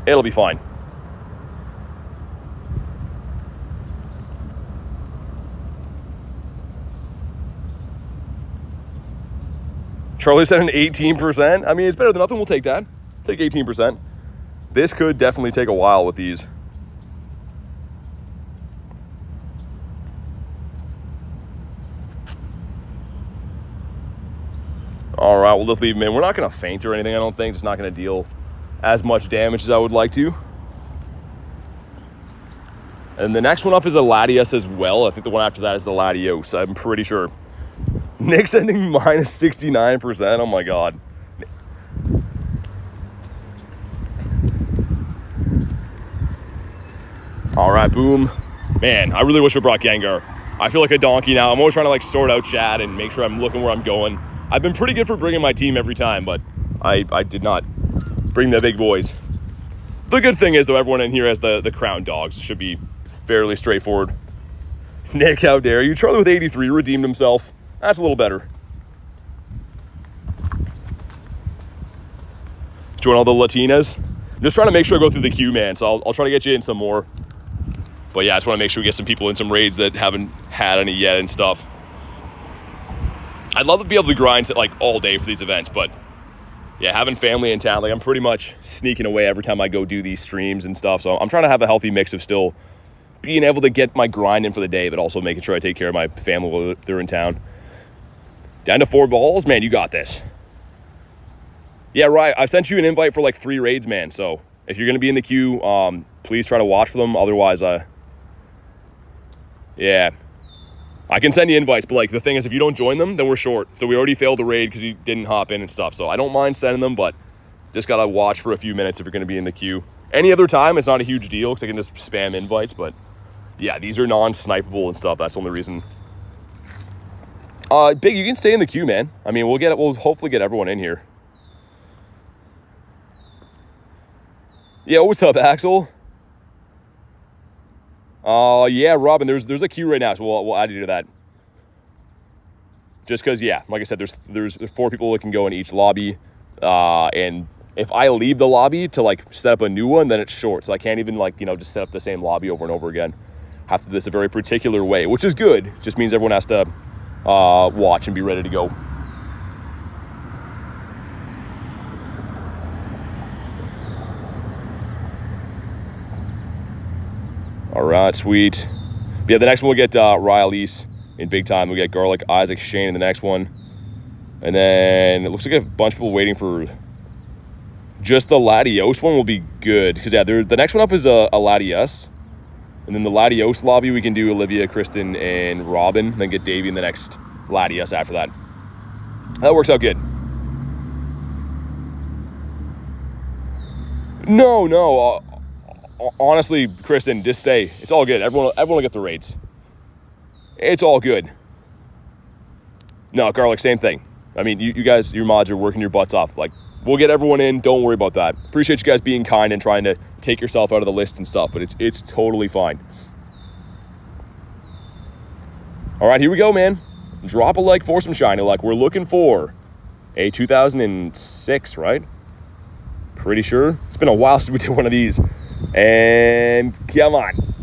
it'll be fine. Charlie said an 18%. I mean, it's better than nothing. We'll take that. Take 18%. This could definitely take a while with these. All right, we'll just leave him in. We're not going to faint or anything, I don't think. Just not going to deal as much damage as I would like to. And the next one up is a Latias as well. I think the one after that is the Latios. I'm pretty sure. Nick's ending minus 69%. Oh, my God. All right, boom. Man, I really wish I brought Gengar. I feel like a donkey now. I'm always trying to, like, sort out chat and make sure I'm looking where I'm going. I've been pretty good for bringing my team every time, but I did not bring the big boys. The good thing is, though, everyone in here has the crown dogs. It should be fairly straightforward. Nick, how dare you? Charlie with 83 redeemed himself. That's a little better. Join all the Latinas. I'm just trying to make sure I go through the queue, man, so I'll try to get you in some more. But yeah, I just want to make sure we get some people in some raids that haven't had any yet and stuff. I'd love to be able to grind like all day for these events, but yeah, having family in town, like I'm pretty much sneaking away every time I go do these streams and stuff. So I'm trying to have a healthy mix of still being able to get my grind in for the day, but also making sure I take care of my family while they're in town. Down to 4 balls, man, you got this. Yeah, right. I've sent you an invite for like 3 raids, man. So if you're gonna be in the queue, please try to watch for them. Otherwise, yeah. I can send you invites, but like the thing is, if you don't join them, then we're short. So we already failed the raid because you didn't hop in and stuff. So I don't mind sending them, but just gotta watch for a few minutes if you're gonna be in the queue. Any other time, it's not a huge deal because I can just spam invites. But yeah, these are non-snipeable and stuff. That's the only reason. Big, you can stay in the queue, man. I mean, we'll hopefully get everyone in here. Yeah, what's up, Axel? Yeah, Robin, there's a queue right now, so we'll add you to that. Just because, yeah, like I said, there's 4 people that can go in each lobby, and if I leave the lobby to like set up a new one, then it's short, so I can't even like just set up the same lobby over and over again. Have to do this a very particular way, which is good. Just means everyone has to watch and be ready to go. All right, sweet. But yeah, the next one we'll get Riley's in Big Time. We'll get Garlic, Isaac, Shane in the next one. And then it looks like a bunch of people waiting for just the Latios one will be good. Because, yeah, the next one up is a Latias. And then the Latios lobby, we can do Olivia, Kristen, and Robin. And then get Davey in the next Latias after that. That works out good. No. Honestly, Kristen, just stay. It's all good. Everyone will get the raids. It's all good. No, Garlic, same thing. I mean, you guys, your mods are working your butts off. Like, we'll get everyone in. Don't worry about that. Appreciate you guys being kind and trying to take yourself out of the list and stuff, but it's totally fine. All right, here we go, man. Drop a like for some shiny luck. We're looking for a 2006, right? Pretty sure. It's been a while since we did one of these. And come on.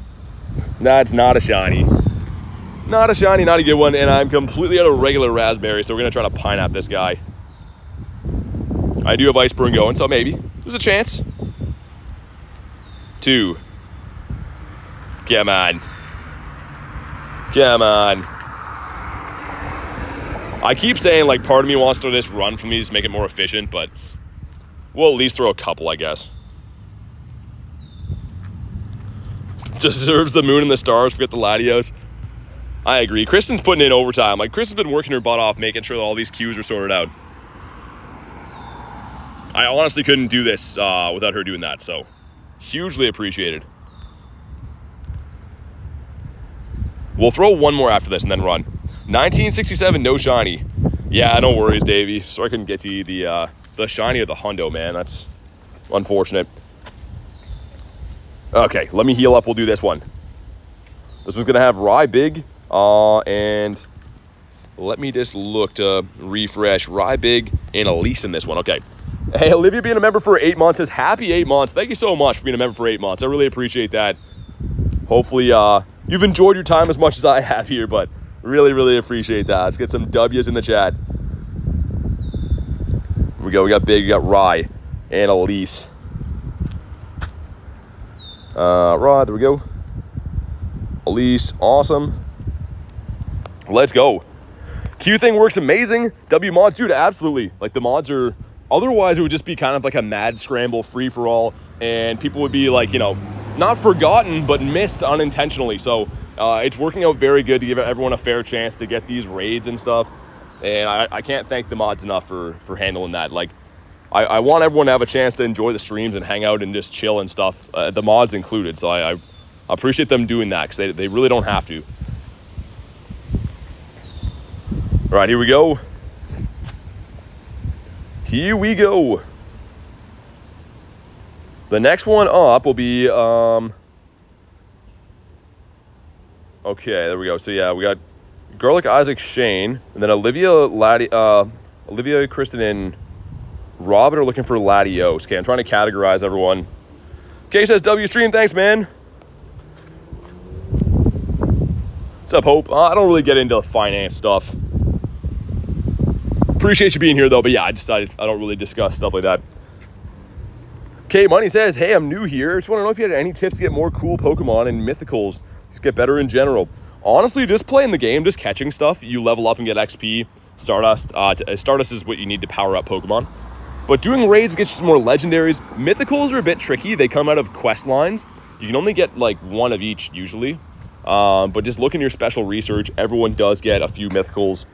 That's not a shiny. Not a shiny, not a good one. And I'm completely out of regular raspberry, so we're going to try to pineapple this guy. I do have Iceburn going, so maybe. There's a chance. 2. Come on. Come on. I keep saying, like, part of me wants to just run from these to make it more efficient, but we'll at least throw a couple, I guess. Deserves the moon and the stars, forget the Latios. I agree. Kristen's putting in overtime. Like, Kristen's been working her butt off, making sure that all these queues are sorted out. I honestly couldn't do this without her doing that, so hugely appreciated. We'll throw one more after this and then run. 1967, no shiny. Yeah, no worries, Davey. Sorry I couldn't get to the shiny of the hundo, man. That's unfortunate. Okay, let me heal up. We'll do this one. This is going to have Rye Big. And let me just look to refresh. Rye Big and Elise in this one. Okay. Hey, Olivia being a member for 8 months says, happy 8 months. Thank you so much for being a member for 8 months. I really appreciate that. Hopefully, you've enjoyed your time as much as I have here, but really, really appreciate that. Let's get some W's in the chat. Here we go. We got Big, we got Rye, and Elise. Rod, there we go. Elise, awesome. Let's go. Q thing works amazing. W mods, dude, absolutely. Like, the mods are... Otherwise, it would just be kind of like a mad scramble free-for-all, and people would be, like, you know, not forgotten, but missed unintentionally. So it's working out very good to give everyone a fair chance to get these raids and stuff. And I can't thank the mods enough for handling that. Like, I want everyone to have a chance to enjoy the streams and hang out and just chill and stuff, the mods included. So I appreciate them doing that, because they really don't have to. All right, here we go. Here we go. The next one up will be, okay, there we go. So, yeah, we got Garlic, Isaac, Shane, and then Olivia, Kristen, and Robin are looking for Latios. Okay, I'm trying to categorize everyone. Okay, says W Stream, thanks, man. What's up, Hope? I don't really get into finance stuff. Appreciate you being here, though, but yeah, I don't really discuss stuff like that. Okay, Money says, hey, I'm new here. Just want to know if you had any tips to get more cool Pokemon and mythicals. Just get better in general. Honestly, just playing the game, just catching stuff. You level up and get XP. Stardust. Stardust is what you need to power up Pokemon. But doing raids gets you some more legendaries. Mythicals are a bit tricky. They come out of quest lines. You can only get like one of each usually. But just look in your special research. Everyone does get a few mythicals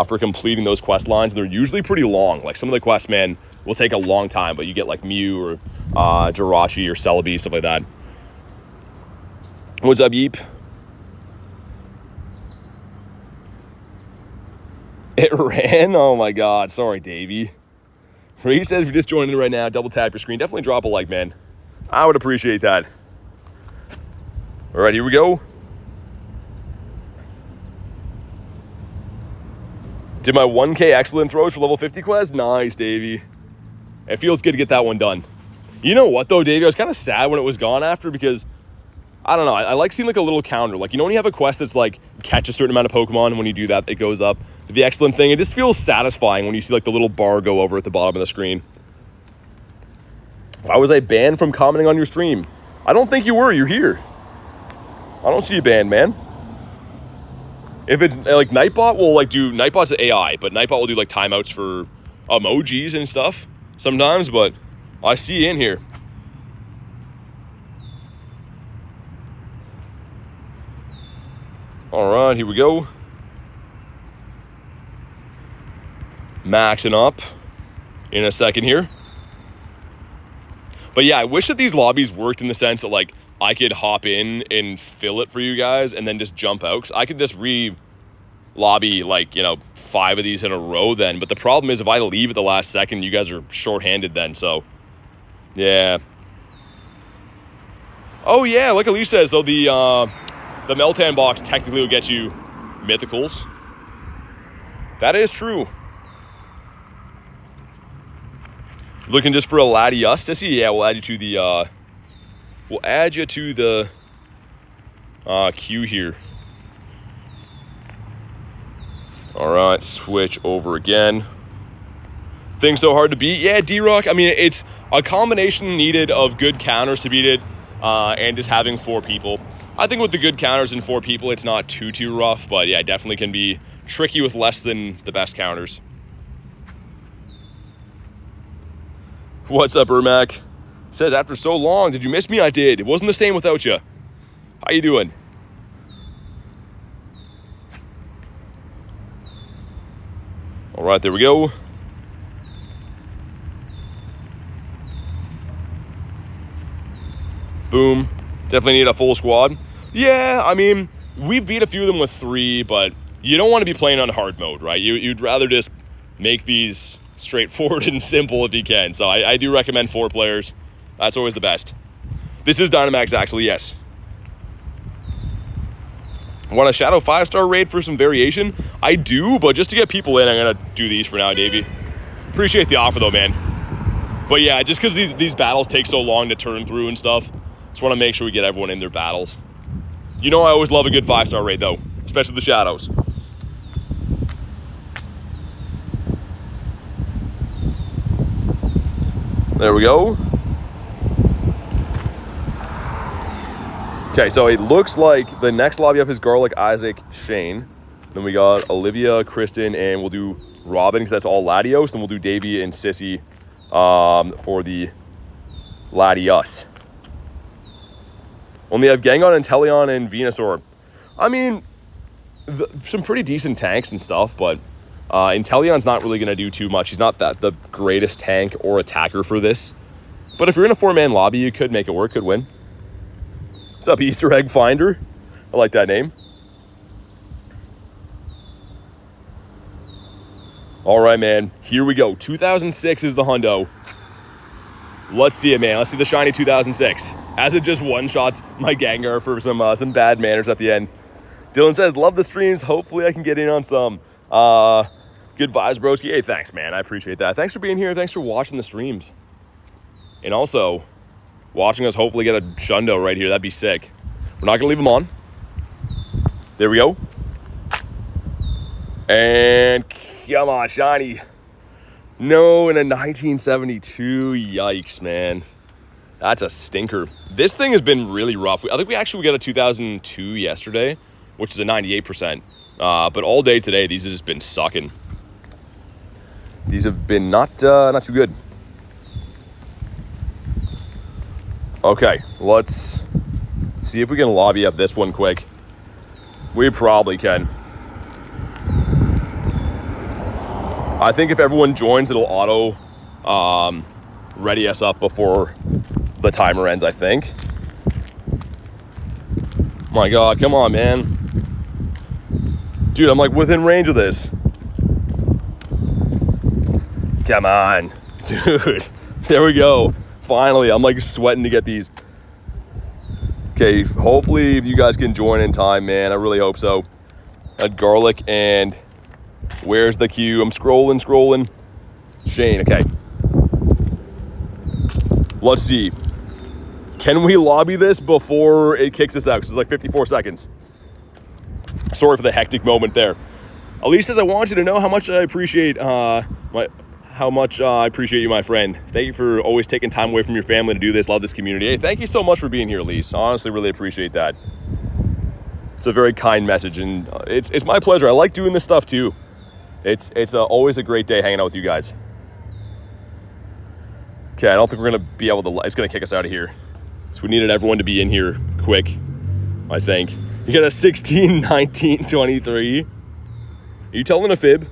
for completing those quest lines. They're usually pretty long. Like, some of the quests, man, will take a long time, but you get like Mew or Jirachi or Celebi, stuff like that. What's up, Yeep? It ran? Oh my god. Sorry, Davey. He says if you're just joining in right now, double tap your screen. Definitely drop a like, man. I would appreciate that. All right, here we go. Did my 1K excellent throws for level 50 quest? Nice, Davey. It feels good to get that one done. You know what, though, Davey? I was kind of sad when it was gone after, because, I don't know, I like seeing like a little counter. Like, you know when you have a quest that's like, catch a certain amount of Pokemon, and when you do that, it goes up. The excellent thing, it just feels satisfying when you see like the little bar go over at the bottom of the screen. Why was I banned from commenting on your stream? I don't think you were. You're here. I don't see you banned, man. If it's like Nightbot will like do, Nightbot's AI, but Nightbot will do like timeouts for emojis and stuff sometimes, but I see you in here. All right, here we go. Maxing up in a second here. But yeah, I wish that these lobbies worked in the sense that like I could hop in and fill it for you guys and then just jump out. Because I could just re-lobby like, 5 of these in a row then. But the problem is if I leave at the last second, you guys are short-handed then. So, yeah. Oh yeah, like Elise says, so the Meltan box technically will get you mythicals. That is true. Looking just for a Latias, Sissy? Yeah, we'll add you to the queue here. All right, switch over again. Things so hard to beat. Yeah, D-Rock, I mean, it's a combination needed of good counters to beat it and just having 4 people. I think with the good counters and 4 people, it's not too rough, but yeah, definitely can be tricky with less than the best counters. What's up, Ermac? Says, after so long, did you miss me? I did. It wasn't the same without you. How you doing? All right, there we go. Boom. Definitely need a full squad. Yeah, I mean, we've beat a few of them with 3, but you don't want to be playing on hard mode, right? You'd rather just make these straightforward and simple if you can. So I do recommend 4 players. That's always the best. This is Dynamax, actually, yes. Want a Shadow 5-star raid for some variation? I do, but just to get people in, I'm going to do these for now, Davey. Appreciate the offer, though, man. But yeah, just because these battles take so long to turn through and stuff, just want to make sure we get everyone in their battles. I always love a good 5-star raid, though, especially the Shadows. There we go. Okay, so it looks like the next lobby up is Garlic, Isaac, Shane. Then we got Olivia, Kristen, and we'll do Robin because that's all Latios. Then we'll do Davey and Sissy for the Latias. Only have Gangon, Inteleon, and Venusaur. I mean, some pretty decent tanks and stuff, but Inteleon's not really going to do too much. He's not the greatest tank or attacker for this. But if you're in a 4-man lobby, you could make it work, could win. What's up, Easter Egg Finder? I like that name. All right, man. Here we go. 2006 is the hundo. Let's see it, man. Let's see the shiny 2006. As it just one-shots my Gengar for some bad manners at the end. Dylan says, love the streams. Hopefully I can get in on some. Good vibes, broski. Hey, thanks, man. I appreciate that. Thanks for being here. Thanks for watching the streams. And also, watching us hopefully get a Shundo right here. That'd be sick. We're not going to leave them on. There we go. And come on, shiny. No, in a 1972. Yikes, man. That's a stinker. This thing has been really rough. I think we actually got a 2002 yesterday, which is a 98%. But all day today, these have just been sucking. These have been not too good. Okay, let's see if we can lobby up this one quick. We probably can. I think if everyone joins, it'll auto ready us up before the timer ends, I think. My God, come on, man. Dude, I'm like within range of this. Come on, dude. There we go. Finally, I'm like sweating to get these. Okay, hopefully if you guys can join in time, man. I really hope so. That Garlic and where's the queue? I'm scrolling. Shane, okay. Let's see. Can we lobby this before it kicks us out? Because it's like 54 seconds. Sorry for the hectic moment there. Elise says, I want you to know how much I appreciate you, my friend. Thank you for always taking time away from your family to do this. Love this community. Hey, thank you so much for being here, Elise. Honestly, really appreciate that. It's a very kind message, and it's my pleasure. I like doing this stuff too. It's always a great day hanging out with you guys. Okay, I don't think we're going to be able to... It's going to kick us out of here. So we needed everyone to be in here quick, I think. You got a 16, 19, 23. Are you telling a fib?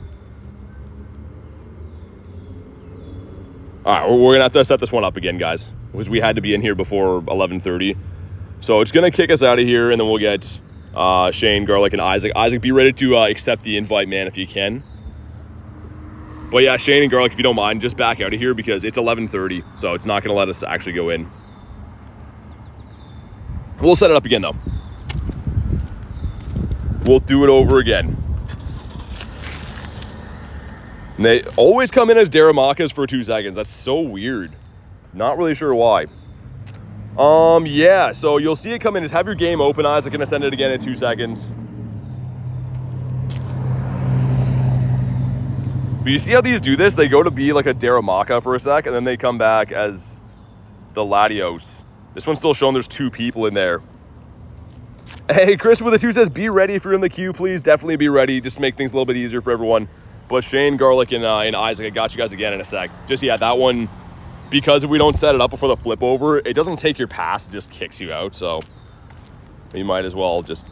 All right, we're going to have to set this one up again, guys, because we had to be in here before 11:30. So it's going to kick us out of here, and then we'll get Shane, Garlic, and Isaac. Isaac, be ready to accept the invite, man, if you can. But yeah, Shane and Garlic, if you don't mind, just back out of here because it's 11:30, so it's not going to let us actually go in. We'll set it up again, though. We'll do it over again. And they always come in as Dynamax for 2 seconds. That's so weird. Not really sure why. Yeah, so you'll see it come in. Just have your game open, Isaac, gonna send it again in 2 seconds. But you see how these do this? They go to be like a Dynamax for a sec, and then they come back as the Latios. This one's still showing there's 2 people in there. Hey, Chris with a 2 says, be ready if you're in the queue, please. Definitely be ready, just to make things a little bit easier for everyone. But Shane, Garlic, and Isaac, I got you guys again in a sec. Just, yeah, that one, because if we don't set it up before the flip over, it doesn't take your pass, it just kicks you out. So you might as well just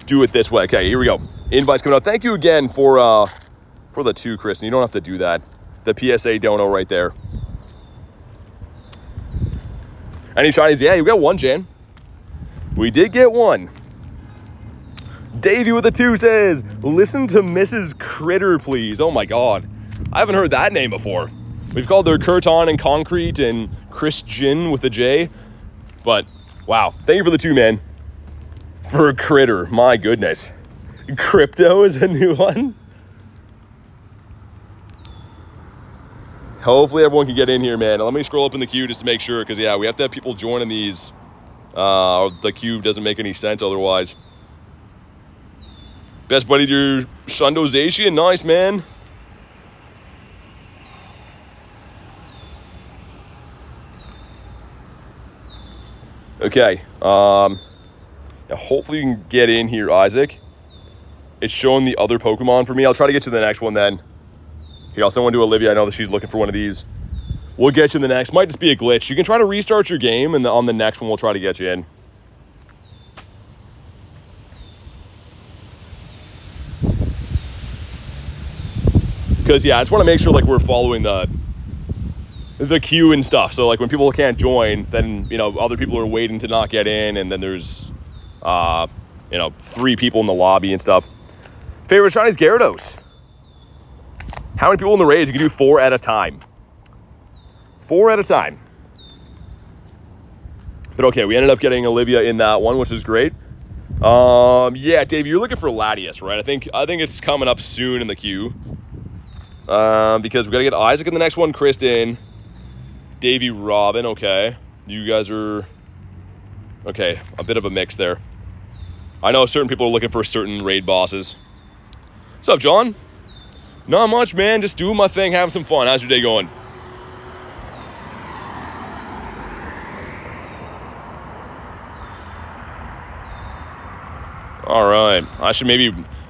do it this way. Okay, here we go. Invites coming out. Thank you again for the 2, Chris. And you don't have to do that. The PSA dono right there. Any shinies? Yeah, you got 1, Jan. We did get 1. Davey with a 2 says, listen to Mrs. Critter, please. Oh my God. I haven't heard that name before. We've called her Curton and Concrete and Christian with a J. But, wow. Thank you for the 2, man. For a Critter. My goodness. Crypto is a new one. Hopefully everyone can get in here, man. Let me scroll up in the queue just to make sure. Because, yeah, we have to have people joining these. The queue doesn't make any sense otherwise. Best buddy to your Shundo Zacian. Nice, man. Okay. Yeah, hopefully you can get in here, Isaac. It's showing the other Pokemon for me. I'll try to get to the next one then. Here, I'll send one to Olivia. I know that she's looking for one of these. We'll get you in the next. Might just be a glitch. You can try to restart your game, and on the next one, we'll try to get you in. Because, yeah, I just want to make sure, like, we're following the queue and stuff. So, like, when people can't join, then, you know, other people are waiting to not get in, and then there's, you know, 3 people in the lobby and stuff. Favorite shinies, Gyarados. How many people in the raids? You can do 4 at a time. 4 at a time. But, okay, we ended up getting Olivia in that one, which is great. Yeah, Dave, you're looking for Latias, right? I think it's coming up soon in the queue. Because we got to get Isaac in the next one, Kristen, Davey, Robin, okay. You guys are, okay, a bit of a mix there. I know certain people are looking for certain raid bosses. What's up, John? Not much, man, just doing my thing, having some fun. How's your day going? All right,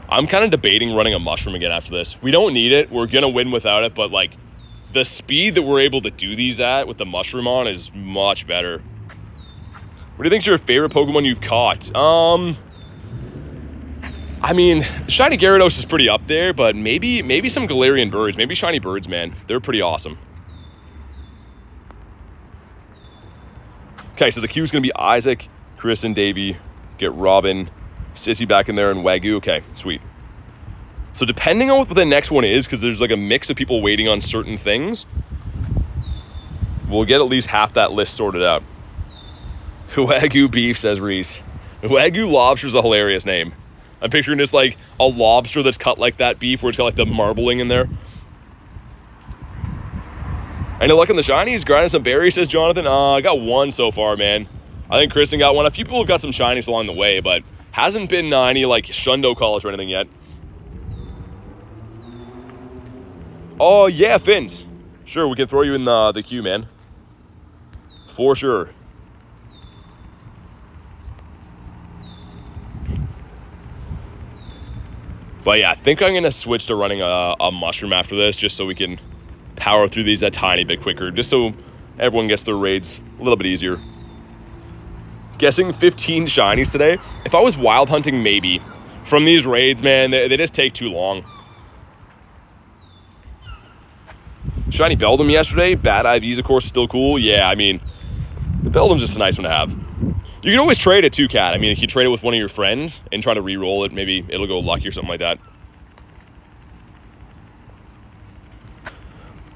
I'm kind of debating running a mushroom again after this. We don't need it. We're going to win without it, but, like, the speed that we're able to do these at with the mushroom on is much better. What do you think's your favorite Pokemon you've caught? I mean, Shiny Gyarados is pretty up there, but maybe some Galarian birds. Maybe Shiny Birds, man. They're pretty awesome. Okay, so the queue's going to be Isaac, Chris, and Davey. Get Robin, Sissy back in there, and Wagyu. Okay, sweet. So depending on what the next one is, because there's like a mix of people waiting on certain things, we'll get at least half that list sorted out. Wagyu beef, says Reese. Wagyu lobster's a hilarious name. I'm picturing just like a lobster that's cut like that beef, where it's got like the marbling in there. I know, luck on the shinies, grinding some berries, says Jonathan. I got 1 so far, man. I think Kristen got 1. A few people have got some shinies along the way, but hasn't been any like Shundo calls or anything yet. Oh yeah, Fins. Sure, we can throw you in the queue, man. For sure. But yeah, I think I'm gonna switch to running a mushroom after this, just so we can power through these a tiny bit quicker, just so everyone gets their raids a little bit easier. Guessing 15 shinies today. If I was wild hunting, maybe. From these raids, man, they just take too long. Shiny Beldum yesterday. Bad IVs, of course, still cool. Yeah, I mean, the Beldum's just a nice one to have. You can always trade it too, Cat. I mean, if you trade it with one of your friends and try to re-roll it, maybe it'll go lucky or something like that.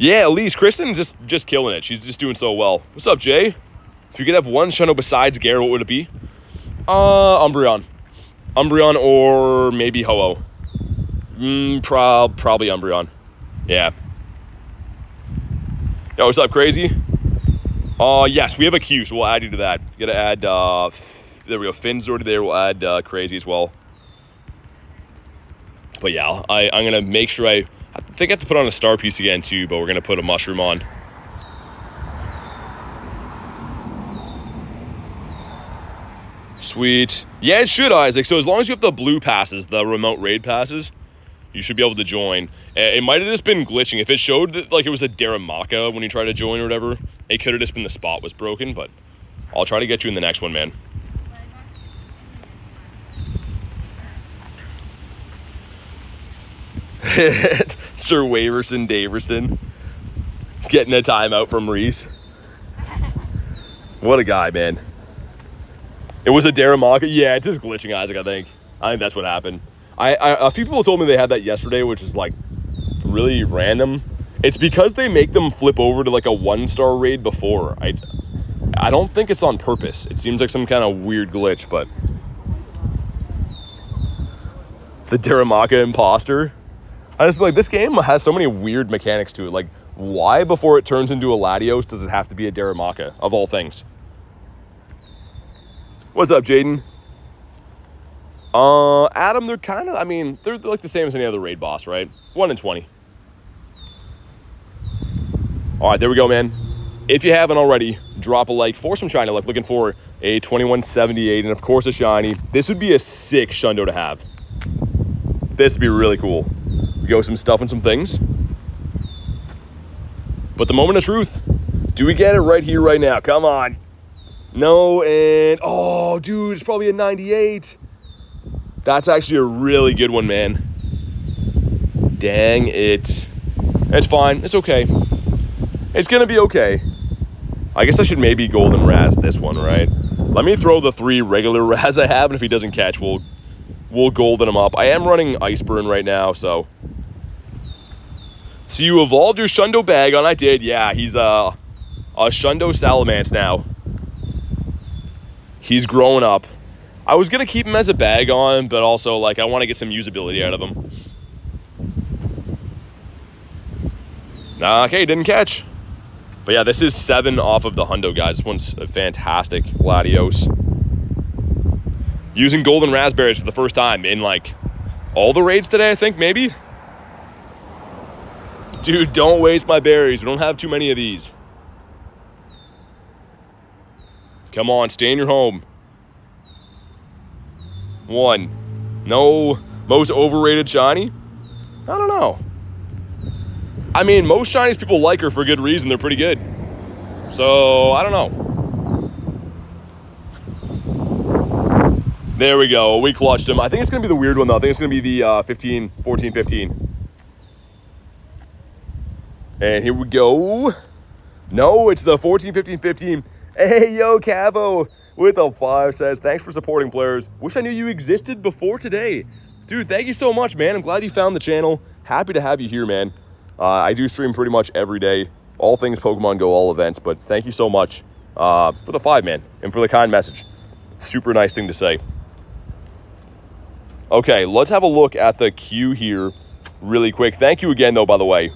Yeah, Elise, Kristen's just killing it. She's just doing so well. What's up, Jay? If you could have one Shundo besides Gare, what would it be? Umbreon. Umbreon or maybe Ho-Oh. Probably Umbreon. Yeah. Yo, what's up, Crazy? Yes, we have a queue, so we'll add you to that. You gotta add, there we go, Finn's already there. We'll add Crazy as well. But yeah, I'm gonna make sure I think I have to put on a star piece again too, but we're gonna put a mushroom on. Sweet. Yeah, it should, Isaac. So as long as you have the blue passes, the remote raid passes, you should be able to join. It might have just been glitching. If it showed that like it was a Dynamax when you tried to join or whatever, it could have just been the spot was broken, but I'll try to get you in the next one, man. Sir Waverson Daverston getting a timeout from Reese. What a guy, man. It was a Dynamax. Yeah, it's just glitching, Isaac, I think that's what happened. A few people told me they had that yesterday, which is like really random. It's because they make them flip over to like a 1-star raid before. I don't think it's on purpose. It seems like some kind of weird glitch, but the Dynamax imposter. I just feel like this game has so many weird mechanics to it. Like, why before it turns into a Latios does it have to be a Dynamax of all things? What's up, Jaden? Adam, they're kind of, I mean, they're like the same as any other raid boss, right? 1 in 20. All right, there we go, man. If you haven't already, drop a like for some shiny luck. Looking for a 2178 and, of course, a shiny. This would be a sick Shundo to have. This would be really cool. We go some stuff and some things. But the moment of truth. Do we get it right here, right now? Come on. No, and... Oh, dude, it's probably a 98. That's actually a really good one, man. Dang it. It's fine. It's okay. It's going to be okay. I guess I should maybe golden Raz this one, right? Let me throw the 3 regular Raz I have, and if he doesn't catch, we'll golden him up. I am running Iceburn right now, so... So you evolved your Shundo bag on. I did, yeah. He's a Shundo Salamence now. He's growing up. I was going to keep him as a bag on, but also, like, I want to get some usability out of him. Okay, didn't catch. But yeah, this is 7 off of the hundo, guys. This one's a fantastic Latios. Using golden raspberries for the first time in, like, all the raids today, I think, maybe? Dude, don't waste my berries. We don't have too many of these. Come on, stay in your home. 1. No. Most overrated shiny? I don't know. I mean, most shinies people like her for good reason. They're pretty good. So, I don't know. There we go. We clutched him. I think it's going to be the weird one, though. I think it's going to be the 14-15. And here we go. No, it's the 14-15. Hey, yo, Cavo with a 5 says, thanks for supporting, players. Wish I knew you existed before today. Dude, thank you so much, man. I'm glad you found the channel. Happy to have you here, man. I do stream pretty much every day. All things Pokemon Go, all events. But thank you so much for the 5, man. And for the kind message. Super nice thing to say. Okay, let's have a look at the queue here really quick. Thank you again, though, by the way.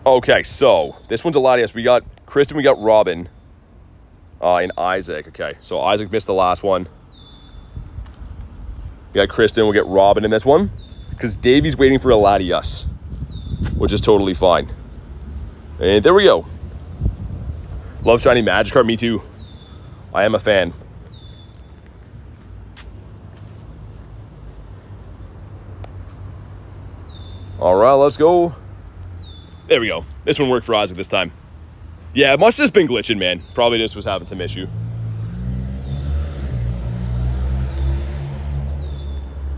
Okay, so this one's a Latias. We got Kristen, we got Robin, and Isaac. Okay, so Isaac missed the last one. We got Kristen, we'll get Robin in this one. Because Davey's waiting for a Latias, which is totally fine. And there we go. Love shiny Magikarp, me too. I am a fan. All right, let's go. There we go. This one worked for Isaac this time. Yeah, it must have just been glitching, man. Probably just was having some issue.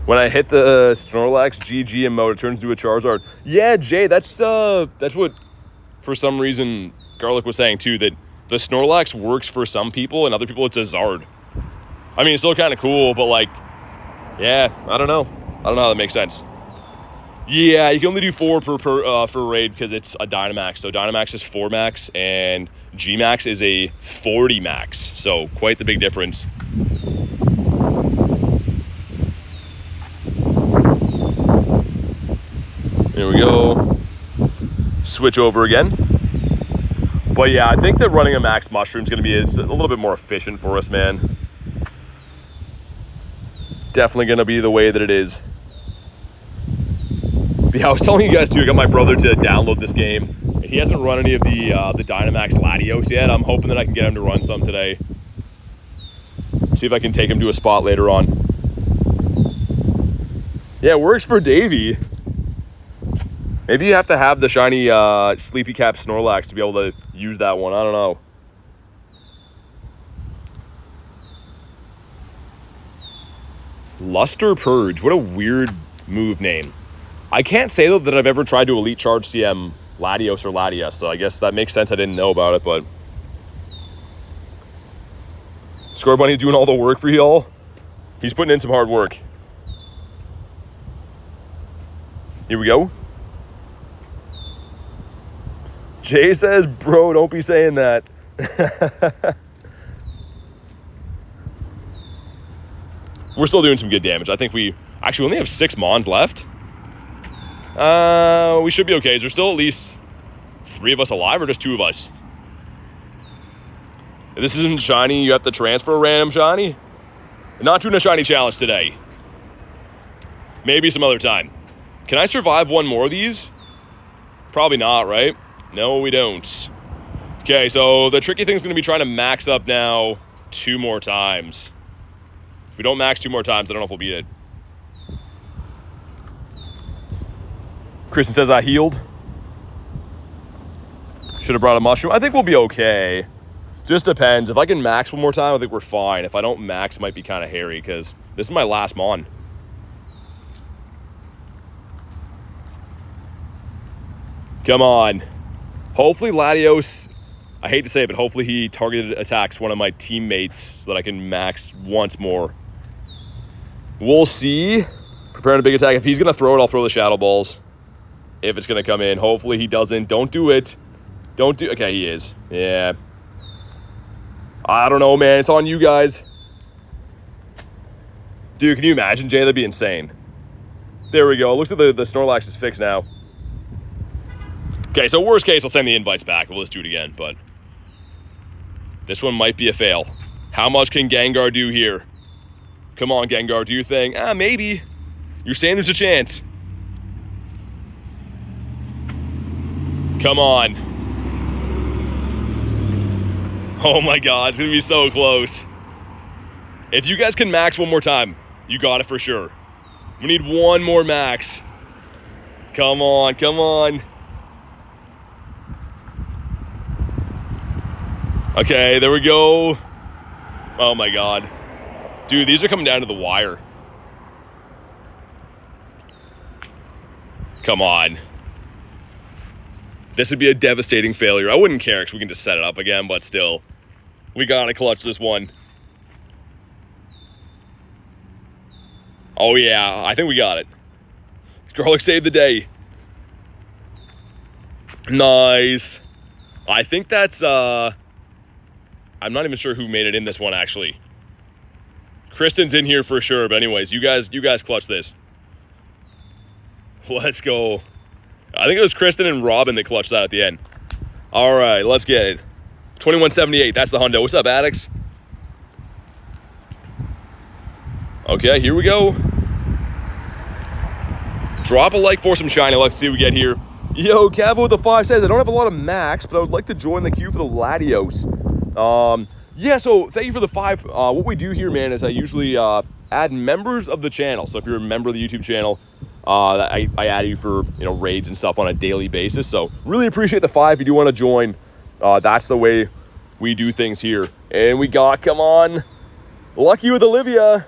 When I hit the Snorlax GG emote, it turns into a Charizard. Yeah, Jay, that's what, for some reason, Garlic was saying too, that the Snorlax works for some people and other people it's a Zard. I mean, it's still kind of cool, but like, yeah, I don't know. I don't know how that makes sense. Yeah, you can only do 4 for raid because it's a Dynamax. So Dynamax is 4 max and G-Max is a 40 max. So quite the big difference. There we go. Switch over again. But yeah, I think that running a max mushroom is going to be a little bit more efficient for us, man. Definitely going to be the way that it is. But yeah, I was telling you guys too, I got my brother to download this game. And he hasn't run any of the Dynamax Latios yet. I'm hoping that I can get him to run some today. See if I can take him to a spot later on. Yeah, it works for Davey. Maybe you have to have the shiny Sleepy Cap Snorlax to be able to use that one. I don't know. Luster Purge. What a weird move name. I can't say, though, that I've ever tried to Elite Charge TM Latios or Latias, so I guess that makes sense. I didn't know about it, but... Score Bunny's doing all the work for y'all. He's putting in some hard work. Here we go. Jay says, bro, don't be saying that. We're still doing some good damage. I think we only have 6 Mons left. We should be okay. Is there still at least 3 of us alive or just 2 of us? If this isn't shiny, you have to transfer a random shiny. Not doing a shiny challenge today. Maybe some other time. Can I survive one more of these? Probably not, right? No, we don't. Okay, so the tricky thing is going to be trying to max up now 2 more times. If we don't max 2 more times, I don't know if we'll beat it. Kristen says I healed. Should have brought a mushroom. I think we'll be okay. Just depends. If I can max 1 more time, I think we're fine. If I don't max, it might be kind of hairy because this is my last Mon. Come on. Hopefully Latios, I hate to say it, but hopefully he targeted attacks one of my teammates so that I can max once more. We'll see. Preparing a big attack. If he's going to throw it, I'll throw the Shadow Balls. If it's going to come in. Hopefully he doesn't. Don't do it. Don't do... Okay, he is. Yeah. I don't know, man. It's on you guys. Dude, can you imagine, Jay? That'd be insane. There we go. It looks like the Snorlax is fixed now. Okay, so worst case, I'll send the invites back. We'll just do it again, but... This one might be a fail. How much can Gengar do here? Come on, Gengar, do your thing. Maybe. You're saying there's a chance. Come on. Oh my god, it's going to be so close. If you guys can max 1 more time, you got it for sure. We need 1 more max. Come on, come on. Okay, there we go. Oh my god. Dude, these are coming down to the wire. Come on. This would be a devastating failure. I wouldn't care because we can just set it up again, but still. We gotta clutch this one. Oh yeah, I think we got it. Garlic saved the day. Nice. I think that's, I'm not even sure who made it in this one, actually. Kristen's in here for sure, but anyways, you guys clutch this. Let's go. I think it was Kristen and Robin that clutched that at the end. All right, let's get it. 2178, that's the hundo. What's up, addicts? Okay, here we go. Drop a like for some shiny. Let's see what we get here. Yo, Cavo with the 5 says, I don't have a lot of max, but I would like to join the queue for the Latios. Yeah, so thank you for the 5. What we do here, man, is I usually add members of the channel. So if you're a member of the YouTube channel, that I add you for, you know, raids and stuff on a daily basis. So really appreciate the 5 if you do want to join. That's the way we do things here. And we got, come on, lucky with Olivia,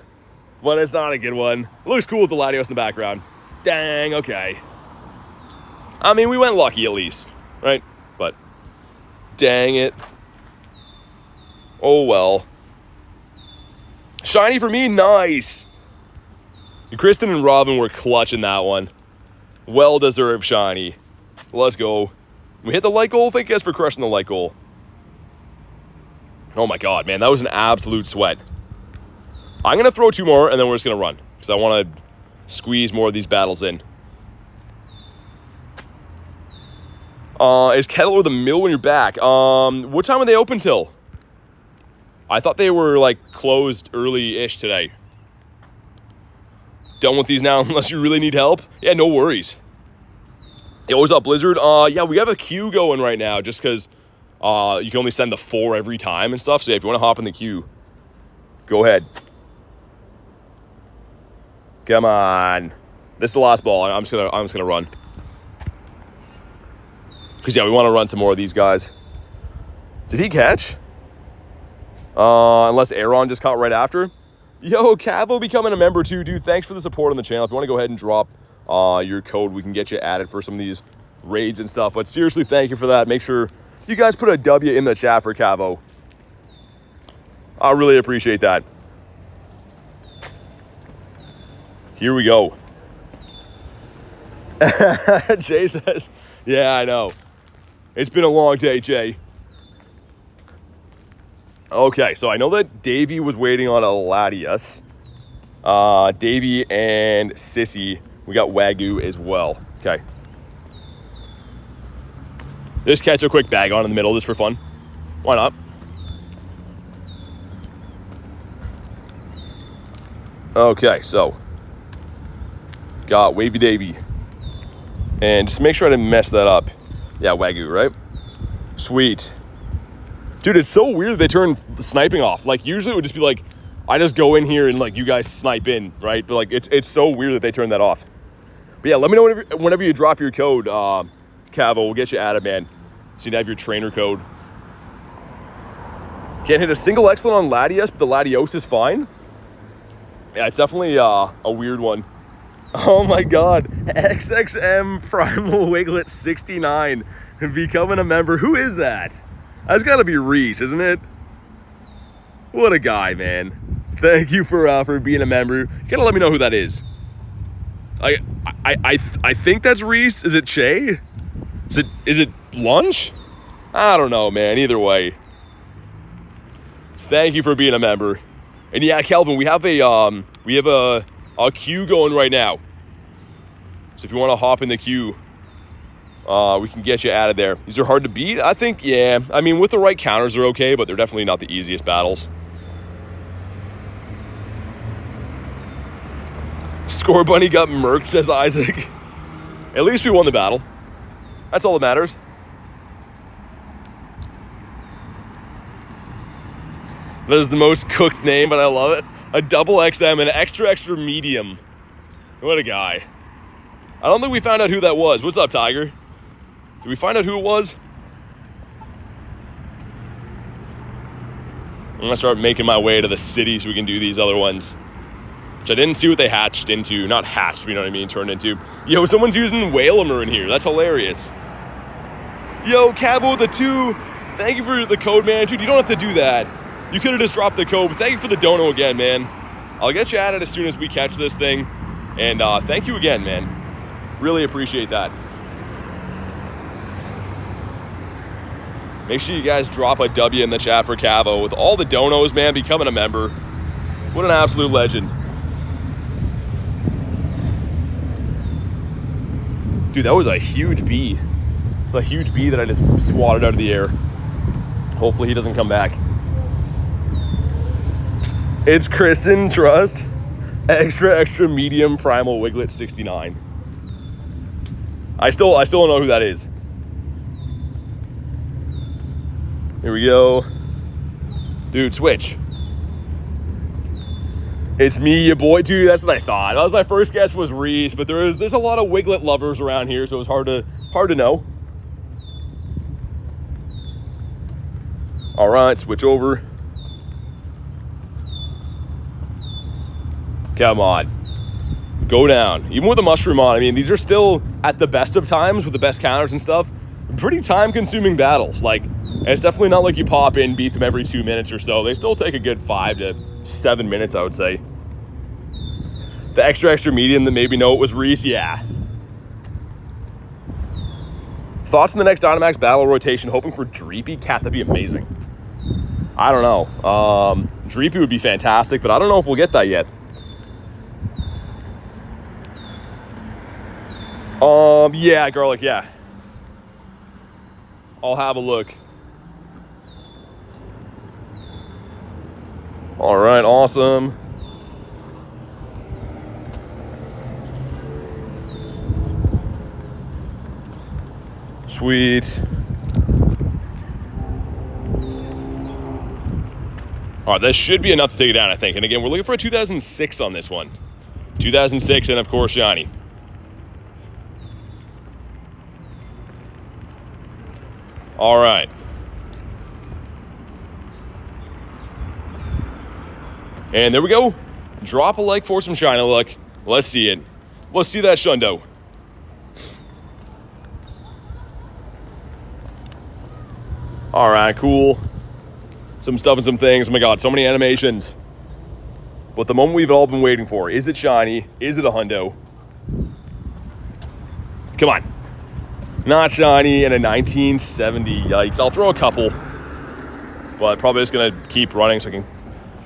but it's not a good one. It looks cool with the Latios in the background. Dang, okay. I mean, we went lucky at least, right? But dang it. Oh well. Shiny for me, nice. Kristen and Robin were clutching that one. Well-deserved shiny. Let's go. We hit the light goal. Thank you guys for crushing the light goal. Oh my god, man, that was an absolute sweat. I'm going to throw 2 more, and then we're just going to run, because I want to squeeze more of these battles in. Is Kettle or the Mill when you're back? What time are they open till? I thought they were, like, closed early-ish today. Done with these now unless you really need help? Yeah, no worries. Hey, what's up, Blizzard? Yeah, we have a queue going right now just because you can only send the 4 every time and stuff. So yeah, if you want to hop in the queue, go ahead. Come on. This is the last ball. I'm just gonna run. Because yeah, we want to run some more of these guys. Did he catch? Unless Aaron just caught right after. Yo, Cavo becoming a member too, dude. Thanks for the support on the channel. If you want to go ahead and drop your code, we can get you added for some of these raids and stuff. But seriously, thank you for that. Make sure you guys put a W in the chat for Cavo. I really appreciate that. Here we go. Jay says, yeah, I know. It's been a long day, Jay. Okay, so I know that Davey was waiting on a Latias. Davey and Sissy. We got Wagyu as well. Okay. Just catch a quick bag on in the middle just for fun. Why not? Okay, so got Wavy Davey. And just make sure I didn't mess that up. Yeah, Wagyu, right? Sweet. Dude, it's so weird they turn sniping off. Like, usually it would just be like, I just go in here and, like, you guys snipe in, right? But, like, it's so weird that they turn that off. But, yeah, let me know whenever you drop your code, Cavo. We'll get you added, man. So you can have your trainer code. Can't hit a single excellent on Latias, but the Latios is fine. Yeah, it's definitely a weird one. Oh, my God. XXM Primal Wiglet 69. Becoming a member. Who is that? That's got to be Reese, isn't it? What a guy, man. Thank you for being a member. You gotta let me know who that is. I think that's Reese. Is it Che? Is it Lunch? I don't know, man. Either way. Thank you for being a member. And yeah, Kelvin, we have a queue going right now. So if you want to hop in the queue, we can get you added there. These are hard to beat? I think, yeah. I mean, with the right counters, they're okay, but they're definitely not the easiest battles. Score Bunny got murked, says Isaac. At least we won the battle. That's all that matters. That is the most cooked name, but I love it. A double XM and an extra medium. What a guy. I don't think we found out who that was. What's up, Tiger? Did we find out who it was? I'm gonna start making my way to the city so we can do these other ones. Which I didn't see what they hatched into. Not hatched, you know what I mean, turned into. Yo, someone's using Whalemer in here. That's hilarious. Yo, Cabo the 2. Thank you for the code, man. Dude, you don't have to do that. You could have just dropped the code, but thank you for the dono again, man. I'll get you added as soon as we catch this thing. And thank you again, man. Really appreciate that. Make sure you guys drop a W in the chat for Cavo. With all the donos, man, becoming a member. What an absolute legend. Dude, that was a huge bee. It's a huge bee that I just swatted out of the air. Hopefully he doesn't come back. It's Kristen, trust. Extra medium Primal Wiglet 69. I still don't know who that is. Here we go. Dude, switch. It's me, your boy. Dude, that's what I thought. That was my first guess was Reese, but there's a lot of Wiglet lovers around here, so it was hard to know. All right, switch over. Come on. Go down. Even with the mushroom on, I mean, these are still, at the best of times, with the best counters and stuff, pretty time-consuming battles. Like, it's definitely not like you pop in, beat them every 2 minutes or so. They still take a good 5 to 7 minutes, I would say. The extra medium that maybe know it was Reese, yeah. Thoughts on the next Dynamax battle rotation? Hoping for Dreepy? Cat, that'd be amazing. I don't know. Dreepy would be fantastic, but I don't know if we'll get that yet. Yeah, Garlic, yeah. I'll have a look. All right, awesome. Sweet. All right, that should be enough to take it down, I think. And again, we're looking for a 2006 on this one. 2006, and of course, shiny. All right. And there we go. Drop a like for some shiny luck. Let's see it. Let's see that Shundo. All right, cool. Some stuff and some things. Oh my God, so many animations. But the moment we've all been waiting for. Is it shiny? Is it a hundo? Come on. Not shiny and a 1970. Yikes. I'll throw a couple. But probably just going to keep running so I can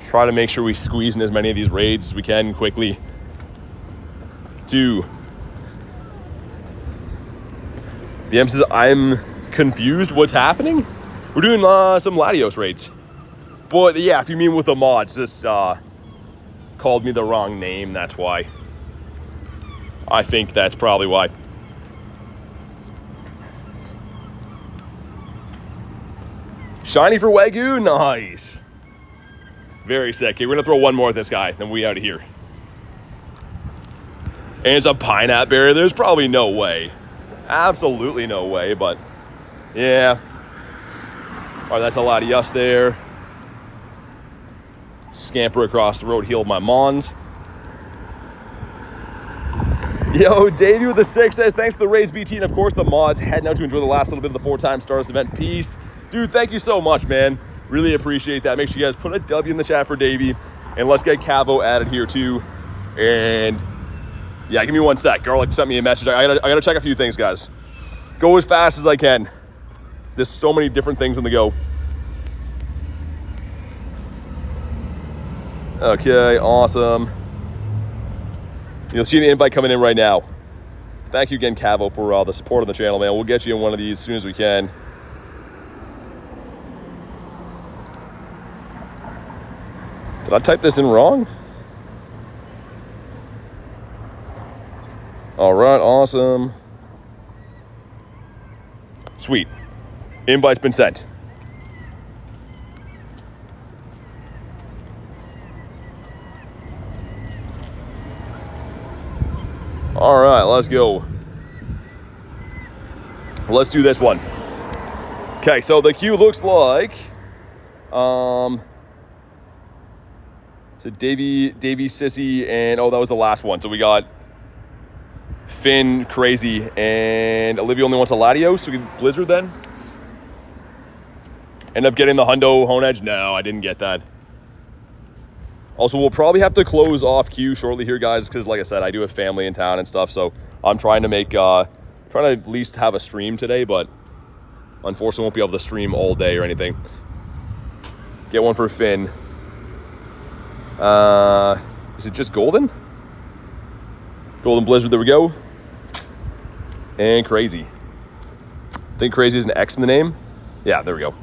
try to make sure we squeeze in as many of these raids as we can quickly. 2. The M says, I'm confused. What's happening? We're doing some Latios raids. But yeah, if you mean with the mods, just called me the wrong name. That's why. I think that's probably why. Shiny for Wagyu, nice. Very sick. Okay, we're gonna throw one more at this guy, then we out of here. And it's a pineapple berry. There's probably no way. Absolutely no way, but yeah. All right, that's a Latias there. Scamper across the road, heal my Mons. Yo, Davey with the 6 says, thanks for the raids, BT, and of course the mods. Heading out to enjoy the last little bit of the 4-time Stardust event. Peace. Dude, thank you so much, man. Really appreciate that. Make sure you guys put a W in the chat for Davey. And let's get Cavo added here too. And yeah, give me 1 sec. Garlic sent me a message. I gotta check a few things, guys. Go as fast as I can. There's so many different things on the go. Okay, awesome. You'll see an invite coming in right now. Thank you again, Cavo, for the support on the channel, man. We'll get you in one of these as soon as we can. Did I type this in wrong? All right, awesome. Sweet. Invite's been sent. All right, let's go. Let's do this one. Okay, so the queue looks like, so Davey, Sissy, and oh, that was the last one. So we got Finn, Crazy, and Olivia only wants a Latios, so we get Blizzard then. End up getting the Hundo Honedge. No, I didn't get that. Also, we'll probably have to close off queue shortly here, guys, because like I said, I do have family in town and stuff, so I'm trying to make, trying to at least have a stream today, but unfortunately won't be able to stream all day or anything. Get one for Finn. Is it just Golden? Golden Blizzard, there we go. And Crazy. I think Crazy is an X in the name. Yeah, there we go.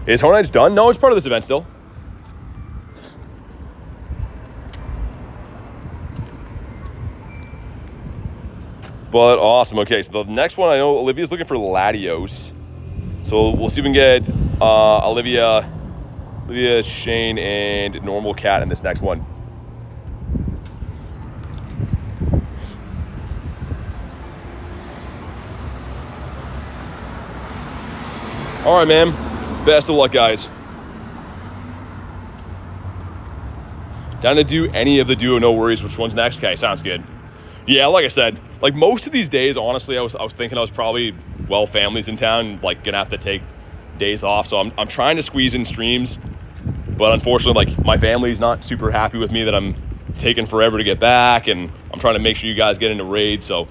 Is Honedge done? No, it's part of this event still. But awesome. Okay, so the next one, I know Olivia's looking for Latios. So we'll see if we can get Olivia Lydia, Shane, and Normal Cat in this next one. All right, man. Best of luck, guys. Down to do any of the duo, no worries. Which one's next? Okay, sounds good. Yeah, like I said, like most of these days, honestly, I was thinking I was probably, well, family's in town, like gonna have to take days off. So I'm trying to squeeze in streams, but unfortunately, like my family's not super happy with me that I'm taking forever to get back, and I'm trying to make sure you guys get into raids. So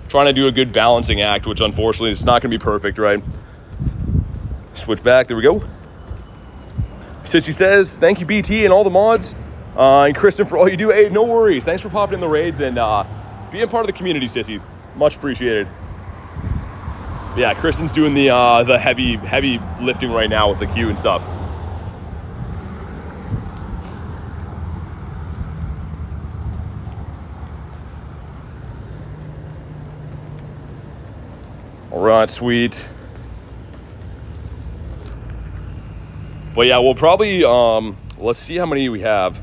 trying to do a good balancing act, which unfortunately is not gonna be perfect, right? Switch back, there we go. Sissy says, thank you BT and all the mods, and Kristen for all you do. Hey, no worries, thanks for popping in the raids and being part of the community, Sissy. Much appreciated. Yeah, Kristen's doing the heavy lifting right now with the queue and stuff. All right, sweet. But yeah, we'll probably, let's see how many we have.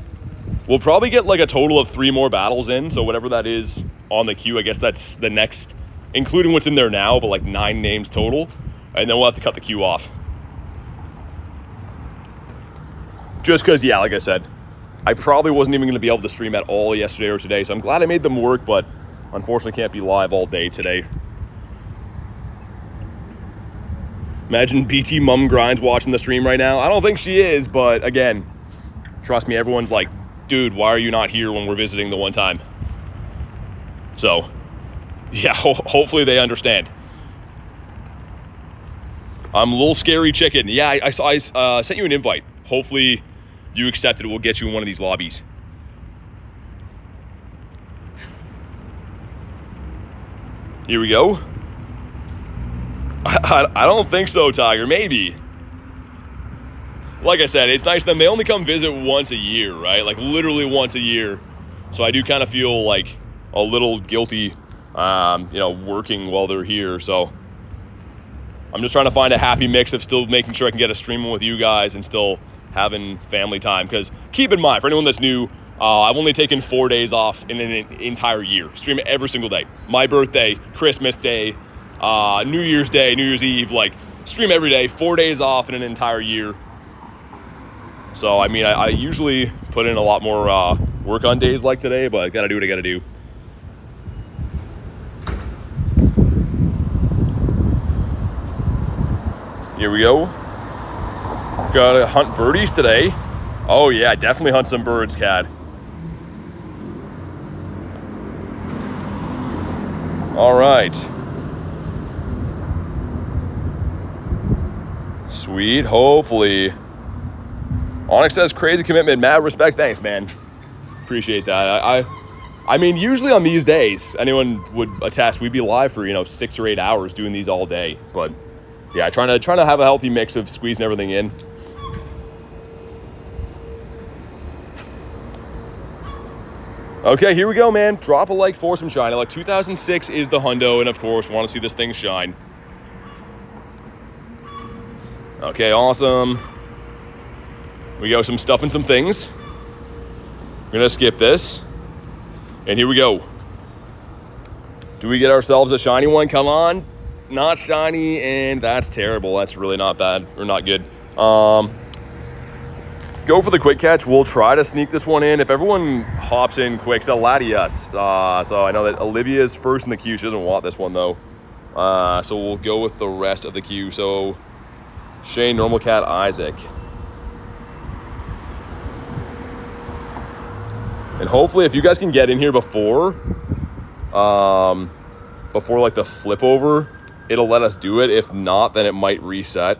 We'll probably get like a total of 3 more battles in. So whatever that is on the queue, I guess that's the next, including what's in there now, but like 9 names total. And then we'll have to cut the queue off. Just because, yeah, like I said, I probably wasn't even going to be able to stream at all yesterday or today. So I'm glad I made them work, but unfortunately can't be live all day today. Imagine BT Mum Grinds watching the stream right now. I don't think she is, but again, trust me, everyone's like, dude, why are you not here when we're visiting the one time? So, yeah, hopefully they understand. I'm a little scary chicken. Yeah, I sent you an invite. Hopefully you accept it. We'll get you in one of these lobbies. Here we go. I don't think so, Tiger. Maybe. Like I said, it's nice them. They only come visit once a year, right? Like literally once a year. So I do kind of feel like a little guilty, working while they're here. So I'm just trying to find a happy mix of still making sure I can get a stream with you guys and still having family time. Because keep in mind, for anyone that's new, I've only taken 4 days off in an entire year. Stream every single day. My birthday, Christmas Day, New Year's Day, New Year's Eve, like stream every day, 4 days off in an entire year. So, I mean, I usually put in a lot more work on days like today, but I gotta do what I gotta do. Here we go. Gotta hunt birdies today. Oh yeah, definitely hunt some birds, Cat. All right. Sweet, hopefully. Onyx says crazy commitment, mad respect, thanks, man. Appreciate that. I mean, usually on these days, anyone would attest, we'd be live for 6 or 8 hours doing these all day. But yeah, trying to have a healthy mix of squeezing everything in. Okay, here we go, man. Drop a like for some shine. Like 2006 is the hundo, and of course, want to see this thing shine. Okay, awesome. We go some stuff and some things. We're gonna skip this. And here we go. Do we get ourselves a shiny one? Come on. Not shiny, and that's terrible. That's really not bad, or not good. Go for the quick catch. We'll try to sneak this one in. If everyone hops in quick, it's a Latias. So I know that Olivia's first in the queue. She doesn't want this one, though. So we'll go with the rest of the queue. So Shane, Normal Cat, Isaac. And hopefully, if you guys can get in here before like the flip over, it'll let us do it. If not, then it might reset.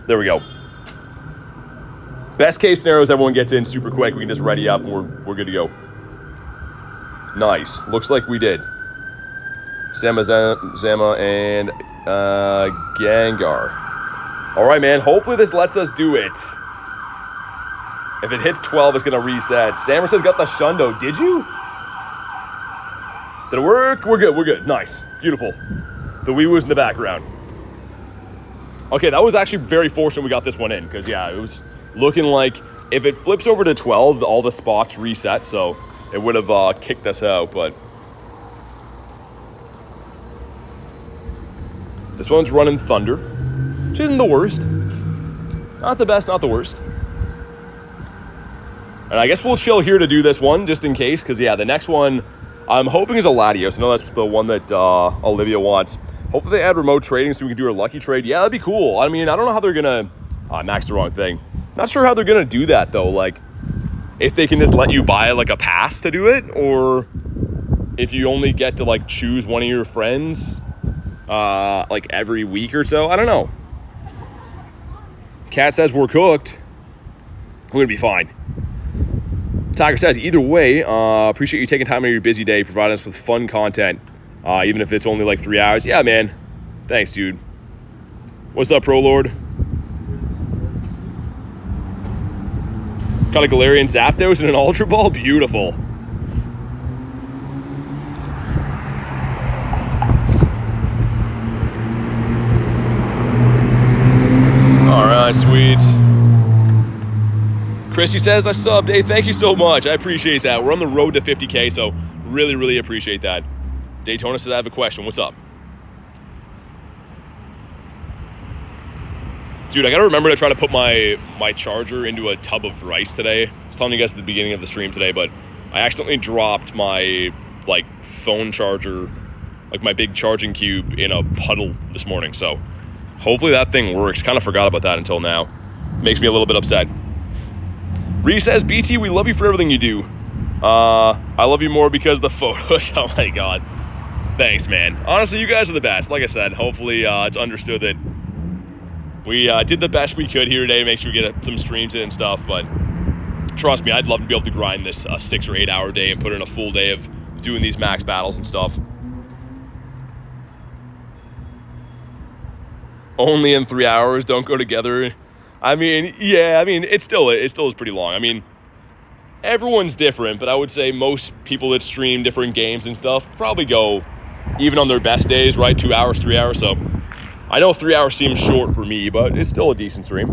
There we go. Best case scenario is everyone gets in super quick. We can just ready up and we're good to go. Nice. Looks like we did. Zama and Gengar. All right, man. Hopefully this lets us do it. If it hits 12, it's going to reset. Samurai says got the Shundo. Did you? Did it work? We're good. We're good. Nice. Beautiful. The wee-woos in the background. Okay, that was actually very fortunate we got this one in, because, yeah, it was looking like if it flips over to 12, all the spots reset, so it would have kicked us out, but this one's running Thunder, which isn't the worst. Not the best, not the worst. And I guess we'll chill here to do this one, just in case, because, yeah, the next one I'm hoping is a Latios. I know that's the one that Olivia wants. Hopefully they add remote trading so we can do a lucky trade. Yeah, that'd be cool. I mean, I don't know how they're going to... max the wrong thing. Not sure how they're going to do that, though. Like, if they can just let you buy, like, a pass to do it, or if you only get to, like, choose one of your friends, like, every week or so. I don't know. Cat says we're cooked. We're going to be fine. Tiger says, either way, appreciate you taking time out of your busy day, providing us with fun content, even if it's only like 3 hours. Yeah, man. Thanks, dude. What's up, Pro Lord? Got a Galarian Zapdos and an Ultra Ball? Beautiful. All right, sweet. Chrissy says, I subbed. Hey, thank you so much. I appreciate that. We're on the road to 50K, so really, really appreciate that. Daytona says, I have a question. What's up? Dude, I gotta remember to try to put my charger into a tub of rice today. I was telling you guys at the beginning of the stream today, but I accidentally dropped my, like, phone charger, like my big charging cube, in a puddle this morning. So hopefully that thing works. Kind of forgot about that until now. Makes me a little bit upset. Ree says, BT, we love you for everything you do. I love you more because of the photos. Oh my God. Thanks, man. Honestly, you guys are the best. Like I said, hopefully it's understood that we did the best we could here today, make sure we get some streams in and stuff, but trust me, I'd love to be able to grind this 6 or 8 hour day and put in a full day of doing these max battles and stuff. Only in 3 hours, don't go together. I mean, yeah, I mean, it still is pretty long. I mean, everyone's different, but I would say most people that stream different games and stuff probably go, even on their best days, right, 2 hours, 3 hours, so I know 3 hours seems short for me, but it's still a decent stream.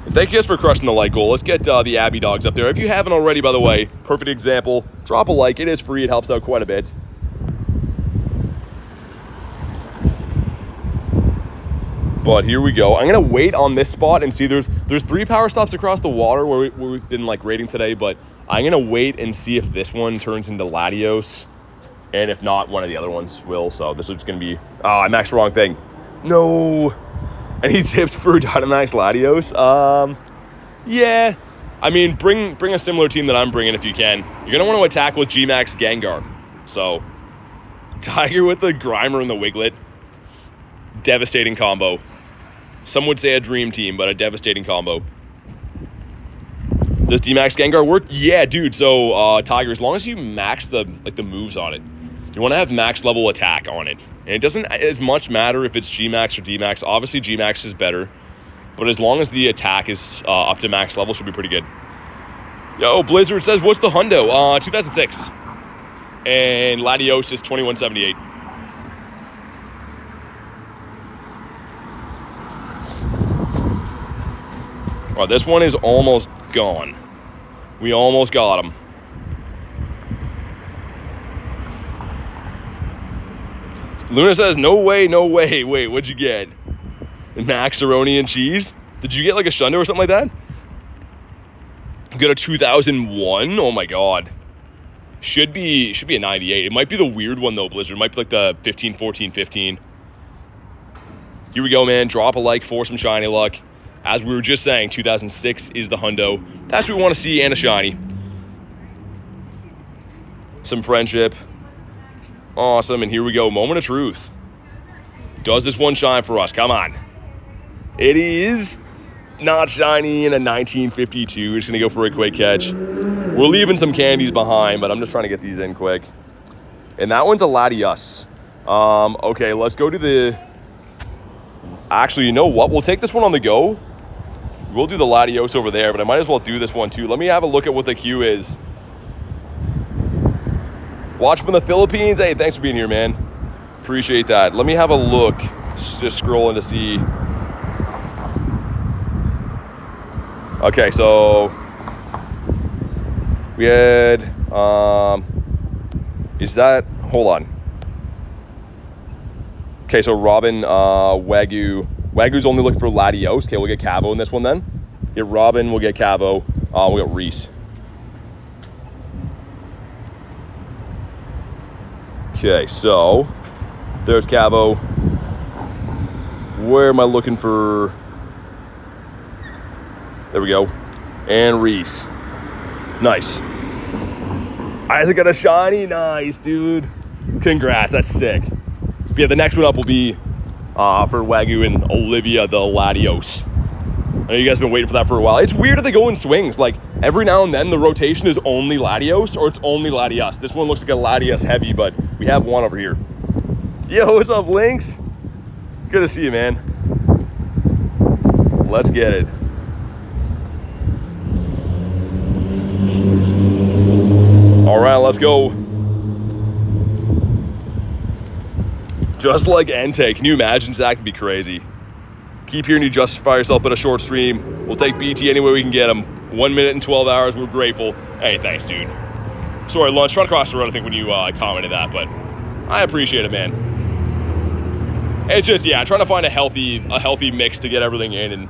And thank you guys for crushing the like goal. Let's get the Abby dogs up there. If you haven't already, by the way, perfect example, drop a like. It is free. It helps out quite a bit. But here we go. I'm gonna wait on this spot and see. There's 3 power stops across the water where we've been like raiding today, but I'm gonna wait and see if this one turns into Latios, and if not, one of the other ones will. So this is gonna be. Oh, I maxed the wrong thing. No. Any tips for Dynamax Latios? Yeah. I mean, bring a similar team that I'm bringing if you can. You're gonna want to attack with G-Max Gengar. So Tiger with the Grimer and the Wiglet. Devastating combo. Some would say a dream team, but a devastating combo. Does D-Max Gengar work? Yeah, dude. So, Tiger, as long as you max the moves on it, you want to have max level attack on it. And it doesn't as much matter if it's G-Max or D-Max. Obviously, G-Max is better. But as long as the attack is up to max level, should be pretty good. Yo, Blizzard says, what's the hundo? 2006. And Latios is 2178. Oh, this one is almost gone. We almost got him. Luna says, no way, no way. Wait, what'd you get? Macaroni and cheese? Did you get like a Shundo or something like that? You got a 2001? Oh my God. Should be a 98. It might be the weird one though, Blizzard. It might be like the 15, 14, 15. Here we go, man. Drop a like for some shiny luck. As we were just saying, 2006 is the hundo. That's what we want to see, and a shiny. Some friendship. Awesome, and here we go. Moment of truth. Does this one shine for us? Come on. It is not shiny in a 1952. Just going to go for a quick catch. We're leaving some candies behind, but I'm just trying to get these in quick. And that one's a Latias. Okay, let's go to the... Actually, you know what? We'll take this one on the go. We'll do the Latios over there, but I might as well do this one too. Let me have a look at what the queue is. Watch from the Philippines. Hey, thanks for being here, man. Appreciate that. Let me have a look. Just scrolling to see. Okay, so we had, is that, hold on. Okay, so Robin, Wagyu. Wagyu's only looking for Latios. Okay, we'll get Cavo in this one then. Get Robin, we'll get Cavo. We'll get Reese. Okay, so there's Cavo. Where am I looking for? There we go. And Reese. Nice. Isaac got a shiny. Nice, dude. Congrats. That's sick. But yeah, the next one up will be for Wagyu and Olivia the Latios. I know you guys have been waiting for that for a while. It's weird that they go in swings. Like, every now and then the rotation is only Latios or it's only Latias. This one looks like a Latias heavy, but we have one over here. Yo, what's up, Lynx? Good to see you, man. Let's get it. All right, let's go. Just like Entei. Can you imagine, Zach? That'd be crazy. Keep hearing you justify yourself in a short stream. We'll take BT any way we can get them. 1 minute and 12 hours. We're grateful. Hey, thanks, dude. Sorry, lunch. Trying to cross the road, I think, when you commented that, but I appreciate it, man. It's just, yeah, trying to find a healthy mix to get everything in and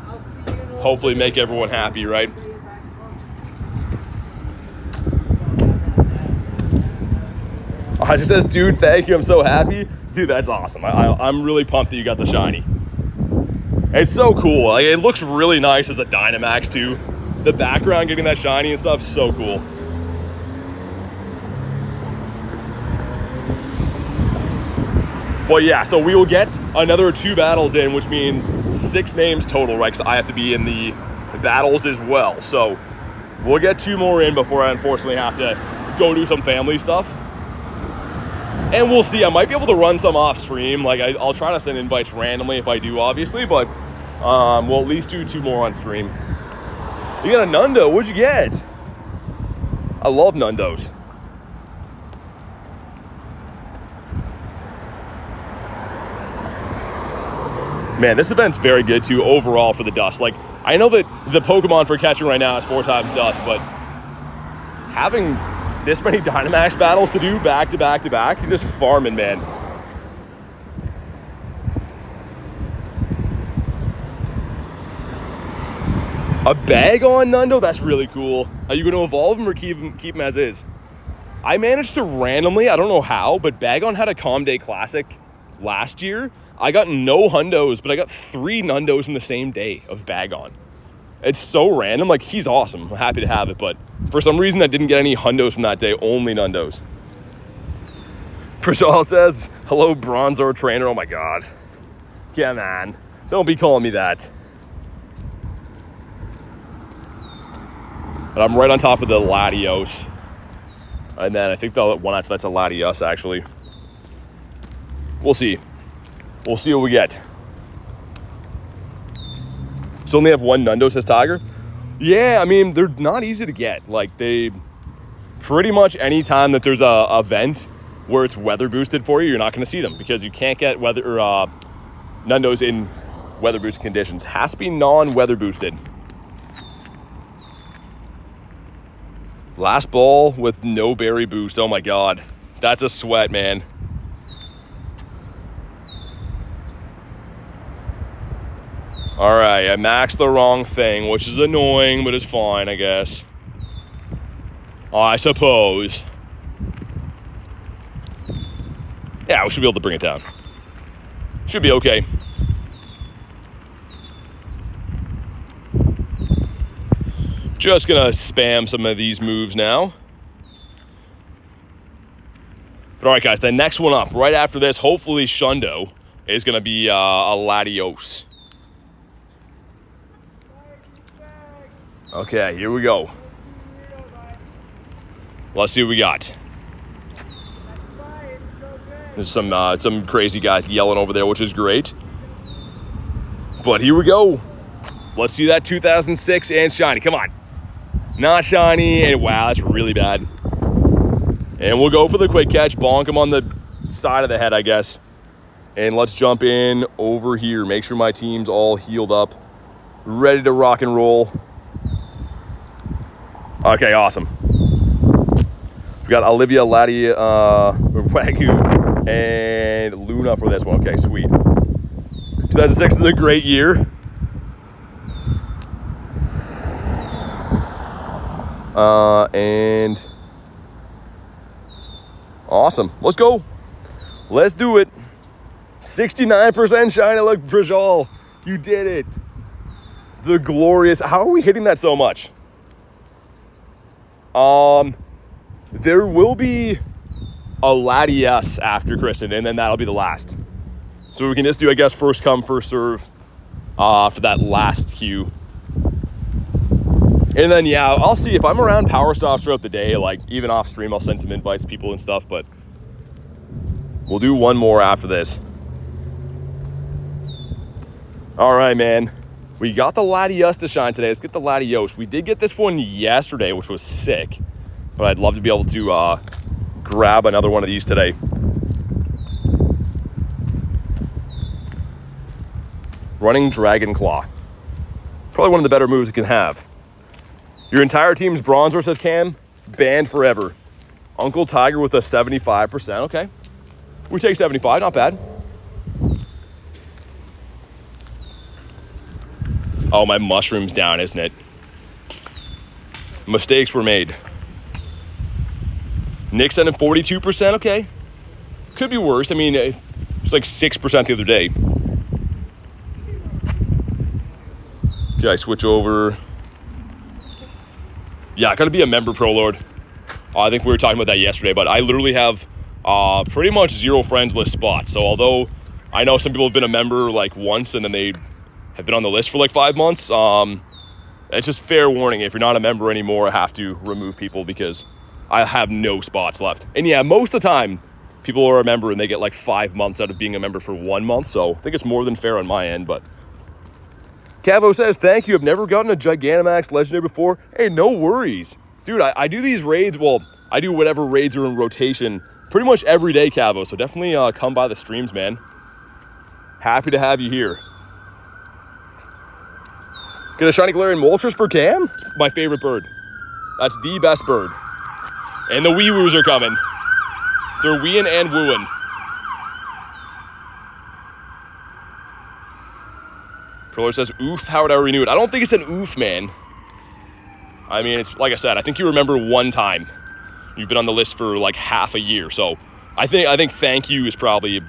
hopefully make everyone happy, right? It just says, dude, thank you. I'm so happy. Dude, that's awesome. I'm really pumped that you got the shiny. It's so cool. Like, it looks really nice as a Dynamax, too. The background getting that shiny and stuff, so cool. But yeah, so we will get another 2 battles in, which means 6 names total, right? Because I have to be in the battles as well. So we'll get 2 more in before I unfortunately have to go do some family stuff. And we'll see. I might be able to run some off stream. Like, I'll try to send invites randomly if I do, obviously. But we'll at least do 2 more on stream. You got a Nundo. What'd you get? I love Nundos. Man, this event's very good, too, overall for the dust. Like, I know that the Pokemon for catching right now is 4 times dust, but having this many Dynamax battles to do back to back to back, you're just farming, man. A bag on Nundo? That's really cool. Are you going to evolve him or keep him as is? I managed to randomly, I don't know how, but Bagon had a Calm Day Classic last year. I got no Hundos, but I got 3 Nundos in the same day of Bagon. It's so random. Like, he's awesome. I'm happy to have it, but for some reason I didn't get any Hundos from that day, only Nundos. Priscilla says, hello, Bronzor trainer. Oh my God. Yeah, man. Don't be calling me that. But I'm right on top of the Latios. And then I think the one after that's a Latias, actually. We'll see. We'll see what we get. So only have 1 Nundo, says Tiger. Yeah, I mean, they're not easy to get. Like, they pretty much any time that there's a event where it's weather boosted for you, you're not going to see them because you can't get weather or Nundos in weather boosted conditions. Has to be non-weather boosted. Last ball with no berry boost. Oh my God, that's a sweat, man. All right, I maxed the wrong thing, which is annoying, but it's fine, I guess. I suppose. Yeah, we should be able to bring it down. Should be okay. Just gonna spam some of these moves now. But all right, guys, the next one up, right after this, hopefully Shundo, is gonna be a Latios. Okay, here we go. Let's see what we got. There's some crazy guys yelling over there, which is great. But here we go. Let's see that 2006 and shiny. Come on. Not shiny. And wow, that's really bad. And we'll go for the quick catch, bonk him on the side of the head, I guess. And let's jump in over here. Make sure my team's all healed up, ready to rock and roll. Okay, awesome. We got Olivia, Laddie, Wagyu, and Luna for this one. Okay, sweet. 2006 is a great year. And awesome. Let's go. Let's do it. 69% shiny. Look, Brijal, you did it. The glorious. How are we hitting that so much? There will be a Latias after Kristen, and then that'll be the last. So we can just do, I guess, first come, first serve for that last queue. And then, yeah, I'll see if I'm around power stops throughout the day, like even off stream, I'll send some invites to people and stuff, but we'll do one more after this. All right, man. We got the Latias to shine today. Let's get the Latios. We did get this one yesterday, which was sick, but I'd love to be able to grab another one of these today. Running Dragon Claw. Probably one of the better moves it can have. Your entire team's Bronzor, says Cam. Banned forever. Uncle Tiger with a 75%. Okay. We take 75, not bad. Oh, my mushroom's down, isn't it? Mistakes were made. Nick sent in 42%. Okay. Could be worse. I mean, it's like 6% the other day. Okay, I switch over. Yeah, I gotta be a member, Pro Lord. I think we were talking about that yesterday, but I literally have pretty much 0 friends list spots. So although I know some people have been a member like once and then they have been on the list for like 5 months, it's just fair warning. If you're not a member anymore, I have to remove people because I have no spots left. And yeah, most of the time, people are a member and they get like 5 months out of being a member for 1 month. So I think it's more than fair on my end, but Cavo says, thank you. I've never gotten a Gigantamax Legendary before. Hey, no worries. Dude, I do these raids. Well, I do whatever raids are in rotation pretty much every day, Cavo. So definitely come by the streams, man. Happy to have you here. Get a Shiny Galarian Moltres for Cam? It's my favorite bird. That's the best bird. And the wee-woos are coming. They're weeing and wooing. Proler says, oof, how would I renew it? I don't think it's an oof, man. I mean, it's like I said, I think you remember one time. You've been on the list for like half a year. So I think thank you is probably a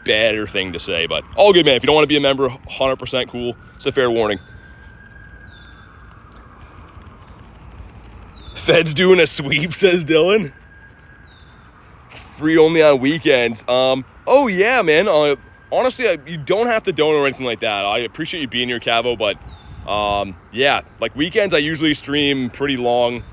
better thing to say. But all good, man. If you don't want to be a member, 100% cool. It's a fair warning. Fed's doing a sweep, says Dylan. Free only on weekends. Oh, yeah, man. Honestly, you don't have to donate or anything like that. I appreciate you being here, Cavo, but yeah, like weekends I usually stream pretty long.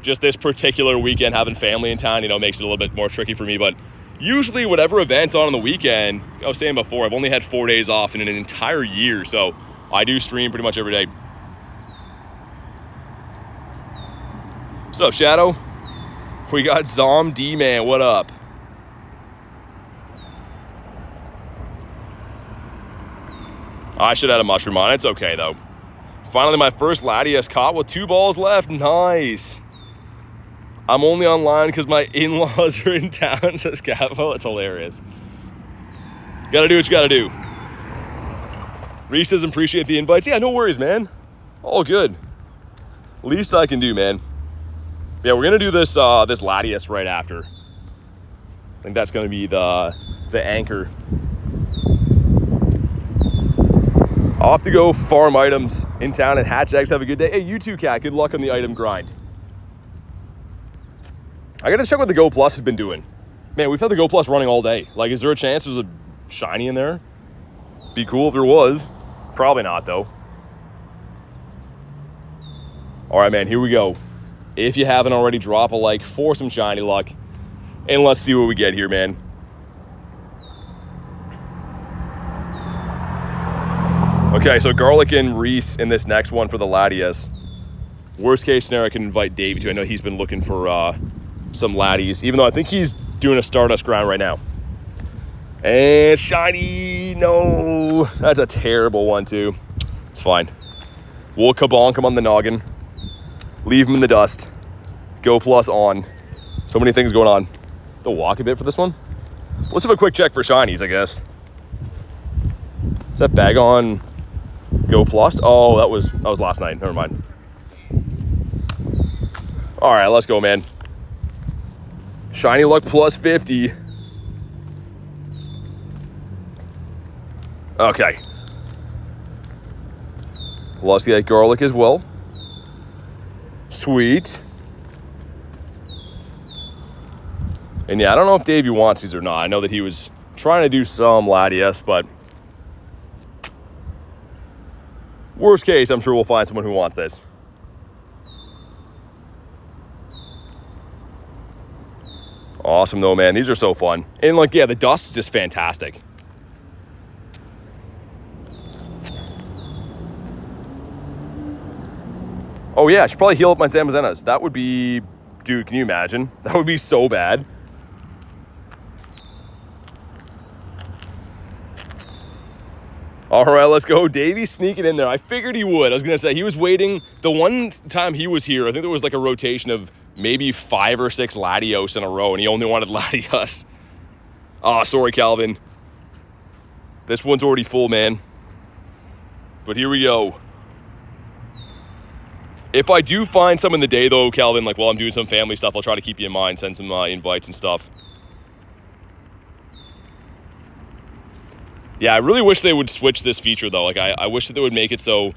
Just this particular weekend, having family in town, makes it a little bit more tricky for me, but usually whatever event's on the weekend, I was saying before, I've only had 4 days off in an entire year, so I do stream pretty much every day. What's up, Shadow? We got Zom D-Man, what up? I should have had a mushroom on. It's okay, though. Finally, my first Latias caught with 2 balls left. Nice. I'm only online because my in-laws are in town, says Cavo. It's hilarious. Gotta do what you gotta do. Reese says, appreciate the invites. Yeah, no worries, man. All good. Least I can do, man. Yeah, we're gonna do this this Latias right after. I think that's gonna be the anchor. I'll have to go farm items in town and hatch eggs. Have a good day. Hey, you too, Cat. Good luck on the item grind. I gotta check what the Go Plus has been doing. Man, we've had the Go Plus running all day. Like, is there a chance there's a shiny in there? Be cool if there was. Probably not, though. All right, man, here we go. If you haven't already, drop a like for some shiny luck. And let's see what we get here, man. Okay, so Garlic and Reese in this next one for the Latias. Worst case scenario, I can invite Davey to. I know he's been looking for some Latias, even though I think he's doing a Stardust grind right now. And shiny, no, that's a terrible one too. It's fine. We'll kabonk him on the noggin, leave him in the dust, go plus on. So many things going on. The walk a bit for this one. Let's have a quick check for shinies, I guess. Is that bag on go plus? Oh, that was last night. Never mind. All right, let's go, man. Shiny luck plus 50. Okay. Lost that garlic as well. Sweet. And yeah, I don't know if Davey wants these or not. I know that he was trying to do some Latias, but worst case, I'm sure we'll find someone who wants this. Awesome though, man. These are so fun. And like, yeah, the dust is just fantastic. Oh yeah, I should probably heal up my Zamazenas. That would be, dude, can you imagine? That would be so bad. All right, let's go. Davey's sneaking in there. I figured he would. I was going to say, he was waiting. The one time he was here, I think there was like a rotation of maybe 5 or 6 Latios in a row, and he only wanted Latias. Ah, sorry, Calvin. This one's already full, man. But here we go. If I do find some in the day, though, Calvin, like while I'm doing some family stuff, I'll try to keep you in mind, send some invites and stuff. Yeah, I really wish they would switch this feature, though. Like, I wish that they would make it so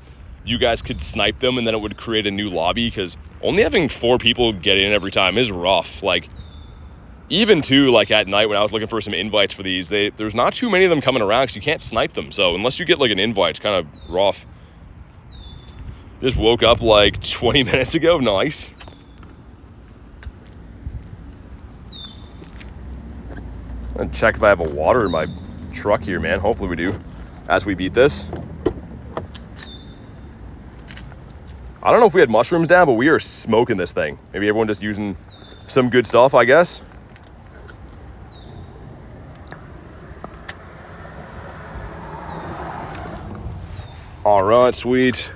you guys could snipe them, and then it would create a new lobby, because only having 4 people get in every time is rough. Like, even, too, like, at night when I was looking for some invites for these, there's not too many of them coming around, because you can't snipe them. So, unless you get, like, an invite, it's kind of rough. Just woke up, like, 20 minutes ago. Nice. I'm gonna check if I have a water in my truck here, man. Hopefully we do as we beat this. I don't know if we had mushrooms down, but we are smoking this thing. Maybe everyone just using some good stuff, I guess. All right, sweet.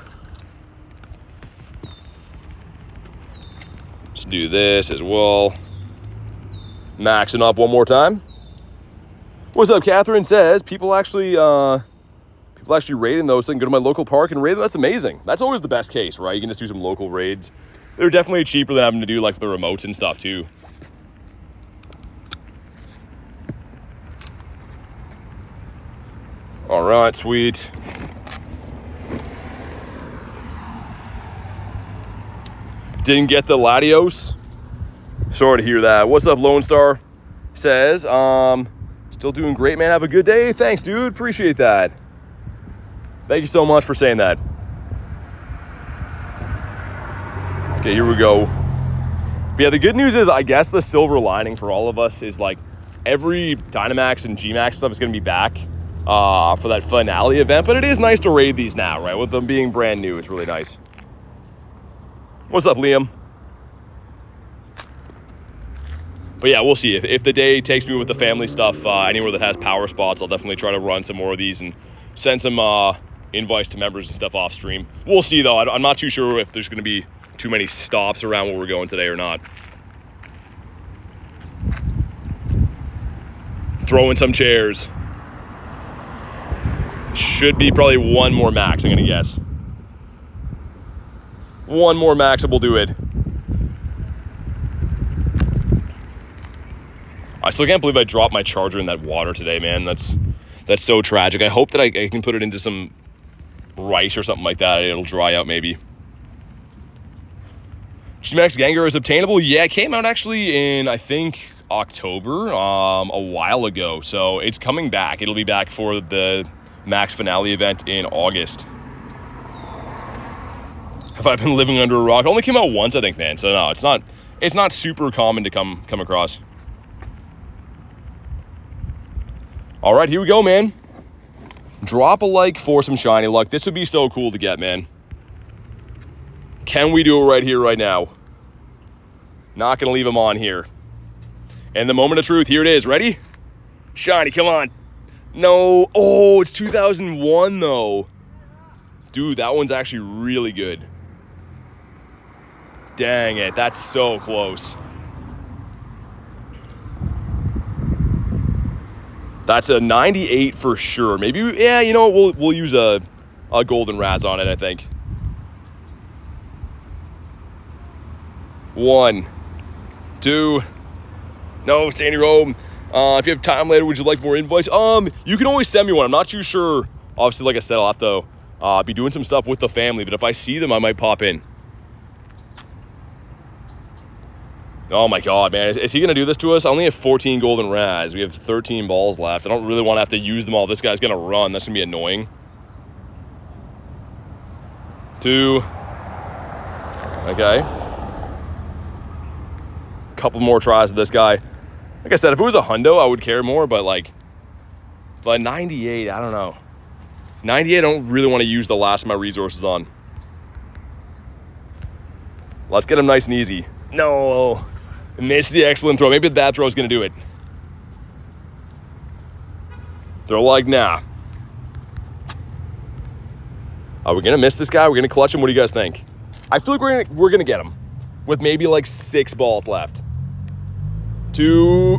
Let's do this as well. Maxing up one more time. What's up, Catherine says, people actually raiding those, so I can go to my local park and raid them. That's amazing. That's always the best case, right? You can just do some local raids. They're definitely cheaper than having to do like the remotes and stuff too. All right, sweet. Didn't get the Latios. Sorry to hear that. What's up, Lone Star? Says, still doing great, man. Have a good day. Thanks, dude. Appreciate that. Thank you so much for saying that. Okay, here we go. But yeah, the good news is, I guess the silver lining for all of us is like every Dynamax and Gmax stuff is going to be back for that finale event. But it is nice to raid these now, right? With them being brand new, it's really nice. What's up, Liam? But yeah, we'll see. If the day takes me with the family stuff anywhere that has power spots, I'll definitely try to run some more of these and send some invites to members and stuff off stream. We'll see, though. I'm not too sure if there's going to be too many stops around where we're going today or not. Throw in some chairs. Should be probably one more max, I'm going to guess. One more max and we'll do it. I still can't believe I dropped my charger in that water today, man. That's so tragic. I hope that I can put it into some rice or something like that. It'll dry out maybe. Gmax Gengar is obtainable. Yeah, it came out actually in, I think, October, a while ago. So it's coming back. It'll be back for the Max Finale event in August. Have I been living under a rock? It only came out once, I think, man. So no, it's not super common to come across. All right, here we go, man. Drop a like for some shiny luck. This would be so cool to get, man. Can we do it right here, right now? Not going to leave him on here. And the moment of truth, here it is. Ready? Shiny, come on. No. Oh, it's 2001, though. Dude, that one's actually really good. Dang it, that's so close. That's a 98 for sure. Maybe, yeah, you know what? We'll use a golden Raz on it, I think. 1, 2. No, Sandy Rome. If you have time later, would you like more invites? You can always send me one. I'm not too sure. Obviously, like I said, I'll have to be doing some stuff with the family, but if I see them, I might pop in. Oh my God, man. Is he going to do this to us? I only have 14 golden Raz. We have 13 balls left. I don't really want to have to use them all. This guy's going to run. That's going to be annoying. 2. Okay. Couple more tries with this guy. Like I said, if it was a hundo, I would care more, but like, but 98, I don't know. 98, I don't really want to use the last of my resources on. Let's get him nice and easy. No. Missed the excellent throw. Maybe that throw is going to do it. They're like, nah. Are we going to miss this guy? We're going to clutch him? What do you guys think? I feel like we're going to get him with maybe like 6 balls left. 2.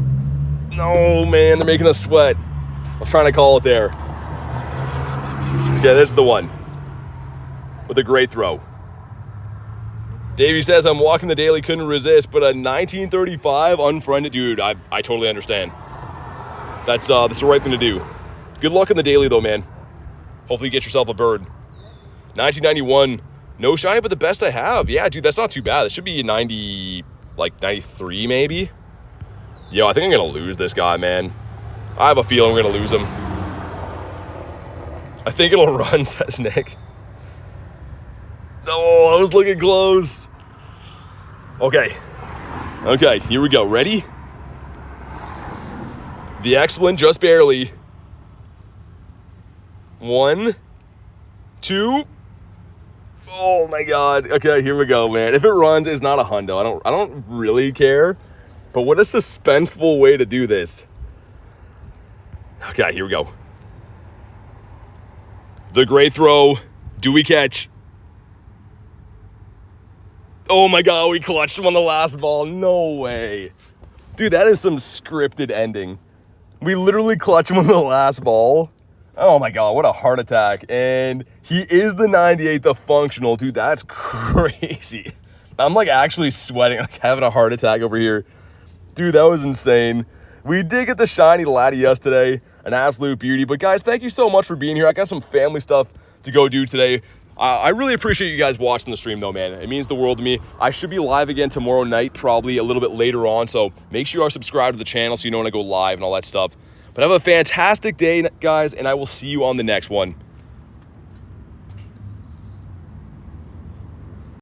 No, man, they're making us sweat. I'm trying to call it there. Okay, this is the one with a great throw. Davey says, I'm walking the daily, couldn't resist, but a 1935 unfriended. Dude, I totally understand. That's the right thing to do. Good luck in the daily, though, man. Hopefully you get yourself a bird. 1991, no shiny, but the best I have. Yeah, dude, that's not too bad. It should be 90, like 93 maybe. Yo, I think I'm going to lose this guy, man. I have a feeling we're going to lose him. I think it'll run, says Nick. Oh, I was looking close. Okay. Okay, here we go. Ready? The excellent, just barely. 1, 2. Oh my God. Okay, here we go, man. If it runs, it's not a hundo. I don't really care. But what a suspenseful way to do this. Okay, here we go. The great throw. Do we catch? Oh my God, we clutched him on the last ball. No way. Dude, that is some scripted ending. We literally clutched him on the last ball. Oh my God, what a heart attack. And he is the 98, the functional. Dude, that's crazy. I'm like actually sweating, like having a heart attack over here. Dude, that was insane. We did get the shiny Latias today. An absolute beauty. But guys, thank you so much for being here. I got some family stuff to go do today. I really appreciate you guys watching the stream though, man. It means the world to me. I should be live again tomorrow night, probably a little bit later on. So make sure you are subscribed to the channel so you know when I go live and all that stuff. But have a fantastic day, guys, and I will see you on the next one.